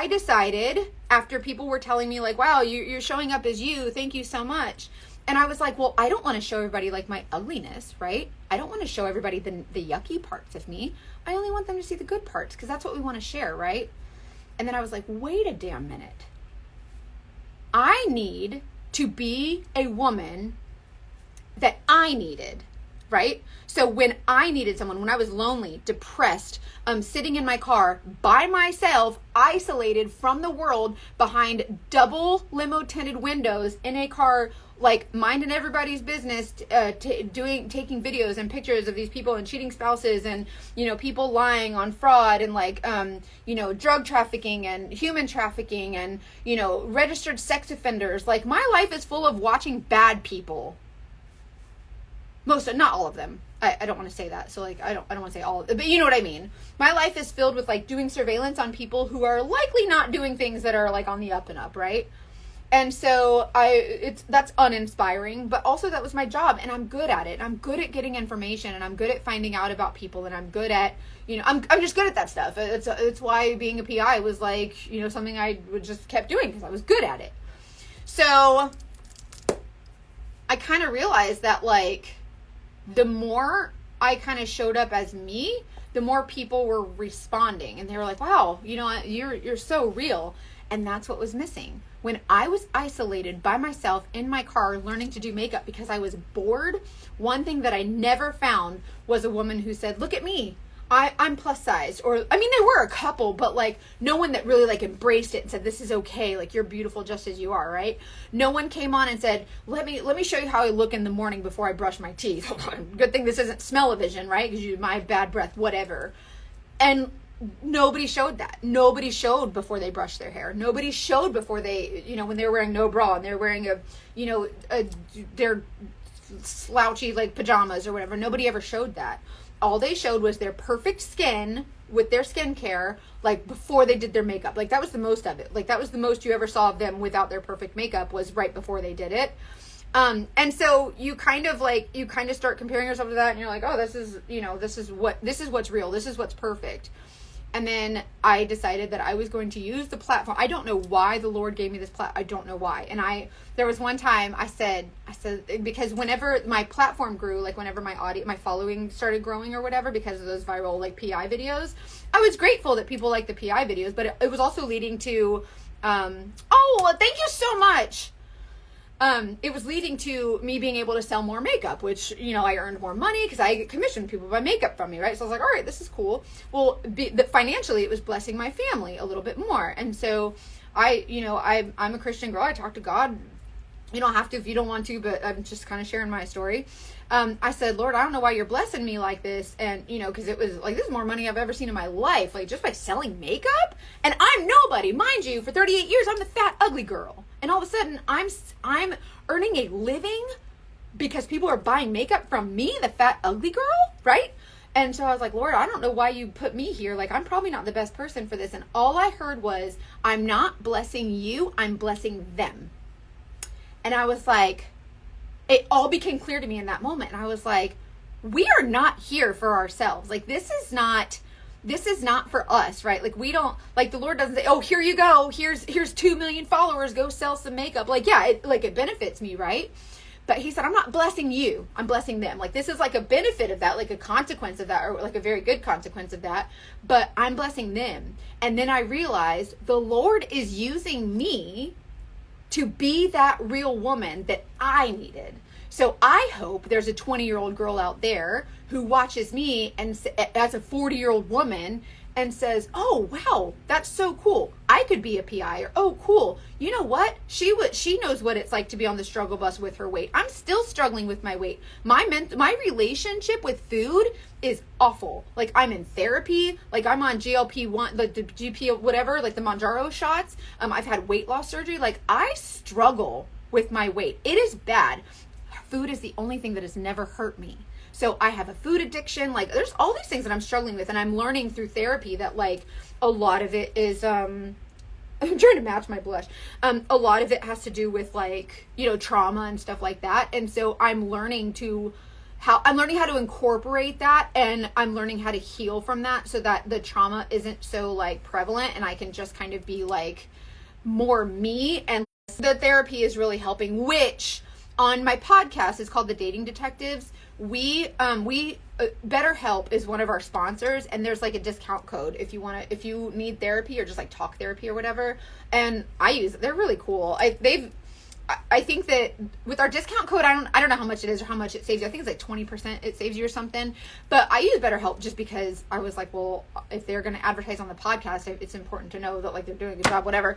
decided, after people were telling me like, wow, you're showing up as you, thank you so much. And I was like, well, I don't want to show everybody like my ugliness, right? I don't want to show everybody the yucky parts of me. I only want them to see the good parts, because that's what we want to share, right? And then I was like, wait a damn minute. I need to be a woman that I needed, right? So when I needed someone, when I was lonely, depressed, sitting in my car by myself, isolated from the world, behind double limo tinted windows in a car, like minding everybody's business, taking videos and pictures of these people and cheating spouses and, people lying on fraud and like, drug trafficking and human trafficking and, registered sex offenders. Like my life is full of watching bad people. Not all of them. I don't want to say that. So like, I don't want to say all of them, but you know what I mean? My life is filled with like doing surveillance on people who are likely not doing things that are like on the up and up, right? And so that's uninspiring, but also that was my job and I'm good at it. I'm good at getting information and I'm good at finding out about people and I'm good at, I'm just good at that stuff. It's why being a PI was like, something I would just kept doing because I was good at it. So I kind of realized that like, the more I kind of showed up as me, the more people were responding and they were like, wow, you're so real. And that's what was missing. When I was isolated by myself in my car learning to do makeup because I was bored, one thing that I never found was a woman who said, look at me, I'm plus size. Or, I mean, there were a couple, but like no one that really like embraced it and said, this is okay. Like, you're beautiful just as you are, right? No one came on and said, let me show you how I look in the morning before I brush my teeth. Good thing this isn't smell-o-vision, right? Because my bad breath, whatever. And nobody showed that. Nobody showed before they brushed their hair. Nobody showed before they, when they were wearing no bra and they're wearing their slouchy like pajamas or whatever. Nobody ever showed that. All they showed was their perfect skin with their skincare, like before they did their makeup. Like that was the most of it. Like that was the most you ever saw of them without their perfect makeup was right before they did it. And so you kind of start comparing yourself to that and you're like, oh, this is what's real. This is what's perfect. And then I decided that I was going to use the platform. I don't know why the Lord gave me this platform. I don't know why. And there was one time I said, because whenever my platform grew, like whenever my following started growing or whatever, because of those viral like PI videos, I was grateful that people like the PI videos, but it was also leading to, thank you so much. It was leading to me being able to sell more makeup, which, I earned more money because I commissioned people to buy makeup from me, right? So I was like, all right, this is cool. Well, financially, it was blessing my family a little bit more. And so I'm a Christian girl. I talk to God. You don't have to if you don't want to, but I'm just kind of sharing my story. I said, Lord, I don't know why you're blessing me like this. And, because it was like, this is more money I've ever seen in my life, like just by selling makeup. And I'm nobody, mind you, for 38 years, I'm the fat, ugly girl. And all of a sudden I'm earning a living because people are buying makeup from me, the fat, ugly girl, right? And so I was like, Lord, I don't know why you put me here. Like, I'm probably not the best person for this. And all I heard was, I'm not blessing you, I'm blessing them. And I was like, it all became clear to me in that moment. And I was like, we are not here for ourselves. Like, this is not for us, right? Like, we don't, like, the Lord doesn't say, oh, here you go. Here's 2 million followers. Go sell some makeup. Like, yeah, it benefits me, right? But he said, I'm not blessing you. I'm blessing them. Like, this is like a benefit of that, like a consequence of that, or like a very good consequence of that. But I'm blessing them. And then I realized the Lord is using me to be that real woman that I needed. So I hope there's a 20-year-old girl out there who watches me and as a 40-year-old woman and says, oh, wow, that's so cool. I could be a PI. Or, oh, cool. You know what? She knows what it's like to be on the struggle bus with her weight. I'm still struggling with my weight. My relationship with food is awful. Like, I'm in therapy. Like, I'm on GLP-1, the GP, whatever, like the Mounjaro shots. I've had weight loss surgery. Like, I struggle with my weight. It is bad. Food is the only thing that has never hurt me. So I have a food addiction. Like, there's all these things that I'm struggling with, and I'm learning through therapy that like a lot of it is I'm trying to match my blush. A lot of it has to do with like, trauma and stuff like that. And so I'm learning how to incorporate that, and I'm learning how to heal from that so that the trauma isn't so like prevalent and I can just kind of be like more me. And the therapy is really helping, which on my podcast is called The Dating Detectives. BetterHelp is one of our sponsors, and there's like a discount code if you need therapy or just like talk therapy or whatever. And I use it. They're really cool. I think that with our discount code, I don't know how much it is or how much it saves you. I think it's like 20% it saves you or something. But I use BetterHelp just because I was like, well, if they're going to advertise on the podcast, it's important to know that like they're doing a good job, whatever.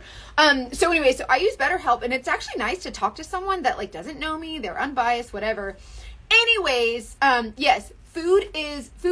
So anyway, so I use BetterHelp, and it's actually nice to talk to someone that like doesn't know me. They're unbiased, whatever. Anyways, yes, food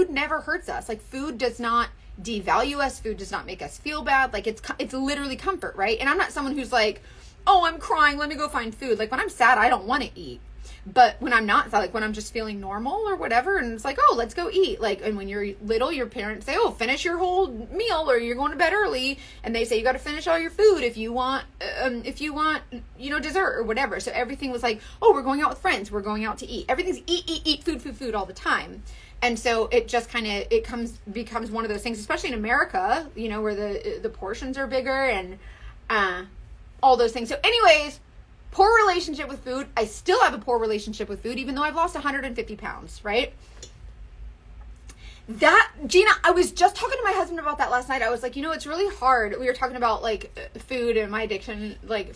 never hurts us. Like, food does not devalue us. Food does not make us feel bad. Like, it's literally comfort, right? And I'm not someone who's like, oh, I'm crying, let me go find food. Like, when I'm sad, I don't want to eat. But when I'm not sad, like when I'm just feeling normal or whatever, and it's like, oh, let's go eat. Like, and when you're little, your parents say, oh, finish your whole meal or you're going to bed early. And they say you got to finish all your food if you want, dessert or whatever. So everything was like, oh, we're going out with friends. We're going out to eat. Everything's eat, food all the time. And so it just kind of, becomes one of those things, especially in America, where the portions are bigger and all those things. So anyways, poor relationship with food. I still have a poor relationship with food, even though I've lost 150 pounds, right? Gina, I was just talking to my husband about that last night. I was like, it's really hard. We were talking about like food and my addiction. Like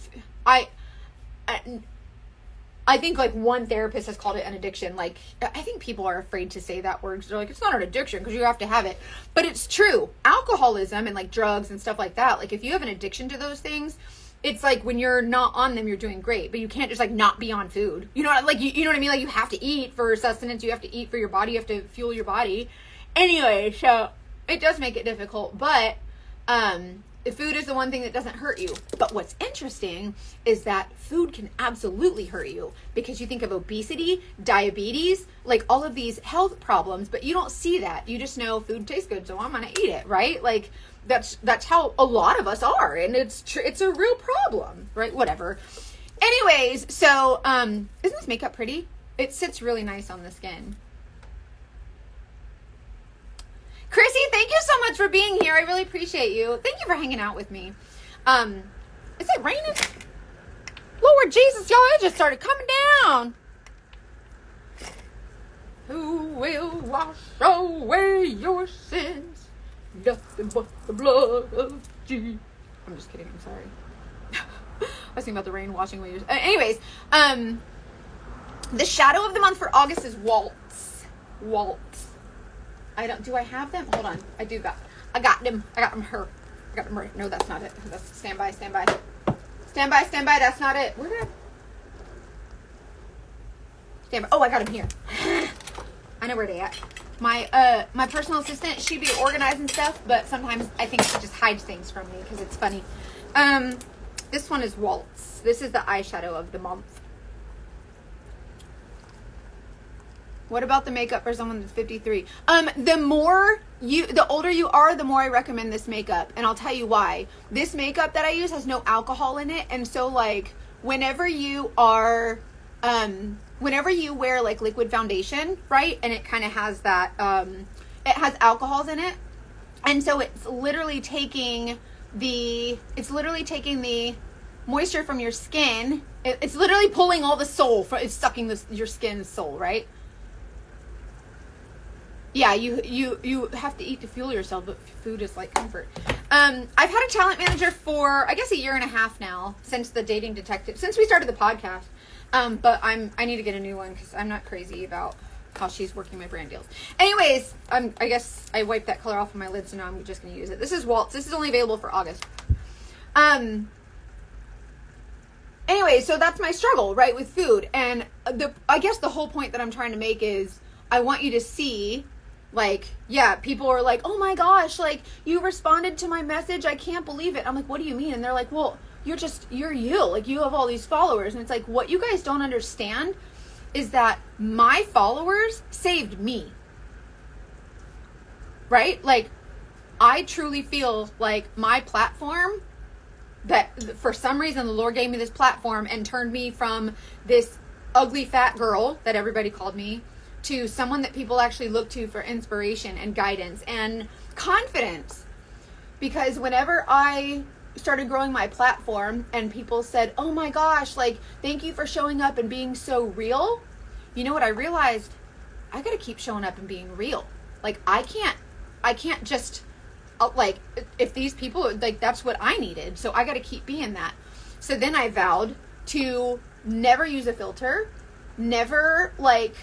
I think like one therapist has called it an addiction. Like, I think people are afraid to say that word. They're like, it's not an addiction because you have to have it. But it's true. Alcoholism and like drugs and stuff like that. Like if you have an addiction to those things, it's like when you're not on them, you're doing great. But you can't just like not be on food. You know, like you know what I mean? Like you have to eat for sustenance. You have to eat for your body. You have to fuel your body. Anyway, so it does make it difficult. But food is the one thing that doesn't hurt you. But what's interesting is that food can absolutely hurt you because you think of obesity, diabetes, like all of these health problems, but you don't see that. You just know food tastes good, so I'm going to eat it, right? Like that's how a lot of us are, and it's a real problem, right? Whatever. Anyways, so isn't this makeup pretty? It sits really nice on the skin. Chrissy, thank you so much for being here. I really appreciate you. Thank you for hanging out with me. Is it raining? Lord Jesus, y'all, it just started coming down. Who will wash away your sins? Nothing but the blood of Jesus. I'm just kidding. I'm sorry. I was thinking about the rain washing away your sins. Anyways, the shadow of the month for August is Waltz. Do I have them? Hold on. I got them. Her. I got them right. No, that's not it. That's stand by. That's not it. Where did I? Stand by. Oh, I got them here. I know where they at. My personal assistant, she'd be organizing stuff, but sometimes I think she just hides things from me because it's funny. This one is Waltz. This is the eyeshadow of the month. What about the makeup for someone that's 53? The older you are, the more I recommend this makeup. And I'll tell you why. This makeup that I use has no alcohol in it. And so like, whenever you wear like liquid foundation, right? And it kind of has that, it has alcohols in it. And so it's literally taking the moisture from your skin. It's literally pulling all the soul, it's sucking your skin's soul, right? Yeah, you have to eat to fuel yourself, but food is like comfort. I've had a talent manager for, I guess, a year and a half now, since the Dating Detective, since we started the podcast. But I need to get a new one because I'm not crazy about how she's working my brand deals. Anyways, I guess I wiped that color off of my lid, so now I'm just going to use it. This is Waltz. This is only available for August. Anyway, so that's my struggle, right, with food. And I guess the whole point that I'm trying to make is I want you to see, like, yeah, people are like, oh my gosh, like, you responded to my message. I can't believe it. I'm like, what do you mean? And they're like, well, you're you. Like, you have all these followers. And it's like, what you guys don't understand is that my followers saved me. Right? Like, I truly feel like my platform, that for some reason the Lord gave me this platform and turned me from this ugly fat girl that everybody called me to someone that people actually look to for inspiration and guidance and confidence. Because whenever I started growing my platform and people said, oh my gosh, like, thank you for showing up and being so real, you know what I realized? I gotta keep showing up and being real. Like, I can't just, like, if these people, like, that's what I needed, so I gotta keep being that. So then I vowed to never use a filter, never, like,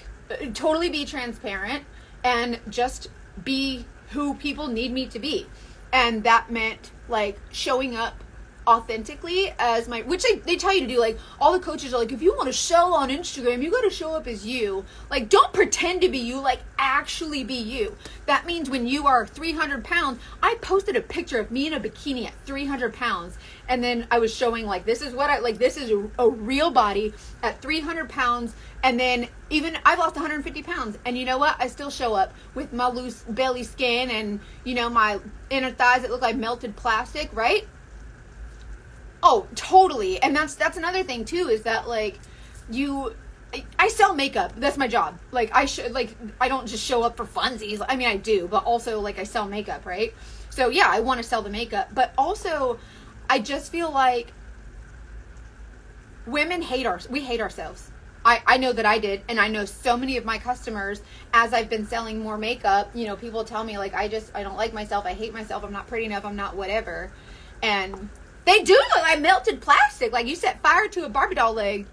totally be transparent, and just be who people need me to be. And that meant, like, showing up authentically as my, which they tell you to do. Like, all the coaches are like, if you want to show on Instagram, you got to show up as you. Like, don't pretend to be you, like, actually be you. That means when you are 300 pounds, I posted a picture of me in a bikini at 300 pounds. And then I was showing, like, this is what this is a real body at 300 pounds. And then even I've lost 150 pounds. And you know what? I still show up with my loose belly skin and, you know, my inner thighs that look like melted plastic, right? Oh, totally. And that's another thing too, is that, like, I sell makeup. That's my job. Like, I don't just show up for funsies. I mean, I do, but also, like, I sell makeup, right? So yeah, I want to sell the makeup, but also I just feel like women we hate ourselves. I know that I did, and I know so many of my customers, as I've been selling more makeup, you know, people tell me like, I don't like myself, I hate myself, I'm not pretty enough, I'm not whatever. And they do look like melted plastic, like you set fire to a Barbie doll leg.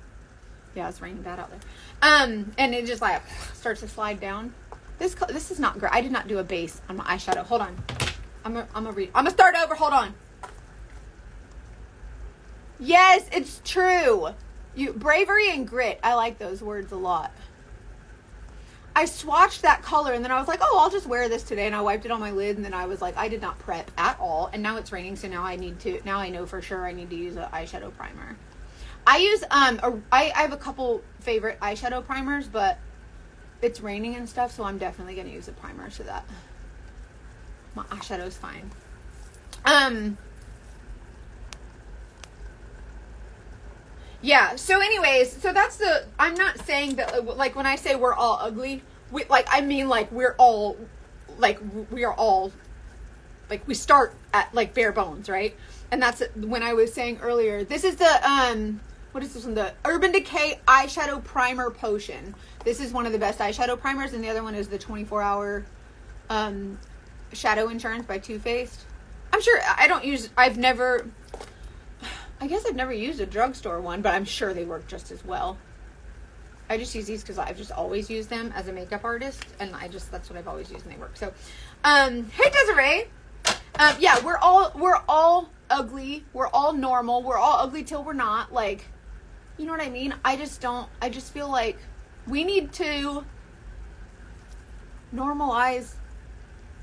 Yeah, it's raining bad out there. And it just like starts to slide down. This is not great. I did not do a base on my eyeshadow. Hold on. I'm gonna start over. Hold on. Yes, it's true. Bravery and grit. I like those words a lot. I swatched that color and then I was like, oh, I'll just wear this today. And I wiped it on my lid and then I was like, I did not prep at all. And now it's raining. So now I know for sure I need to use an eyeshadow primer. I use, I have a couple favorite eyeshadow primers, but it's raining and stuff. So I'm definitely going to use a primer so that my eyeshadow's fine. Yeah, so anyways, so that's I'm not saying that, like, when I say we're all ugly, I mean, like, we are all, like, we start at, like, bare bones, right? And that's when I was saying earlier, this is the, what is this one? The Urban Decay Eyeshadow Primer Potion. This is one of the best eyeshadow primers, and the other one is the 24-hour, Shadow Insurance by Too Faced. I'm sure, I guess I've never used a drugstore one, but I'm sure they work just as well. I just use these because I've just always used them as a makeup artist, and that's what I've always used and they work. So, hey Desiree. Yeah, we're all ugly. We're all normal. We're all ugly till we're not. Like, you know what I mean? I just feel like we need to normalize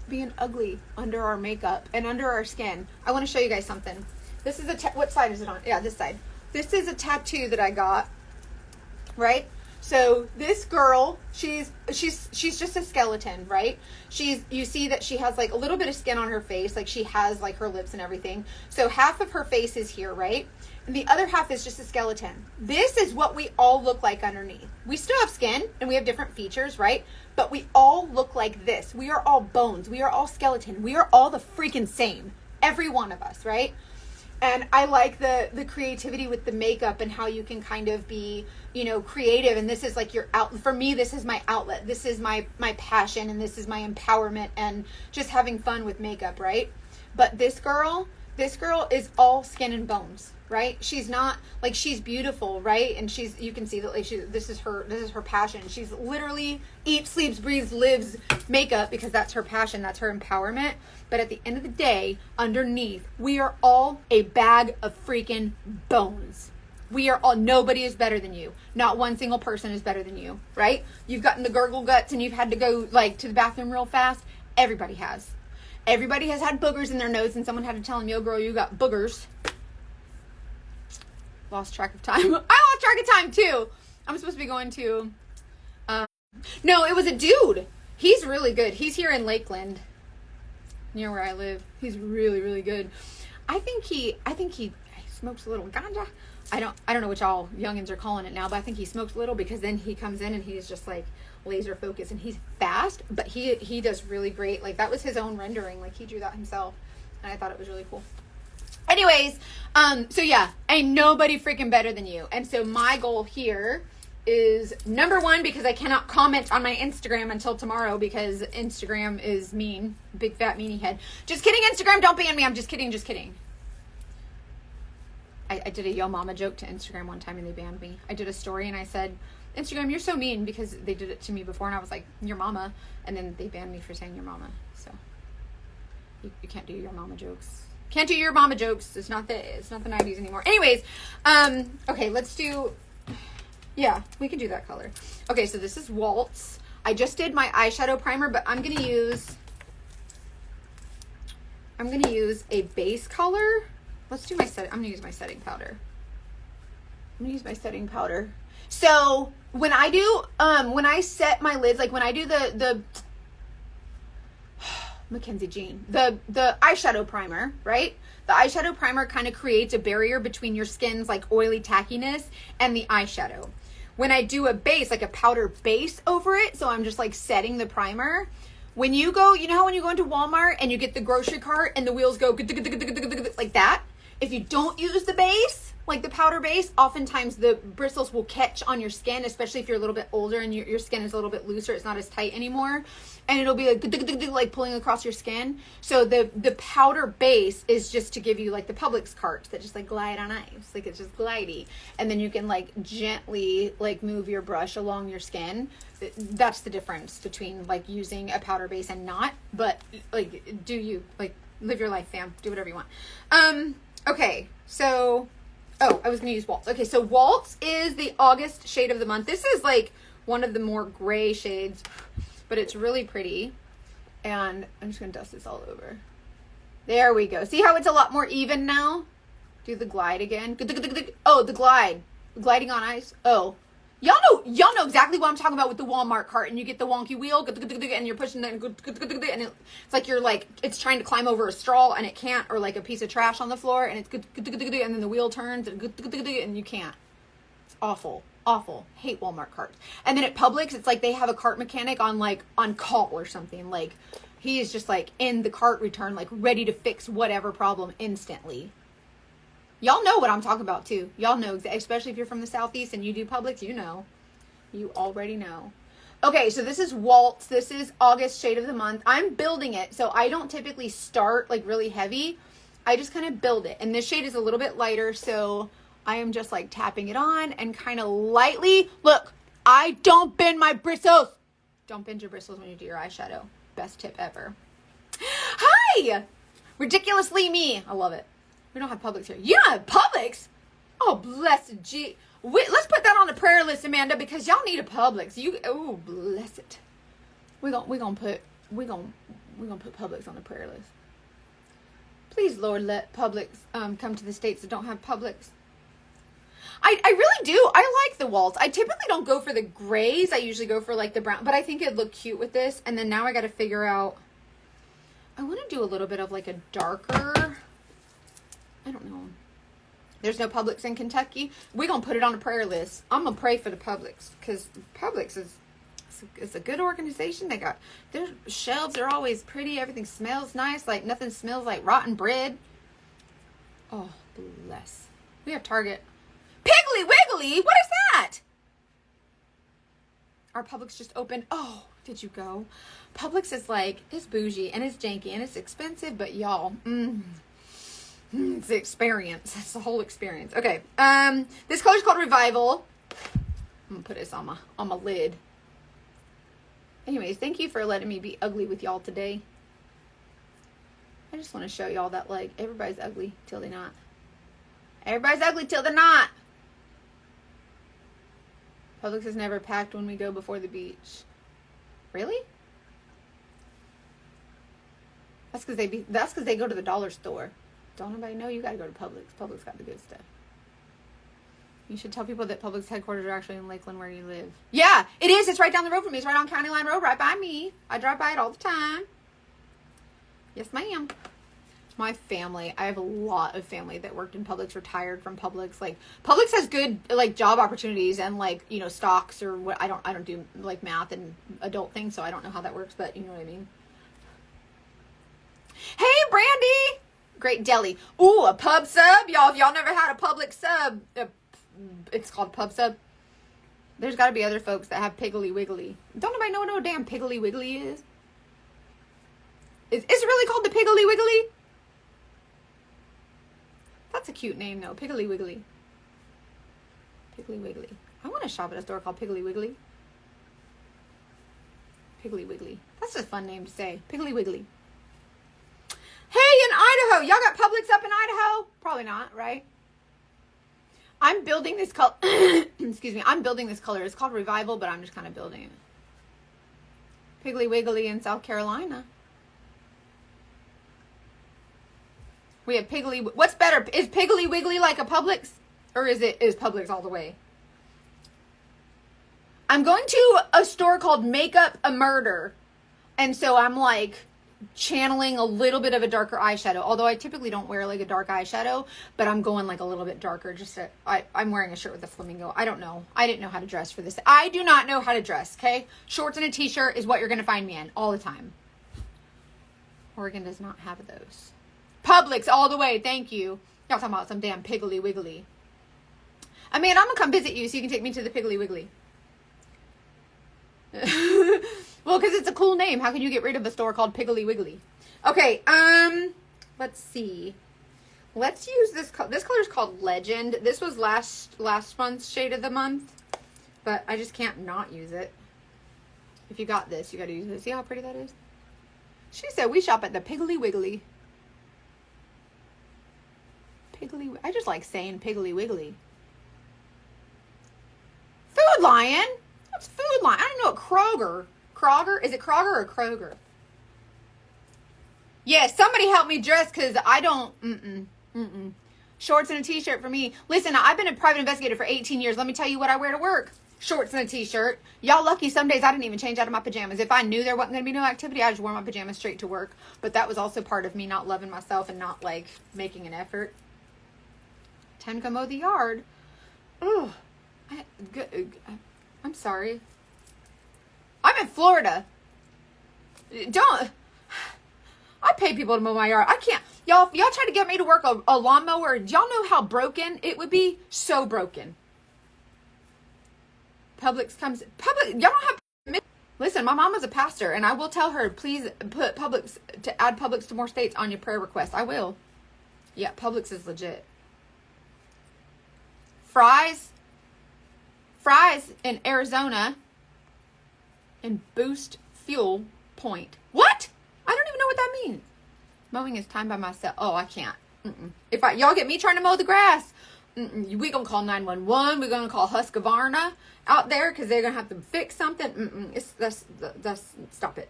being ugly under our makeup and under our skin. I want to show you guys something. This is what side is it on? Yeah, this side. This is a tattoo that I got, right? So this girl, she's just a skeleton, right? You see that she has like a little bit of skin on her face, like she has like her lips and everything. So half of her face is here, right? And the other half is just a skeleton. This is what we all look like underneath. We still have skin and we have different features, right? But we all look like this. We are all bones. We are all skeleton. We are all the freaking same. Every one of us, right? And I like the creativity with the makeup and how you can kind of be, you know, creative. And this is like for me, this is my outlet. This is my passion, and this is my empowerment and just having fun with makeup, right? But this girl is all skin and bones, right? She's not like, she's beautiful, right? And you can see that like this is her passion. She's literally eats, sleeps, breathes, lives makeup because that's her passion. That's her empowerment. But at the end of the day, underneath, we are all a bag of freaking bones. We are all, nobody is better than you. Not one single person is better than you, right? You've gotten the gurgle guts and you've had to go like to the bathroom real fast. Everybody has. Everybody has had boogers in their nose and someone had to tell them, yo girl, you got boogers. Lost track of time. I lost track of time too. I'm supposed to be going to, no, it was a dude. He's really good. He's here in Lakeland, near where I live. He's really, really good. I think he smokes a little ganja. I don't know what y'all youngins are calling it now, but I think he smokes a little because then he comes in and he's just like laser focused and he's fast, but he does really great. Like that was his own rendering. Like he drew that himself and I thought it was really cool. Anyways, so yeah, ain't nobody freaking better than you. And so my goal here is number one, because I cannot comment on my Instagram until tomorrow because Instagram is mean. Big fat meanie head. Just kidding, Instagram, don't ban me. I'm just kidding. I did a yo mama joke to Instagram one time and they banned me. I did a story and I said, Instagram, you're so mean, because they did it to me before and I was like, your mama. And then they banned me for saying your mama. So you can't do your mama jokes. Can't do your mama jokes. It's not the 90s anymore. Anyways, okay, let's do, yeah, we can do that color. Okay, so this is Waltz. I just did my eyeshadow primer, but I'm gonna use a base color. Let's do I'm gonna use my setting powder. So when I do, when I set my lids, like when I do the Mackenzie Jean, the eyeshadow primer, right? The eyeshadow primer kind of creates a barrier between your skin's like oily tackiness and the eyeshadow. When I do a base, like a powder base over it, so I'm just like setting the primer. When you go, you know how when you go into Walmart and you get the grocery cart and the wheels go like that? If you don't use the base, like the powder base, oftentimes the bristles will catch on your skin, especially if you're a little bit older and your skin is a little bit looser. It's not as tight anymore. And it'll be like pulling across your skin. So the powder base is just to give you like the Publix carts that just like glide on ice. Like it's just glidey. And then you can like gently like move your brush along your skin. That's the difference between like using a powder base and not. But like, do you like live your life, fam? Do whatever you want. Okay, so... Oh, I was going to use Waltz. Okay, so Waltz is the August shade of the month. This is like one of the more gray shades, but it's really pretty. And I'm just going to dust this all over. There we go. See how it's a lot more even now? Do the glide again. Oh, the glide. Gliding on ice. Oh. Y'all know exactly what I'm talking about with the Walmart cart, and you get the wonky wheel, and you're pushing and it's like you're like, it's trying to climb over a straw and it can't, or like a piece of trash on the floor, and it's and then the wheel turns and you can't. It's awful. Hate Walmart carts. And then at Publix, it's like they have a cart mechanic on call or something. Like he is just like in the cart return, like ready to fix whatever problem instantly. Y'all know what I'm talking about too. Y'all know, especially if you're from the Southeast and you do Publix, you know. You already know. Okay, so this is Waltz. This is August shade of the month. I'm building it, so I don't typically start like really heavy. I just kind of build it. And this shade is a little bit lighter, so I am just like tapping it on and kind of lightly. Look, I don't bend my bristles. Don't bend your bristles when you do your eyeshadow. Best tip ever. Hi! Ridiculously me. I love it. We don't have Publix here. You don't have Publix? Oh, blessed gee. Let's put that on the prayer list, Amanda, because y'all need a Publix. Oh, bless it. We're gonna put Publix on the prayer list. Please, Lord, let Publix come to the states that don't have Publix. I really do. I like the Waltz. I typically don't go for the grays. I usually go for like the brown, but I think it'd look cute with this. And then now I got to figure out, I want to do a little bit of like a darker, I don't know. There's no Publix in Kentucky. We're going to put it on a prayer list. I'm going to pray for the Publix, because Publix is a good organization. They got, their shelves are always pretty. Everything smells nice. Like nothing smells like rotten bread. Oh, bless. We have Target. Piggly Wiggly? What is that? Our Publix just opened. Oh, did you go? Publix is like, it's bougie and it's janky and it's expensive, but y'all, it's the experience. It's the whole experience. Okay. This color is called Revival. I'm gonna put this on my lid. Anyways, thank you for letting me be ugly with y'all today. I just want to show y'all that like everybody's ugly till they're not. Everybody's ugly till they're not. Publix is never packed when we go before the beach. Really? That's because they go to the dollar store. Don't nobody know you gotta go to Publix. Publix got the good stuff. You should tell people that Publix headquarters are actually in Lakeland where you live. Yeah, it is. It's right down the road from me. It's right on County Line Road, right by me. I drive by it all the time. Yes, ma'am. My family, I have a lot of family that worked in Publix, retired from Publix. Like Publix has good like job opportunities and like, you know, stocks or what. I don't do like math and adult things, so I don't know how that works, but you know what I mean. Hey, Brandy. Great deli. Ooh, a pub sub. Y'all, if y'all never had a Publix sub, it's called pub sub. There's got to be other folks that have Piggly Wiggly. Don't nobody know what a damn Piggly Wiggly is? Is it really called the Piggly Wiggly? That's a cute name, though. Piggly Wiggly. Piggly Wiggly. I want to shop at a store called Piggly Wiggly. Piggly Wiggly. That's a fun name to say. Piggly Wiggly. Hey, in Idaho. Y'all got Publix up in Idaho? Probably not, right? I'm building this color. Excuse me. I'm building this color. It's called Revival, but I'm just kind of building it. Piggly Wiggly in South Carolina. We have Piggly. What's better? Is Piggly Wiggly like a Publix? Or is Publix all the way? I'm going to a store called Makeup a Murder. And so I'm like channeling a little bit of a darker eyeshadow. Although I typically don't wear like a dark eyeshadow. But I'm going like a little bit darker. I'm wearing a shirt with a flamingo. I don't know. I didn't know how to dress for this. I do not know how to dress, okay? Shorts and a t-shirt is what you're going to find me in all the time. Oregon does not have those. Publix all the way, thank you. Y'all talking about some damn Piggly Wiggly. I mean, I'm gonna come visit you so you can take me to the Piggly Wiggly. Well, because it's a cool name. How can you get rid of a store called Piggly Wiggly? Okay, let's see. Let's use this color. This color is called Legend. This was last month's shade of the month, but I just can't not use it. If you got this, you got to use it. See how pretty that is? She said we shop at the Piggly Wiggly. I just like saying Piggly Wiggly. Food Lion. What's Food Lion? I don't know. Kroger. Kroger? Is it Kroger or Kroger? Yes, somebody help me dress because I don't. Shorts and a t-shirt for me. Listen, I've been a private investigator for 18 years. Let me tell you what I wear to work. Shorts and a t-shirt. Y'all lucky some days I didn't even change out of my pajamas. If I knew there wasn't going to be no activity, I just wore my pajamas straight to work. But that was also part of me not loving myself and not like making an effort. Time to go mow the yard. Ugh. I'm sorry. I'm in Florida. I pay people to mow my yard. I can't. Y'all try to get me to work a lawnmower. Do y'all know how broken it would be? So broken. Y'all don't have. Listen, my mama's a pastor, and I will tell her, please put Publix, to add Publix to more states on your prayer request. I will. Yeah, Publix is legit. Fry's in Arizona and Boost Fuel Point. What? I don't even know what that means. Mowing is time by myself. Oh, I can't. If y'all get me trying to mow the grass, we gonna call 911. We're gonna call Husqvarna out there because they're gonna have to fix something. That's stop it.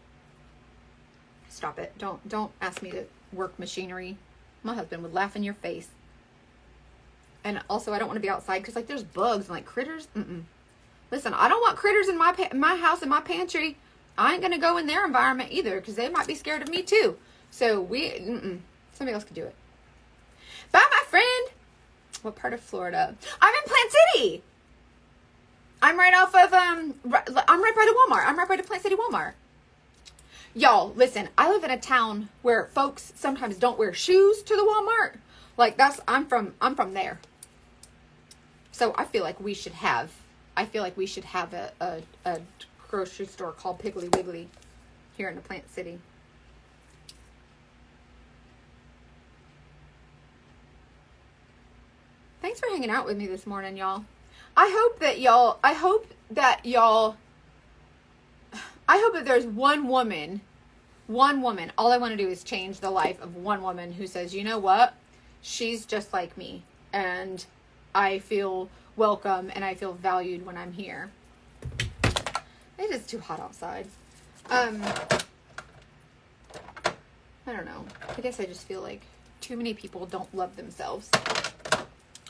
Stop it. Don't ask me to work machinery. My husband would laugh in your face. And also, I don't want to be outside because like there's bugs and like critters. Listen, I don't want critters in my house, in my pantry. I ain't gonna go in their environment either because they might be scared of me too. So somebody else could do it. Bye, my friend. What part of Florida? I'm in Plant City. I'm right off of I'm right by the Walmart. I'm right by the Plant City Walmart. Y'all, listen. I live in a town where folks sometimes don't wear shoes to the Walmart. Like I'm from there. So I feel like we should have a grocery store called Piggly Wiggly here in the Plant City. Thanks for hanging out with me this morning, y'all. I hope that there's one woman, all I want to do is change the life of one woman who says, you know what? She's just like me and I feel welcome and I feel valued when I'm here. It is too hot outside. I don't know. I guess I just feel like too many people don't love themselves.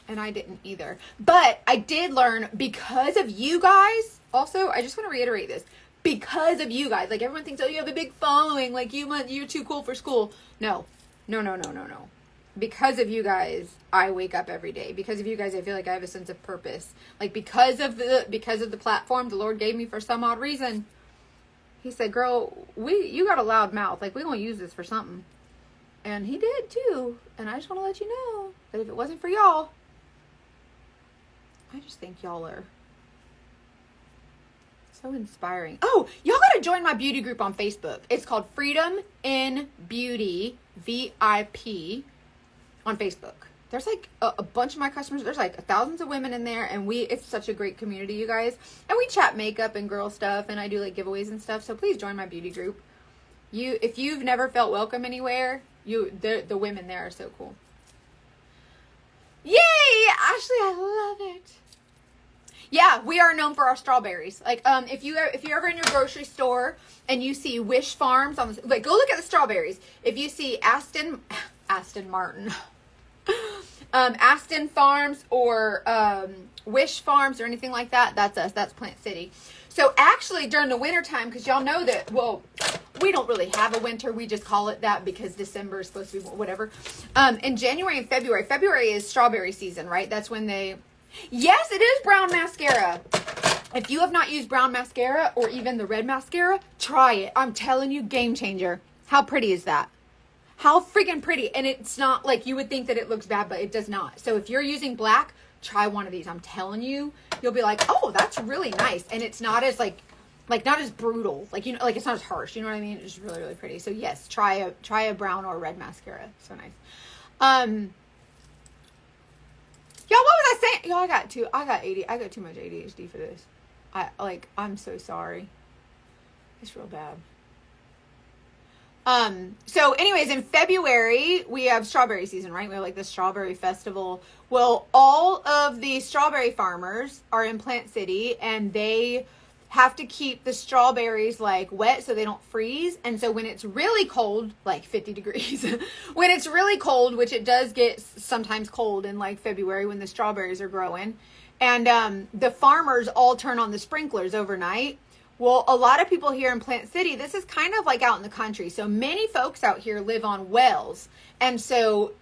And I didn't either. But I did learn because of you guys. Also, I just want to reiterate this. Because of you guys. Like everyone thinks, oh, you have a big following. Like you're too cool for school. No. Because of you guys, I wake up every day. Because of you guys, I feel like I have a sense of purpose. Like because of the platform the Lord gave me for some odd reason. He said, girl, you got a loud mouth. Like, we're going to use this for something. And he did, too. And I just want to let you know that if it wasn't for y'all, I just think y'all are so inspiring. Oh, y'all got to join my beauty group on Facebook. It's called Freedom in Beauty, VIP, on Facebook. There's like a bunch of my customers. There's like thousands of women in there, and it's such a great community, you guys. And we chat makeup and girl stuff, and I do like giveaways and stuff. So please join my beauty group. If you've never felt welcome anywhere, the women there are so cool. Yay, Ashley, I love it. Yeah, we are known for our strawberries. Like, if you're ever in your grocery store and you see Wish Farms go look at the strawberries. If you see Aston Martin. Aston Farms or Wish Farms or anything like that, that's us. That's Plant City. So actually during the winter time, because y'all know that, well, we don't really have a winter. We just call it that because December is supposed to be whatever. In January and February is strawberry season, right? That's when yes, it is brown mascara. If you have not used brown mascara or even the red mascara, try it. I'm telling you, game changer. How pretty is that? How freaking pretty. And it's not like you would think that it looks bad, but it does not. So if you're using black, try one of these. I'm telling you, you'll be like, oh, that's really nice. And it's not as like not as brutal. Like, you know, like it's not as harsh. You know what I mean? It's just really, really pretty. So yes, try a brown or red mascara. So nice. Y'all, what was I saying? Y'all, I got too much ADHD for this. I'm so sorry. It's real bad. So anyways, in February, we have strawberry season, right? We have like the strawberry festival. Well, all of the strawberry farmers are in Plant City, and they have to keep the strawberries like wet so they don't freeze. And so when it's really cold, like 50 degrees, when it's really cold, which it does get sometimes cold in like February when the strawberries are growing, and the farmers all turn on the sprinklers overnight. Well, a lot of people here in Plant City, this is kind of like out in the country. So many folks out here live on wells. And so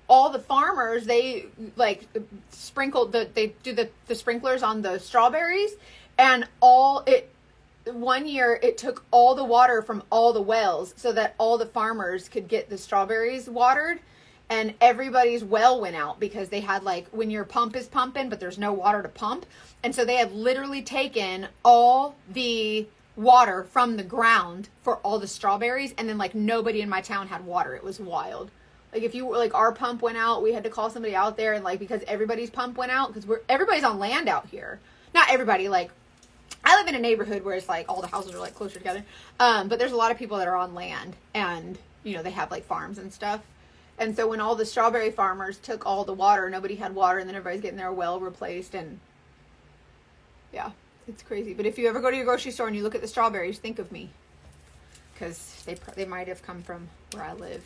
all the farmers, they like they do the sprinklers on the strawberries, and one year it took all the water from all the wells so that all the farmers could get the strawberries watered. And everybody's well went out because they had like, when your pump is pumping, but there's no water to pump. And so they had literally taken all the water from the ground for all the strawberries. And then like nobody in my town had water. It was wild. Like if you like, our pump went out, we had to call somebody out there, and like, because everybody's pump went out, because everybody's on land out here. Not everybody, like I live in a neighborhood where it's like all the houses are like closer together. But there's a lot of people that are on land, and you know, they have like farms and stuff. And so when all the strawberry farmers took all the water, nobody had water, and then everybody's getting their well replaced. And yeah, it's crazy. But if you ever go to your grocery store and you look at the strawberries, think of me, because they might have come from where I live.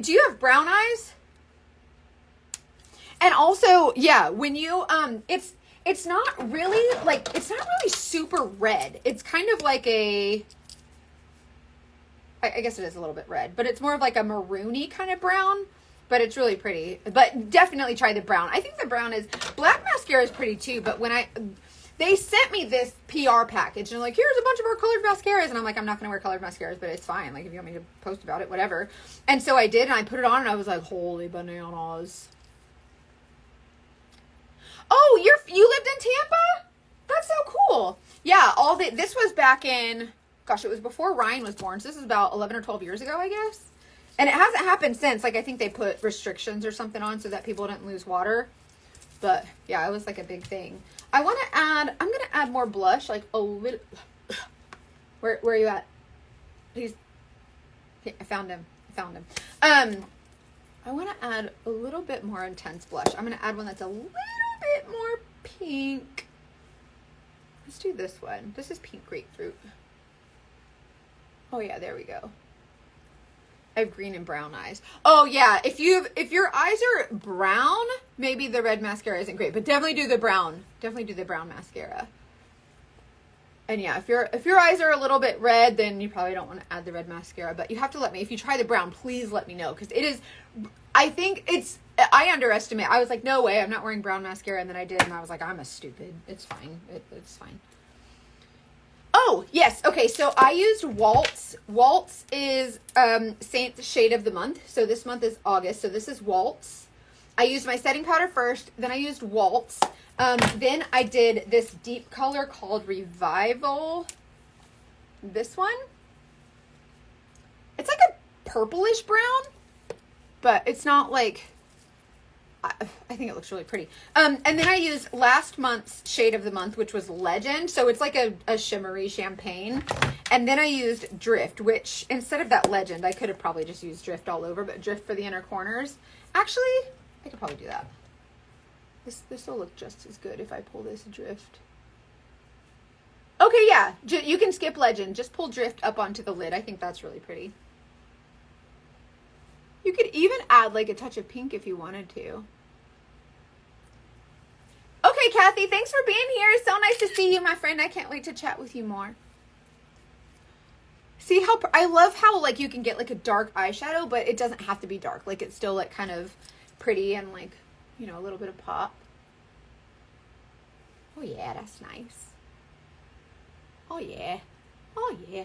Do you have brown eyes? And also, yeah, when you it's not really super red. It's kind of like I guess it is a little bit red, but it's more of like a maroony kind of brown, but it's really pretty. But definitely try the brown. I think the black mascara is pretty too, but they sent me this PR package, and like, here's a bunch of our colored mascaras, and I'm like, I'm not going to wear colored mascaras, but it's fine. Like, if you want me to post about it, whatever. And so I did, and I put it on, and I was like, holy bananas. Oh, you lived in Tampa? That's so cool. Yeah, this was back in, gosh, it was before Ryan was born. So this is about 11 or 12 years ago, I guess. And it hasn't happened since. Like, I think they put restrictions or something on so that people didn't lose water. But yeah, it was like a big thing. I'm going to add more blush, like a little. Where are you at? Please. Okay, I found him. I want to add a little bit more intense blush. I'm going to add one that's a little bit more pink. Let's do this one. This is pink grapefruit. Oh yeah, there we go. I have green and brown eyes. Oh yeah, if your eyes are brown, maybe the red mascara isn't great, but definitely do the brown. Definitely do the brown mascara. And yeah, if your eyes are a little bit red, then you probably don't want to add the red mascara, but you have to let me, if you try the brown, please let me know, because it is, I underestimate. I was like, no way, I'm not wearing brown mascara, and then I did, and I was like, I'm a stupid. It's fine. It's fine. Oh, yes. Okay, so I used Waltz. Waltz is Saint's Shade of the Month. So this month is August, so this is Waltz. I used my setting powder first, then I used Waltz. Then I did this deep color called Revival. This one. It's like a purplish brown, but it's not like, I think it looks really pretty. And then I used last month's shade of the month, which was Legend. So it's like a shimmery champagne. And then I used Drift, which instead of that Legend, I could have probably just used Drift all over, but Drift for the inner corners. Actually, I could probably do that. This will look just as good if I pull this Drift. Okay, yeah, you can skip Legend. Just pull Drift up onto the lid. I think that's really pretty. You could even add like a touch of pink if you wanted to. Okay, Kathy, thanks for being here. It's so nice to see you, my friend. I can't wait to chat with you more. See how, I love how like you can get like a dark eyeshadow, but it doesn't have to be dark. Like it's still like kind of pretty and like, you know, a little bit of pop. Oh yeah, that's nice. Oh yeah. Oh yeah.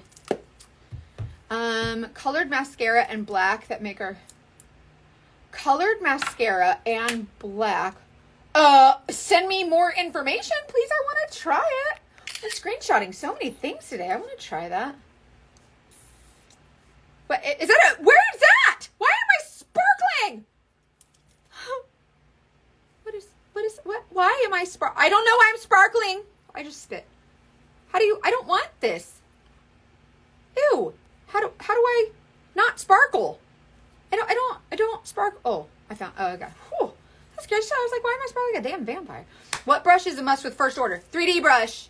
Colored mascara and black that make our colored mascara and black. Send me more information, please. I want to try it. I'm screenshotting so many things today. I want to try that. What is that? Where is that? Why am I sparkling? Why am I I don't know why I'm sparkling. I just spit. I don't want this. Ew. How do I not sparkle? I don't sparkle. Oh, okay. Whew. That's good. I was like, why am I sparkling like a damn vampire? What brush is a must with first order? 3D brush.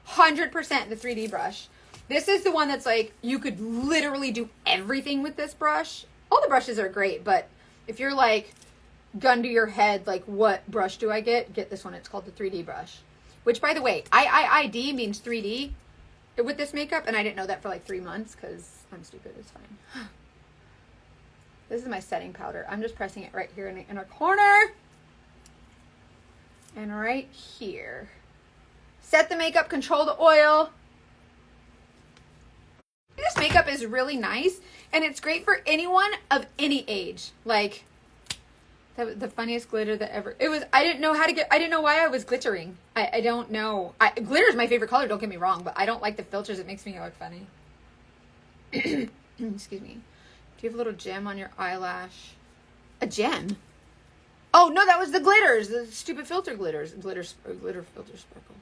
100% the 3D brush. This is the one that's like, you could literally do everything with this brush. All the brushes are great, but if you're like, gun to your head, like, what brush do I get? Get this one. It's called the 3D brush. Which, by the way, IIID means 3D with this makeup, and I didn't know that for like 3 months because I'm stupid. It's fine. This is my setting powder. I'm just pressing it right here in the inner corner. And right here. Set the makeup, control the oil. This makeup is really nice, and it's great for anyone of any age. Like, the funniest glitter that ever, I didn't know why I was glittering. I don't know. Glitter is my favorite color, don't get me wrong, but I don't like the filters. It makes me look funny. Excuse me. Do you have a little gem on your eyelash? A gem? Oh, no, that was the glitters. The stupid filter glitters. Glitter filter sparkle.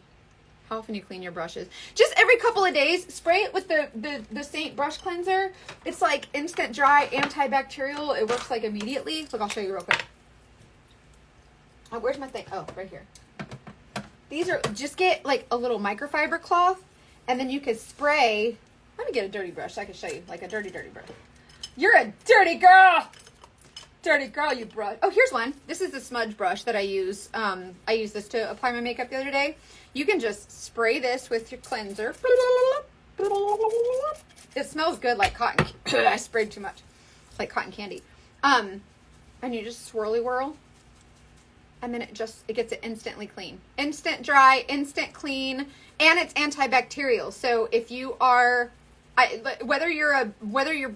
How often you clean your brushes? Just every couple of days. Spray it with the Saint brush cleanser. It's like instant dry, antibacterial. It works like immediately. Look, I'll show you real quick. Oh, where's my thing? Oh, right here. These are, just get like a little microfiber cloth, and then you can spray. Let me get a dirty brush so I can show you, like a dirty brush. You're a dirty girl. Dirty girl, you brush. Oh, here's one. This is the smudge brush that I use. I used this to apply my makeup the other day. You can just spray this with your cleanser. It smells good like cotton. I sprayed too much. Like cotton candy. And you just swirly whirl. And then it gets it instantly clean. Instant dry, instant clean, and it's antibacterial. So if you are, whether you're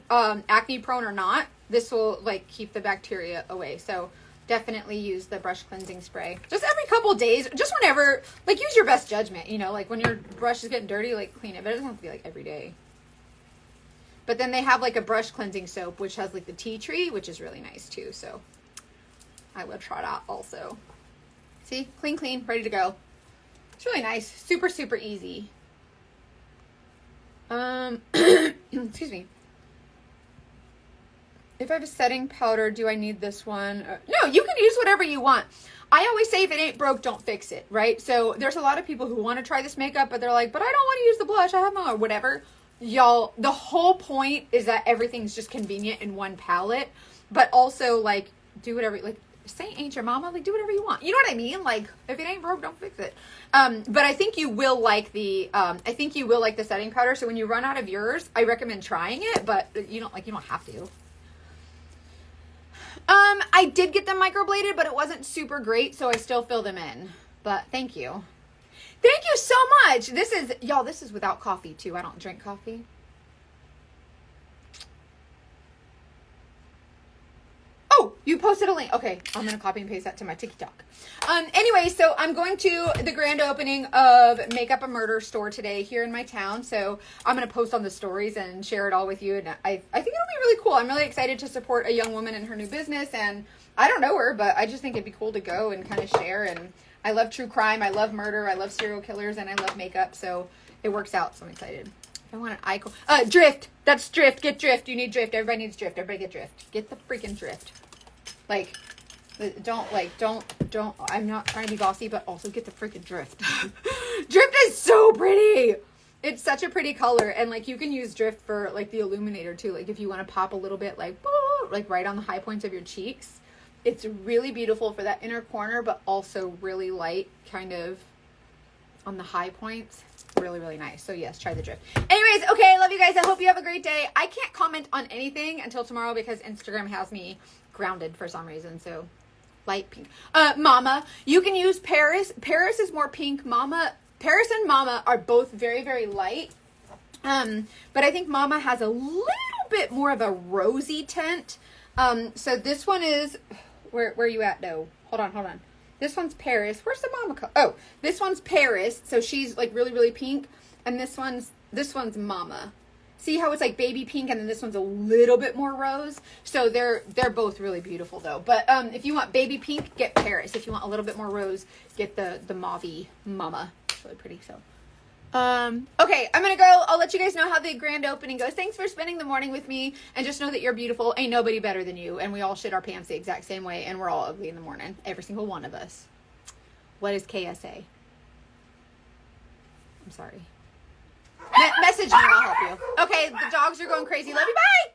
acne prone or not, this will like keep the bacteria away. So definitely use the brush cleansing spray. Just every couple days, just whenever, like use your best judgment, you know, like when your brush is getting dirty, like clean it, but it doesn't have to be like every day. But then they have like a brush cleansing soap, which has like the tea tree, which is really nice too. So I will try that also. See, clean, ready to go. It's really nice. Super, super easy. Excuse me. If I have a setting powder, do I need this one? No, you can use whatever you want. I always say if it ain't broke, don't fix it, right? So there's a lot of people who want to try this makeup, but they're like, but I don't want to use the blush. I have my, or whatever. Y'all, the whole point is that everything's just convenient in one palette, but also like do whatever, like Saint ain't your mama, like do whatever you want. You know what I mean? Like if it ain't broke, don't fix it. But I think you will like the setting powder. So when you run out of yours, I recommend trying it, but you don't have to. I did get them microbladed, but it wasn't super great, so I still fill them in. But thank you. Thank you so much. This is without coffee too. I don't drink coffee. Oh, you posted a link. Okay, I'm going to copy and paste that to my TikTok. Anyway, so I'm going to the grand opening of Makeup a Murder store today here in my town. So I'm going to post on the stories and share it all with you. And I think it'll be really cool. I'm really excited to support a young woman in her new business. And I don't know her, but I just think it'd be cool to go and kind of share. And I love true crime. I love murder. I love serial killers. And I love makeup. So it works out. So I'm excited. I want an icon. Drift. That's Drift. Get Drift. You need Drift. Everybody needs Drift. Everybody get Drift. Get the freaking Drift. Like, don't, I'm not trying to be bossy, but also get the freaking Drift. Drift is so pretty. It's such a pretty color. And like, you can use Drift for like the illuminator too. Like if you want to pop a little bit, like right on the high points of your cheeks. It's really beautiful for that inner corner, but also really light kind of on the high points. Really, really nice. So yes, try the Drift. Anyways, okay, love you guys. I hope you have a great day. I can't comment on anything until tomorrow because Instagram has me grounded for some reason. So light pink. Mama, you can use Paris. Paris is more pink. Paris and Mama are both very, very light. But I think Mama has a little bit more of a rosy tint. So this one is, where are you at? No, hold on. This one's Paris. Where's the Mama color? Oh, this one's Paris. So she's like really, really pink. And this one's Mama. See how it's like baby pink, and then this one's a little bit more rose. So they're both really beautiful though. But if you want baby pink, get Paris. If you want a little bit more rose, get the mauve Mama. It's really pretty. So okay, I'm gonna go. I'll let you guys know how the grand opening goes. Thanks for spending the morning with me, and just know that you're beautiful. Ain't nobody better than you, and we all shit our pants the exact same way, and we're all ugly in the morning. Every single one of us. What is KSA? I'm sorry. Message me, I'll help you. Okay, the dogs are going crazy. Love you, bye!